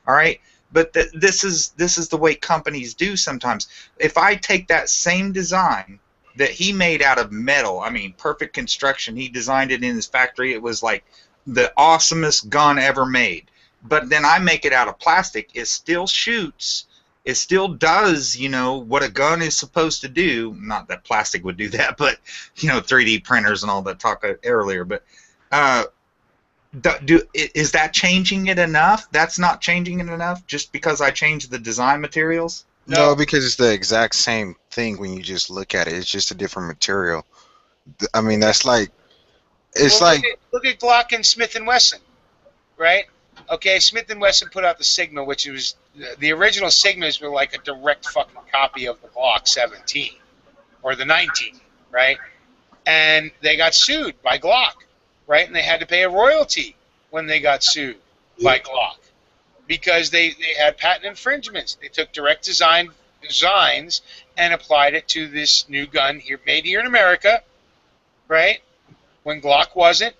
All right? But this is the way companies do sometimes. If I take that same design that he made out of metal, I mean, perfect construction, he designed it in his factory, it was like the awesomest gun ever made. But then I make it out of plastic, it still shoots, it still does, you know, what a gun is supposed to do. Not that plastic would do that, but, you know, 3D printers and all that talk earlier. But is that changing it enough? That's not changing it enough just because I changed the design materials? No, because it's the exact same thing when you just look at it. It's just a different material. I mean, that's like, it's Well, like... Look at Glock and Smith & Wesson, right? Okay, Smith & Wesson put out the Sigma, which was the original Sigmas were like a direct fucking copy of the Glock 17 or the 19, right? And they got sued by Glock, right? And they had to pay a royalty when they got sued by Glock because they had patent infringements. They took direct designs and applied it to this new gun here, made here in America, right? When Glock wasn't,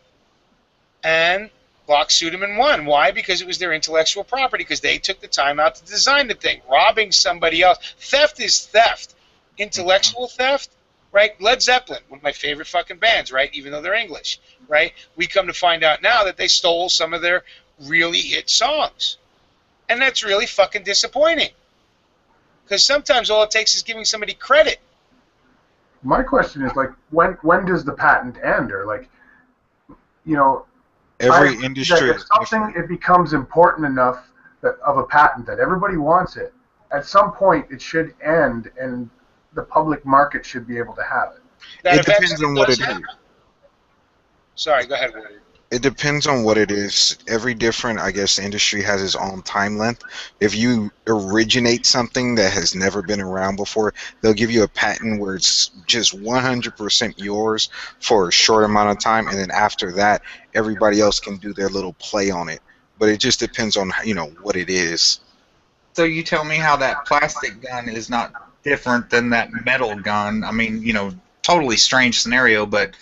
and Glock sued him and won. Why? Because it was their intellectual property, because they took the time out to design the thing. Robbing somebody else. Theft is theft. Intellectual theft, right? Led Zeppelin, one of my favorite fucking bands, right? Even though they're English, right? We come to find out now that they stole some of their really hit songs. And that's really fucking disappointing. Because sometimes all it takes is giving somebody credit. My question is, like, when does the patent end? Or, like, you know, Every industry if something it becomes important enough of a patent that everybody wants it, at some point it should end and the public market should be able to have it. It depends on what it is. Sorry, go ahead, Woody. It depends on what it is. Every different, I guess, industry has its own time length. If you originate something that has never been around before, they'll give you a patent where it's just 100% yours for a short amount of time, and then after that, everybody else can do their little play on it. But it just depends on, you know, what it is. So you tell me how that plastic gun is not different than that metal gun. I mean, you know, totally strange scenario, but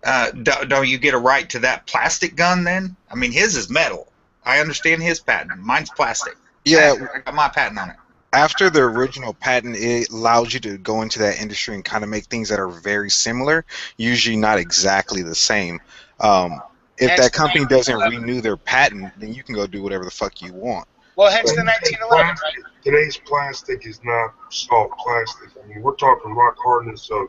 don't you get a right to that plastic gun then? I mean, his is metal. I understand his patent. Mine's plastic. Yeah. I got my patent on it. After the original patent, it allows you to go into that industry and kind of make things that are very similar, usually not exactly the same. If that company doesn't renew their patent, then you can go do whatever the fuck you want. Well, hence the 1911, right? Today's plastic is not soft plastic. I mean, we're talking rock hardness of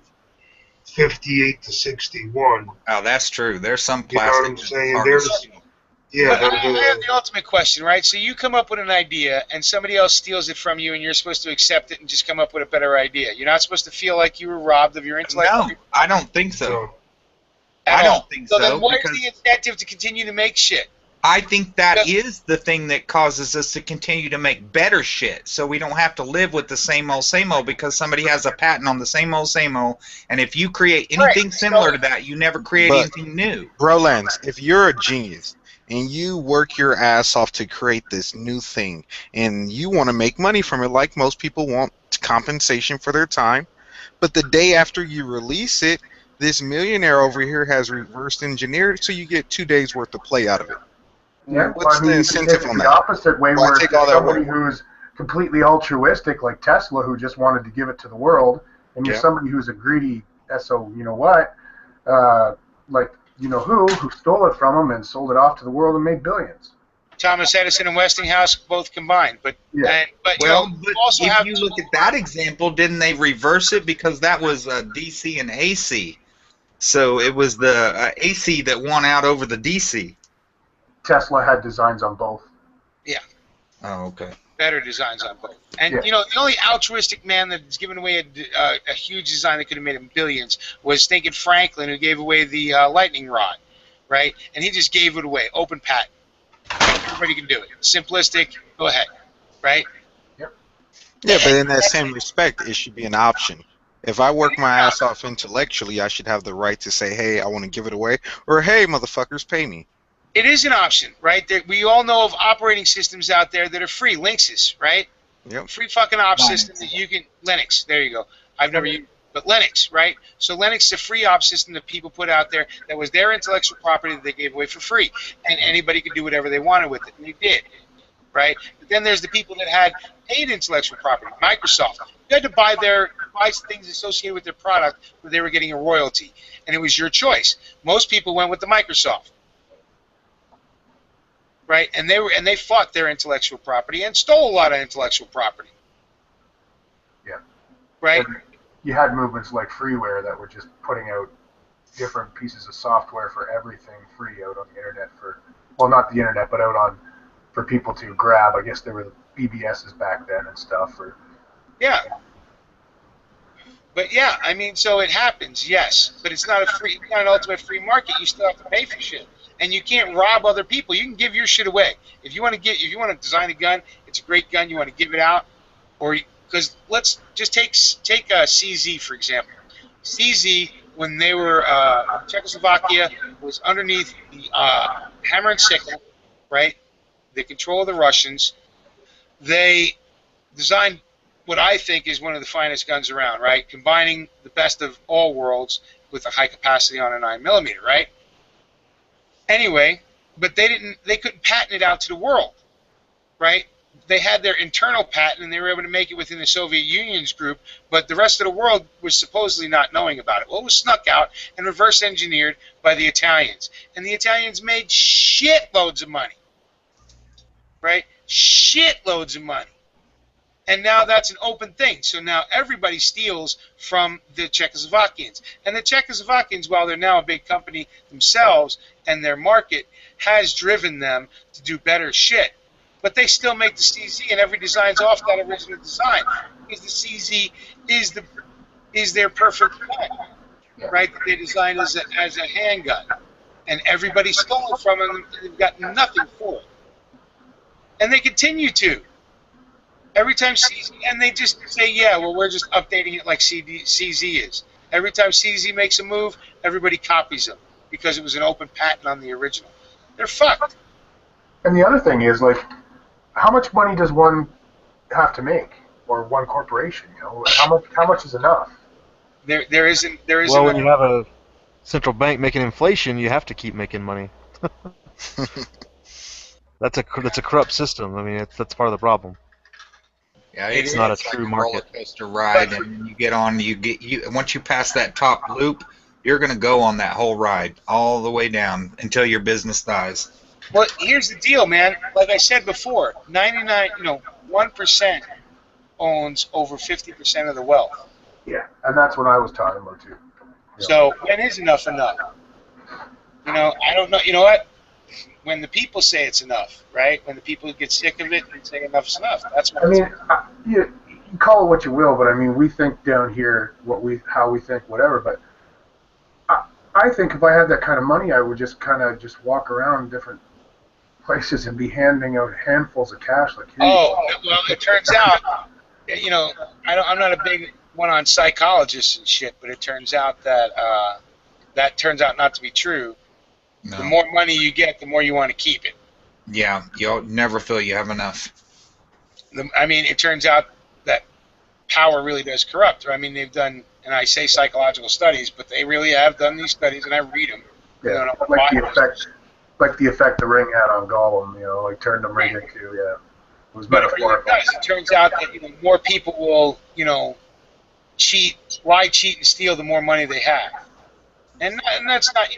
58 to 61. Oh, that's true. There's some You know plastic. what I'm saying? There's, yeah. But I have the ultimate question, right? So you come up with an idea, and somebody else steals it from you, and you're supposed to accept it and just come up with a better idea. You're not supposed to feel like you were robbed of your intellect. No, I don't think so. So, I don't think so. So then where's because the incentive to continue to make shit? I think that is the thing that causes us to continue to make better shit, so we don't have to live with the same old, because somebody has a patent on the same old, and if you create anything similar to that, you never create But anything new. Brolance, if you're a genius and you work your ass off to create this new thing and you want to make money from it like most people want compensation for their time, but the day after you release it, this millionaire over here has reverse engineered so you get 2 days worth of play out of it. Yeah, What's I mean, the you can incentive take on it the that? opposite way, Why where take if all that somebody work? who's completely altruistic, like Tesla, who just wanted to give it to the world, and you're Yeah. somebody who's a greedy SO, you know what, like you know who stole it from him and sold it off to the world and made billions. Thomas Edison and Westinghouse both combined, but Yeah. but you Well, know, but you also if have you look at that example, didn't they reverse it, because that was DC and AC? So it was the AC that won out over the DC. Tesla had designs on both. Oh, okay. better designs on both. And Yeah. you know, the only altruistic man that's given away a huge design that could have made him billions was thinking Franklin, who gave away the lightning rod, right? And he just gave it away, open patent. Everybody can do it. Simplistic, go ahead, right? Yeah, but in that same respect, it should be an option. If I work my ass off intellectually, I should have the right to say, hey, I want to give it away, or hey, motherfuckers, pay me. It is an option, right? We all know of operating systems out there that are free, Linksys, right? Yep. Free fucking op Linux. system that you can, Linux, there you go. I've never used, but Linux, right? So Linux is a free op system that people put out there that was their intellectual property that they gave away for free. And anybody could do whatever they wanted with it, and they did, right? But then there's the people that had paid intellectual property, Microsoft. You had to buy things associated with their product where they were getting a royalty, and it was your choice. Most people went with the Microsoft. Right, and they fought their intellectual property and stole a lot of intellectual property. Yeah. Right. And you had movements like freeware that were just putting out different pieces of software for everything free out on the internet not the internet, but for people to grab. I guess there were BBSs back then and stuff. Yeah. But yeah, I mean, so it happens, yes, but it's not not an ultimate free market. You still have to pay for shit. And you can't rob other people. You can give your shit away. If you want to design a gun, it's a great gun. You want to give it out, because let's just take CZ for example. CZ, when they were Czechoslovakia, was underneath the hammer and sickle, right? The control of the Russians. They designed what I think is one of the finest guns around, right? Combining the best of all worlds with a high capacity on a 9mm, right? Anyway, but they couldn't patent it out to the world, right? They had their internal patent and they were able to make it within the Soviet Union's group, but the rest of the world was supposedly not knowing about it. Well, it was snuck out and reverse engineered by the Italians. And the Italians made shitloads of money, right? Shitloads of money. And now that's an open thing. So now everybody steals from the Czechoslovakians. And the Czechoslovakians, while they're now a big company themselves and their market has driven them to do better shit, but they still make the CZ and every design's off that original design because the CZ is their perfect gun, right? That they designed as a handgun. And everybody stole it from them and they've got nothing for it. And they continue to. Every time CZ, and they just say, yeah, well, we're just updating it like CZ is. Every time CZ makes a move, everybody copies them because it was an open patent on the original. They're fucked. And the other thing is, like, how much money does one have to make, or one corporation? You know, how much is enough? There isn't. Well, when you have a central bank making inflation, you have to keep making money. That's a corrupt system. I mean, that's part of the problem. Yeah, It's not a like true a market. roller coaster ride, and then you get on. Once you pass that top loop, you're going to go on that whole ride all the way down until your business dies. Well, here's the deal, man. Like I said before, 1% owns over 50% of the wealth. Yeah, and that's what I was talking about too. Yeah. So when is enough enough? You know, I don't know. You know what? When the people say it's enough, right? When the people get sick of it and say enough's enough, that's when. I mean, you call it what you will, but I mean, we think down here how we think, whatever. But I think if I had that kind of money, I would just kind of walk around different places and be handing out handfuls of cash like, here Oh, well, it turns out, I'm not a big one on psychologists and shit, but it turns out that that turns out not to be true. No. The more money you get, the more you want to keep it. Yeah, you'll never feel you have enough. It turns out that power really does corrupt. I mean, they've done, and I say psychological studies, but they really have done these studies, and I read them. Yeah, like the effect the ring had on Gollum, like turned him right into, it was metaphorical. It turns out that more people will, lie, cheat, and steal the more money they have, and that's not,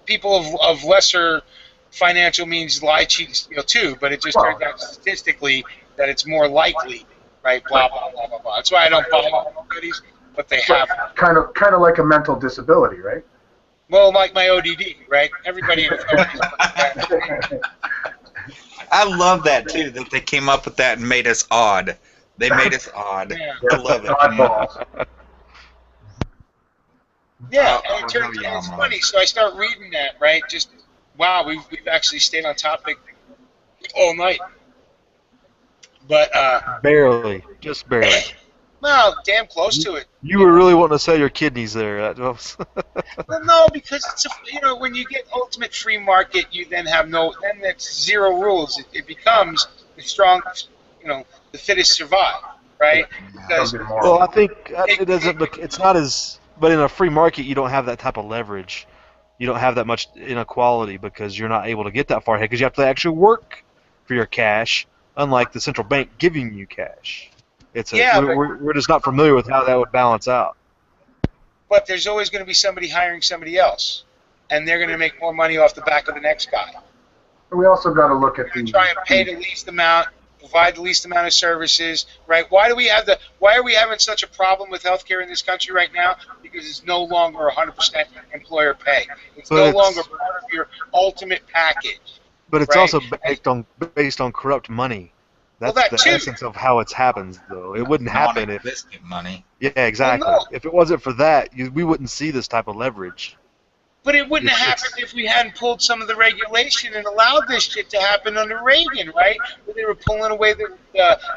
people of lesser financial means lie, cheat, and steal too. But it just turns out statistically that it's more likely, right? Blah blah blah blah blah. That's why I don't buy all studies, but they have kind of like a mental disability, right? Well, like my ODD, right? Everybody in the I love that too, that they came up with that and made us odd. They made us odd. Yeah. I love it. Yeah, and it's funny. So I start reading that, right? Just wow, we've actually stayed on topic all night. But barely, just barely. Well, damn close to it. You were really wanting to sell your kidneys there. Well, no, because it's when you get ultimate free market, you then have then that's zero rules. It becomes the strong, the fittest survive, right? Because, well, I think it doesn't. It's not as. But in a free market, you don't have that type of leverage. You don't have that much inequality because you're not able to get that far ahead because you have to actually work for your cash, unlike the central bank giving you cash. We're just not familiar with how that would balance out. But there's always going to be somebody hiring somebody else, and they're going to make more money off the back of the next guy. We also got to look at try and pay the least amount, provide the least amount of services, right? Why are we having such a problem with healthcare in this country right now? Because it's no longer 100% employer pay. It's no longer part of your ultimate package. But it's also based on corrupt money. That's the essence of how it happens, though. It wouldn't happen if money. Yeah, exactly. Well, no. If it wasn't for that, we wouldn't see this type of leverage. But it wouldn't have happened if we hadn't pulled some of the regulation and allowed this shit to happen under Reagan, right? Where they were pulling away the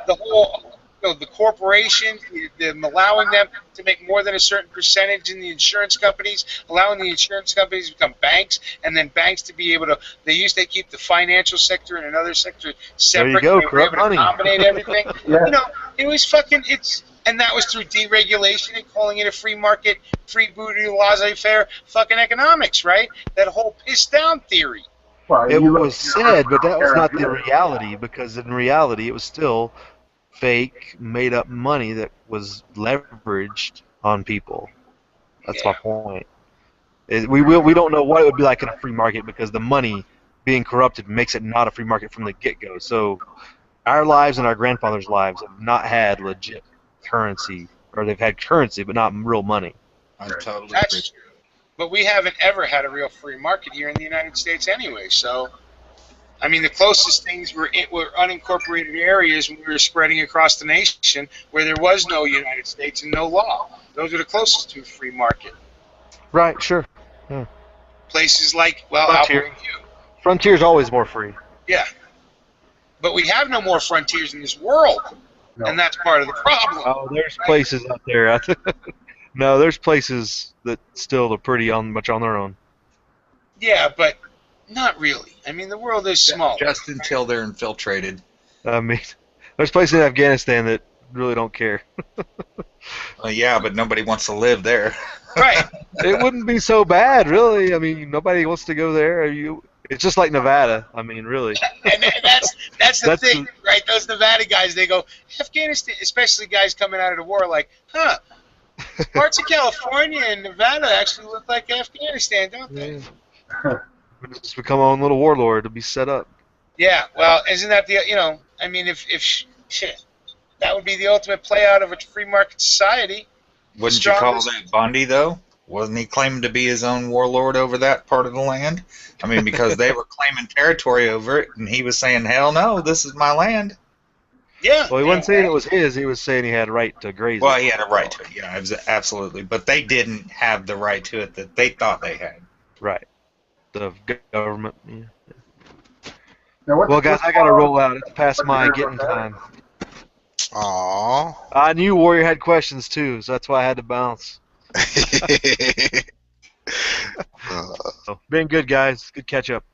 whole, the corporations, them allowing them to make more than a certain percentage in the insurance companies, allowing the insurance companies to become banks, and then banks to be able to. They keep the financial sector and another sector separate. There you go, they were able corrupt money. to dominate everything. Yeah. It was fucking. And that was through deregulation and calling it a free market, free booty, laissez-faire fucking economics, right? That whole piss down theory. Well, it was said, but that was not the reality, because in reality it was still fake, made-up money that was leveraged on people. That's my point. We don't know what it would be like in a free market because the money being corrupted makes it not a free market from the get-go. So our lives and our grandfathers' lives have not had legit currency, or they've had currency but not real money. I totally That's agree. true. But we haven't ever had a real free market here in the United States anyway. So, the closest things were unincorporated areas when we were spreading across the nation where there was no United States and no law. Those are the closest to a free market. Right, sure. Yeah. Places like, Frontier. Frontier's always more free. Yeah. But we have no more frontiers in this world. No. And that's part of the problem. Oh, there's places out there. No, there's places that still are pretty much on their own. Yeah, but not really. The world is small. Just until they're infiltrated. There's places in Afghanistan that really don't care. Well, yeah, but nobody wants to live there. Right. It wouldn't be so bad, really. Nobody wants to go there. It's just like Nevada. Really. And that's the thing, right? Those Nevada guys, they go, Afghanistan, especially guys coming out of the war, like, parts of California and Nevada actually look like Afghanistan, don't they? Yeah. Just become our own little warlord to be set up. Yeah, well, isn't that if that would be the ultimate play out of a free market society. Wouldn't you call that Bundy, though? Wasn't he claiming to be his own warlord over that part of the land? Because they were claiming territory over it, and he was saying, hell no, this is my land. Yeah. Well, he wasn't saying it was his. He was saying he had a right to graze it. Well, he had a right to it, yeah, absolutely. But they didn't have the right to it that they thought they had. Right. The government, yeah. Now, Well, guys, I gotta roll out. It's past my What's getting that? time. Aww. I knew Warrior had questions too, so that's why I had to bounce. So, been good, guys. Good catch up.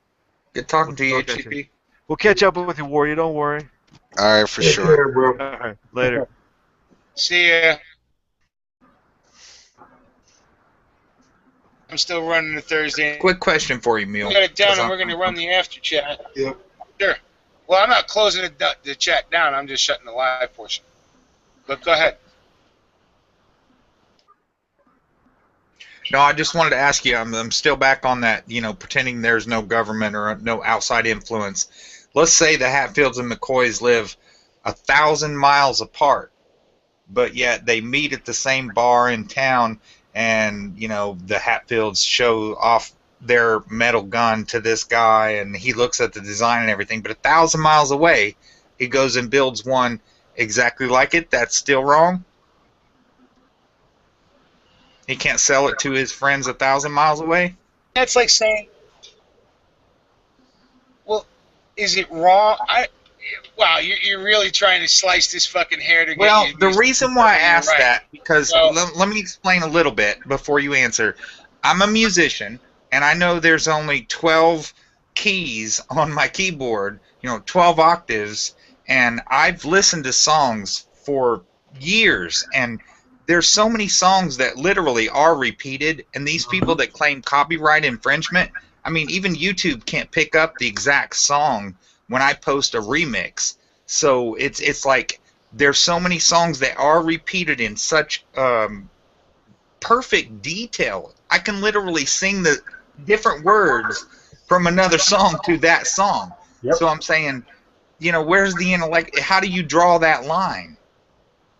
Good talking to you, Okay. HCP. We'll catch up with you, Warrior. Don't worry. All right, for Take sure. care, bro. All right, later. See ya. I'm still running the Thursday. Quick question for you, Mule. We got it down, 'cause and we're going to run the after chat. Yep. Sure. Well, I'm not closing the chat down. I'm just shutting the live portion. But go ahead. No, I just wanted to ask you. I'm still back on that. Pretending there's no government or no outside influence. Let's say the Hatfields and McCoys live 1,000 miles apart, but yet they meet at the same bar in town, and the Hatfields show off their metal gun to this guy, and he looks at the design and everything. But 1,000 miles away, he goes and builds one exactly like it. That's still wrong. He can't sell it to his friends 1,000 miles away. That's like saying, well, is it wrong? Wow, you're really trying to slice this fucking hair to get Well, you. the reason why I asked Right. that, because Well- let me explain a little bit before you answer. I'm a musician, and I know there's only 12 keys on my keyboard, 12 octaves, and I've listened to songs for years, and there's so many songs that literally are repeated, and these people that claim copyright infringement, I mean, even YouTube can't pick up the exact song when I post a remix. So it's like there's so many songs that are repeated in such perfect detail. I can literally sing the different words from another song to that song. Yep. So I'm saying, where's the intellect? How do you draw that line?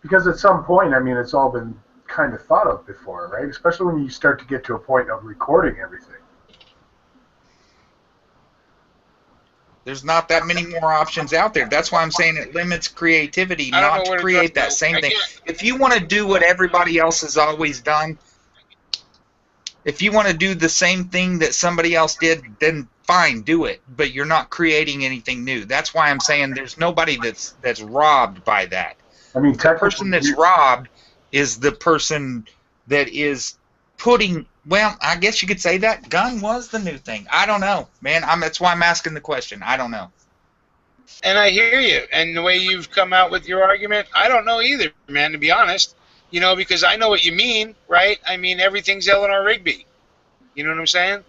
Because at some point, I mean, it's all been kind of thought of before, right? Especially when you start to get to a point of recording everything. There's not that many more options out there. That's why I'm saying it limits creativity, I don't not know to where to create go. that same thing. Again. If you want to do what everybody else has always done, if you want to do the same thing that somebody else did, then fine, do it. But you're not creating anything new. That's why I'm saying there's nobody that's robbed by that. I mean, The person that's robbed is the person that is putting. Well, I guess you could say that gun was the new thing. I don't know, man. That's why I'm asking the question. I don't know. And I hear you. And the way you've come out with your argument, I don't know either, man, to be honest. Because I know what you mean, right? I mean, everything's Eleanor Rigby. You know what I'm saying?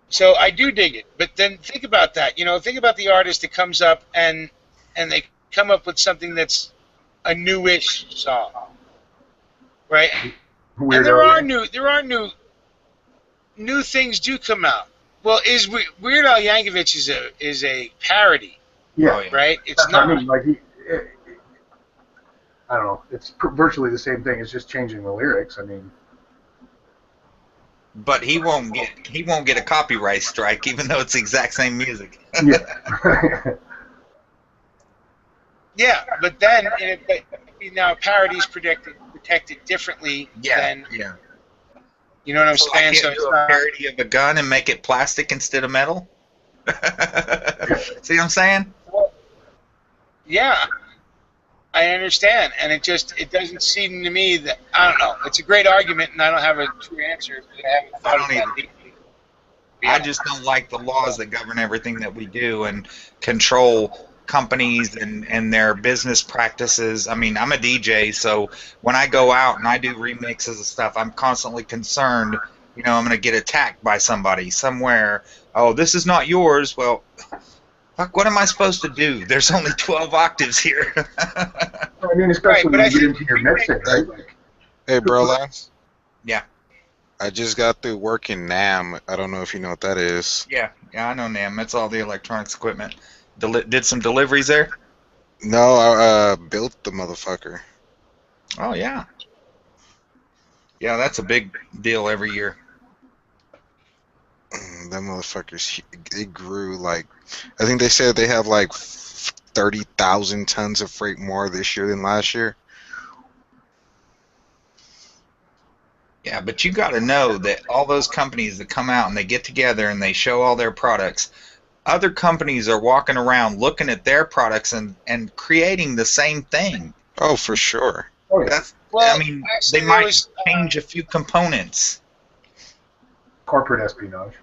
So I do dig it. But then think about that. Think about the artist that comes up and they come up with something that's a newish song, right? Weirdo. And there are new things do come out. Well, Weird Al Yankovic is a parody, Yeah, Oh, yeah. right? It's that's what I not. mean. Like, I don't know. It's virtually the same thing. It's just changing the lyrics. I mean, But he won't get a copyright strike, even though it's the exact same music. yeah. Yeah, but then now parody's protected differently than yeah. you know what I'm So I saying. So can't it's do a not. parody of a gun and make it plastic instead of metal. See what I'm saying? Yeah, I understand, and it doesn't seem to me that I don't know. It's a great argument, and I don't have a true answer. I haven't thought I don't of that either. deeply. I just don't like the laws that govern everything that we do and control companies and their business practices. I mean, I'm a DJ, so when I go out and I do remixes and stuff, I'm constantly concerned, I'm going to get attacked by somebody somewhere. Oh, this is not yours. Well, fuck, what am I supposed to do? There's only 12 octaves here. I mean, especially Right, but when I you get think into your mixing, right? Like, Hey, bro, Lance. Yeah. I just got through working NAM. I don't know if you know what that is. Yeah, I know NAM. That's all the electronics equipment. Did some deliveries there? No, I built the motherfucker. Oh, yeah. Yeah, that's a big deal every year. That motherfuckers, it grew like, I think they said they have like 30,000 tons of freight more this year than last year. Yeah, but you got to know that all those companies that come out and they get together and they show all their products, other companies are walking around looking at their products and creating the same thing. Oh, for sure. Oh, yeah. That's, Well, I mean, actually, they there might was, change a few components. Corporate espionage.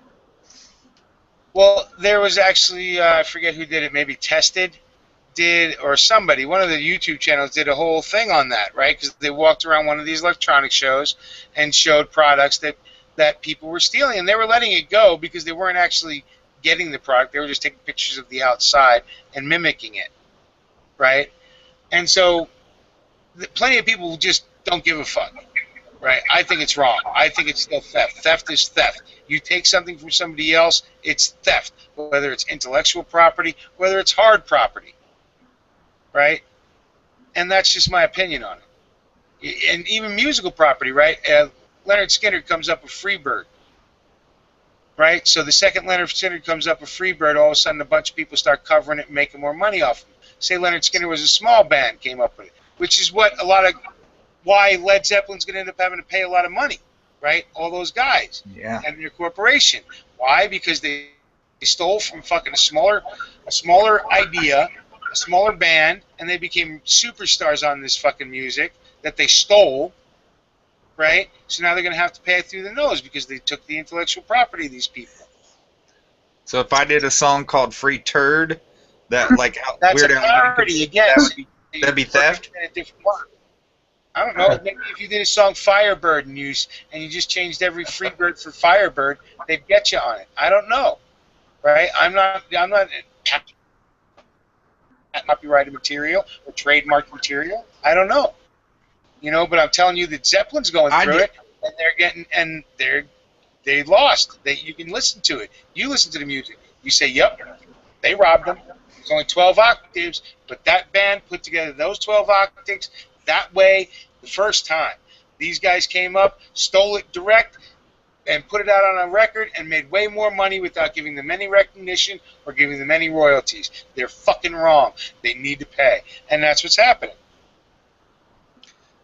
well, there was actually, I forget who did it, maybe Tested did, or somebody, one of the YouTube channels did a whole thing on that, right? Because they walked around one of these electronic shows and showed products that people were stealing, and they were letting it go because they weren't actually getting the product. They were just taking pictures of the outside and mimicking it, right? And so plenty of people just don't give a fuck, right? I think it's wrong. I think it's still theft. Theft is theft. You take something from somebody else, it's theft, whether it's intellectual property, whether it's hard property, right? And that's just my opinion on it. And even musical property, right? Leonard Skinner comes up with Freebird, right? So the second Leonard Skinner comes up with Freebird, all of a sudden a bunch of people start covering it and making more money off of it. Say Leonard Skinner was a small band, came up with it, which is what why Led Zeppelin's going to end up having to pay a lot of money, right? All those guys and their corporation. Why? Because they stole from fucking a smaller idea, a smaller band, and they became superstars on this fucking music that they stole, right? So now they're going to have to pay it through the nose because they took the intellectual property of these people. So if I did a song called Free Turd, that like That's Weird a Al parody again. that'd be theft? In a different one. I don't know. Maybe if you did a song Firebird and you just changed every Freebird for Firebird, they'd get you on it. I don't know, right? I'm not copyrighted material or trademark material. I don't know, But I'm telling you that Zeppelin's going through it, and they're getting they lost. You can listen to it. You listen to the music. You say, "Yep, they robbed them." It's only 12 octaves, but that band put together those 12 octaves that way the first time. These guys came up, stole it direct, and put it out on a record and made way more money without giving them any recognition or giving them any royalties. They're fucking wrong. They need to pay. And that's what's happening.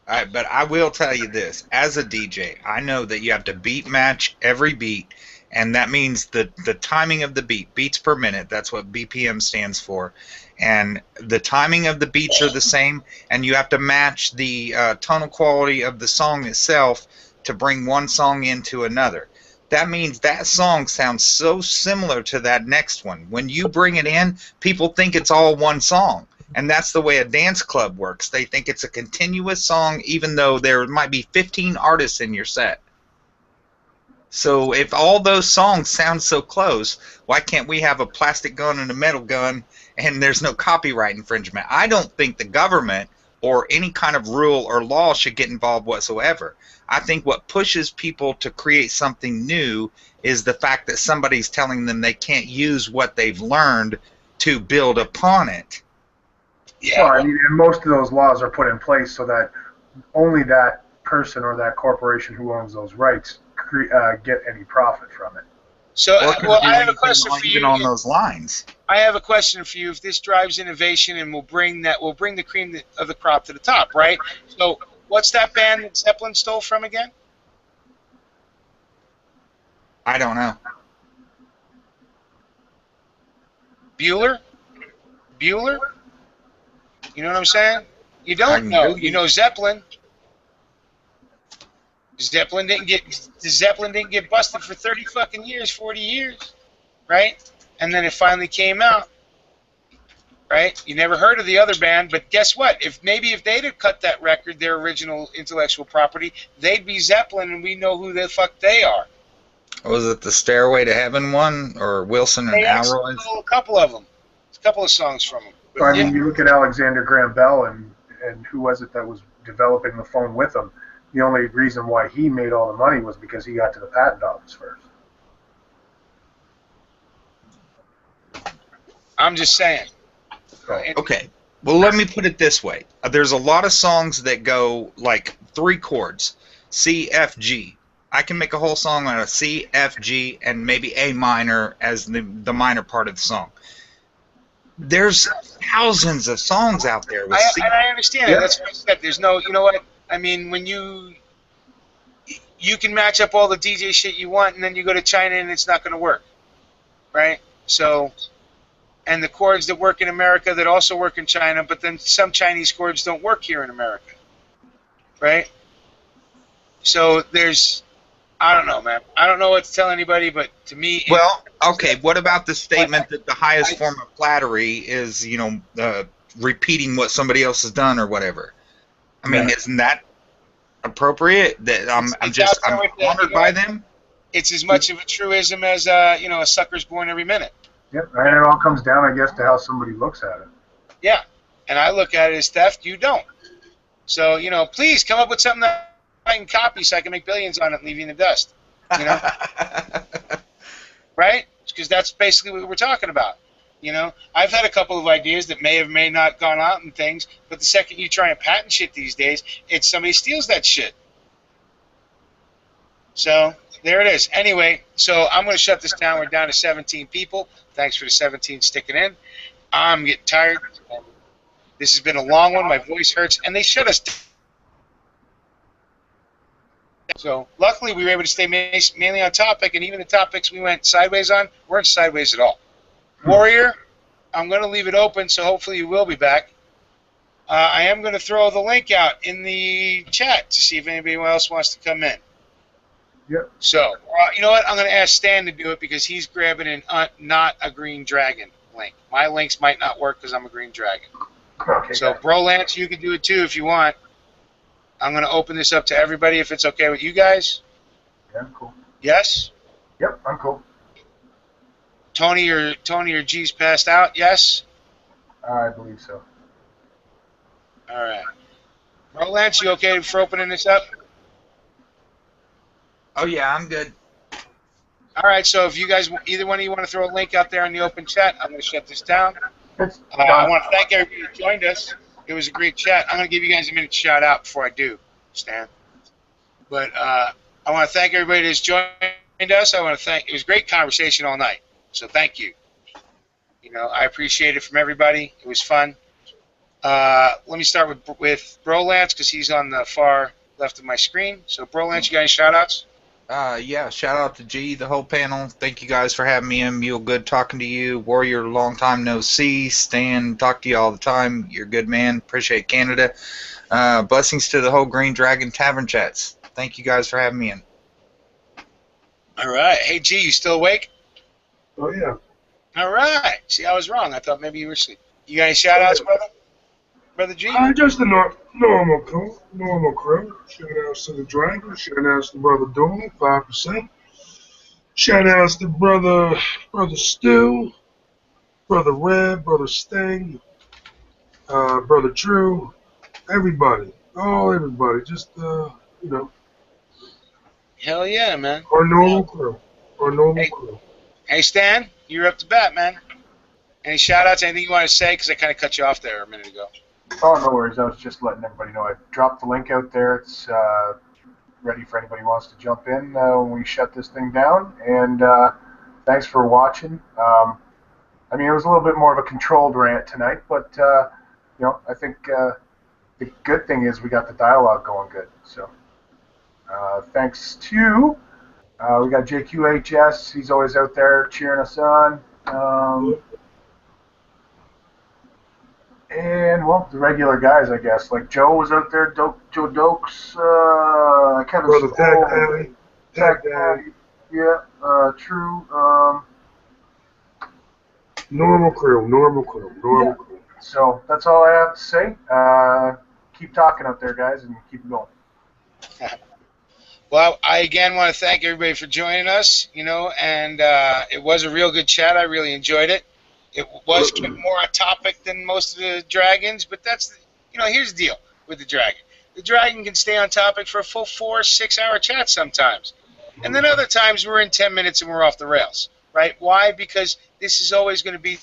All right, but I will tell you this. As a DJ, I know that you have to beat match every beat, and that means the timing of the beats per minute. That's what BPM stands for. And the timing of the beats are the same, and you have to match the tonal quality of the song itself to bring one song into another. That means that song sounds so similar to that next one. When you bring it in, people think it's all one song. And that's the way a dance club works. They think it's a continuous song, even though there might be 15 artists in your set. So if all those songs sound so close, why can't we have a plastic gun and a metal gun and there's no copyright infringement? I don't think the government or any kind of rule or law should get involved whatsoever. I think what pushes people to create something new is the fact that somebody's telling them they can't use what they've learned to build upon it. Yeah. Well, I mean, and most of those laws are put in place so that only that person or that corporation who owns those rights get any profit from it. So, I have a question for you. Even on those lines. I have a question for you. If this drives innovation and we'll bring the cream of the crop to the top, right? So, what's that band that Zeppelin stole from again? I don't know. Bueller? You know what I'm saying? You don't know. You know Zeppelin. Zeppelin didn't get busted for 30 fucking years, 40 years, right? And then it finally came out, right? You never heard of the other band, but guess what? If they'd have cut that record, their original intellectual property, they'd be Zeppelin, and we know who the fuck they are. Was it the Stairway to Heaven one, or Wilson and Alroy? A couple of them. A couple of songs from them. So, I mean, you look at Alexander Graham Bell and who was it that was developing the phone with him? The only reason why he made all the money was because he got to the patent office first. I'm just saying. Okay. Well, let me put it this way. There's a lot of songs that go like 3 chords. C, F, G. I can make a whole song on a C, F, G, and maybe A minor as the minor part of the song. There's thousands of songs out there with C. And I understand it. That's what I said. There's no, you know what? I mean, when you can match up all the DJ shit you want, and then you go to China and it's not going to work, right? So, and the cords that work in America that also work in China, but then some Chinese cords don't work here in America, right? So there's, I don't know, man. I don't know what to tell anybody, but to me, Well, okay. What about the statement that the highest form of flattery is, repeating what somebody else has done or whatever? I mean, isn't that appropriate? That I'm honored by them. It's as much of a truism as a sucker's born every minute. Yep, and it all comes down, I guess, to how somebody looks at it. Yeah, and I look at it as theft. You don't. So please come up with something that I can copy so I can make billions on it and leave you in the dust. Right? Because that's basically what we're talking about. I've had a couple of ideas that may have may not gone out and things, but the second you try and patent shit these days, it's somebody steals that shit. So there it is. Anyway, so I'm going to shut this down. We're down to 17 people. Thanks for the 17 sticking in. I'm getting tired. This has been a long one. My voice hurts, and they shut us down. So luckily we were able to stay mainly on topic, and even the topics we went sideways on weren't sideways at all. Warrior, I'm going to leave it open, so hopefully you will be back. I am going to throw the link out in the chat to see if anybody else wants to come in. Yep. So, you know what? I'm going to ask Stan to do it because he's grabbing not a green dragon link. My links might not work because I'm a green dragon. Okay. So, Bro Lance, you can do it too if you want. I'm going to open this up to everybody if it's okay with you guys. Yeah, I'm cool. Yes? Yep, I'm cool. Tony or G's passed out? Yes? I believe so. All right. Bro Lance, you okay for opening this up? Oh yeah, I'm good. All right, so if you guys, either one of you want to throw a link out there in the open chat, I'm going to shut this down. I want to thank everybody who joined us. It was a great chat. I'm going to give you guys a minute to shout out before I do, Stan. But I want to thank everybody that's joined us. It was a great conversation all night, so thank you. I appreciate it from everybody. It was fun. Let me start with Bro Lance because he's on the far left of my screen. So, Bro Lance, you got any shout outs? Yeah, shout out to G, the whole panel. Thank you guys for having me in. Mule, good talking to you. Warrior, long time no see. Stan, talk to you all the time. You're a good man. Appreciate Canada. Blessings to the whole Green Dragon Tavern chats. Thank you guys for having me in. All right. Hey, G, you still awake? Oh, yeah. All right. See, I was wrong. I thought maybe you were asleep. You got any shout outs, brother? Brother G? Just the normal crew. Shout outs to the Dragon. Shout outs to Brother Dooley, 5%. Shout outs to Brother Stu, Brother Red, Brother Sting, Brother Drew, everybody. Everybody. Just, Hell yeah, man. Our normal crew. Hey, Stan, you're up to bat, man. Any shout outs, anything you want to say? Because I kind of cut you off there a minute ago. Oh, no worries. I was just letting everybody know. I dropped the link out there. It's ready for anybody who wants to jump in when we shut this thing down. And thanks for watching. I mean, it was a little bit more of a controlled rant tonight, but, I think the good thing is we got the dialogue going good. So thanks to, we got JQHS. He's always out there cheering us on. And, well, the regular guys, I guess. Like Joe was out there, Joe Dokes, Kevin Brother Tag Daddy. Yeah, true. Normal crew. So that's all I have to say. Keep talking out there, guys, and keep going. Well, I again want to thank everybody for joining us, and it was a real good chat. I really enjoyed it. It was more on topic than most of the dragons, but that's, here's the deal with the dragon. The dragon can stay on topic for a full 4 or 6 hour chat sometimes. And then other times we're in 10 minutes and we're off the rails, right? Why? Because this is always going to be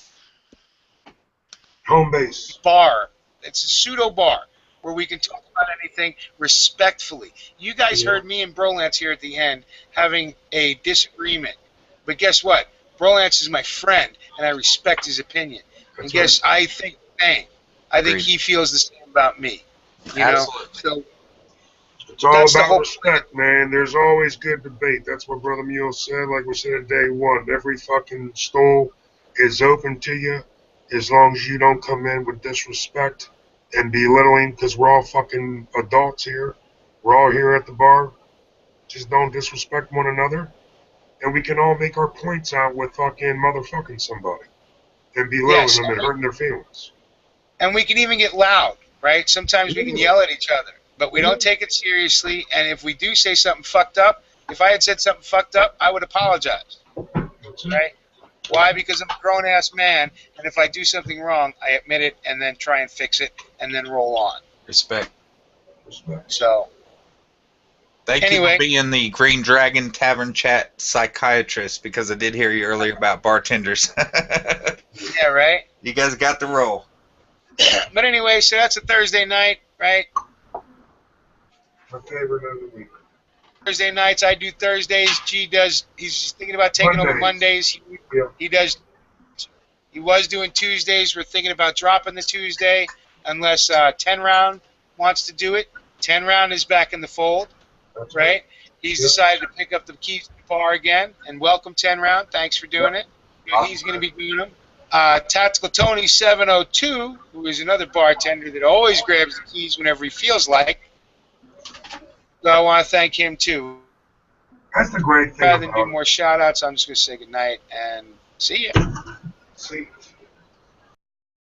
home base. Bar. It's a pseudo bar where we can talk about anything respectfully. You guys heard me and Brolance here at the end having a disagreement. But guess what? Brolance is my friend, and I respect his opinion. And I think the same. I think he feels the same about me. Absolutely. So it's all about respect, man. There's always good debate. That's what Brother Mule said, like we said at day one. Every fucking stole is open to you as long as you don't come in with disrespect and belittling, because we're all fucking adults here. We're all here at the bar. Just don't disrespect one another. And we can all make our points out with fucking motherfucking somebody and belittling Yes, them and hurting their feelings. and we can even get loud, right? Sometimes we can yell at each other, but we don't take it seriously. And if we do say something fucked up, if I had said something fucked up, I would apologize, That's it. right? Why? Because I'm a grown-ass man, and if I do something wrong, I admit it and then try and fix it and then roll on. Respect. Respect. So, Thank you Anyway. for being the Green Dragon Tavern Chat psychiatrist, because I did hear you earlier about bartenders. yeah, right? You guys got the role. But anyway, so that's a Thursday night, right? My favorite of the week. Thursday nights, I do Thursdays. G does, he's thinking about taking over Mondays. Yeah. He does, he was doing Tuesdays. We're thinking about dropping the Tuesday unless 10 Round wants to do it. 10 Round is back in the fold, That's right? He's Yep. decided to pick up the keys to the bar again, and welcome 10 Round. Thanks for doing it. He's going to be doing them. Tactical Tony 702, who is another bartender that always grabs the keys whenever he feels like. So I want to thank him too. That's the great thing Rather than about do more shout outs, I'm just going to say goodnight and see ya. See.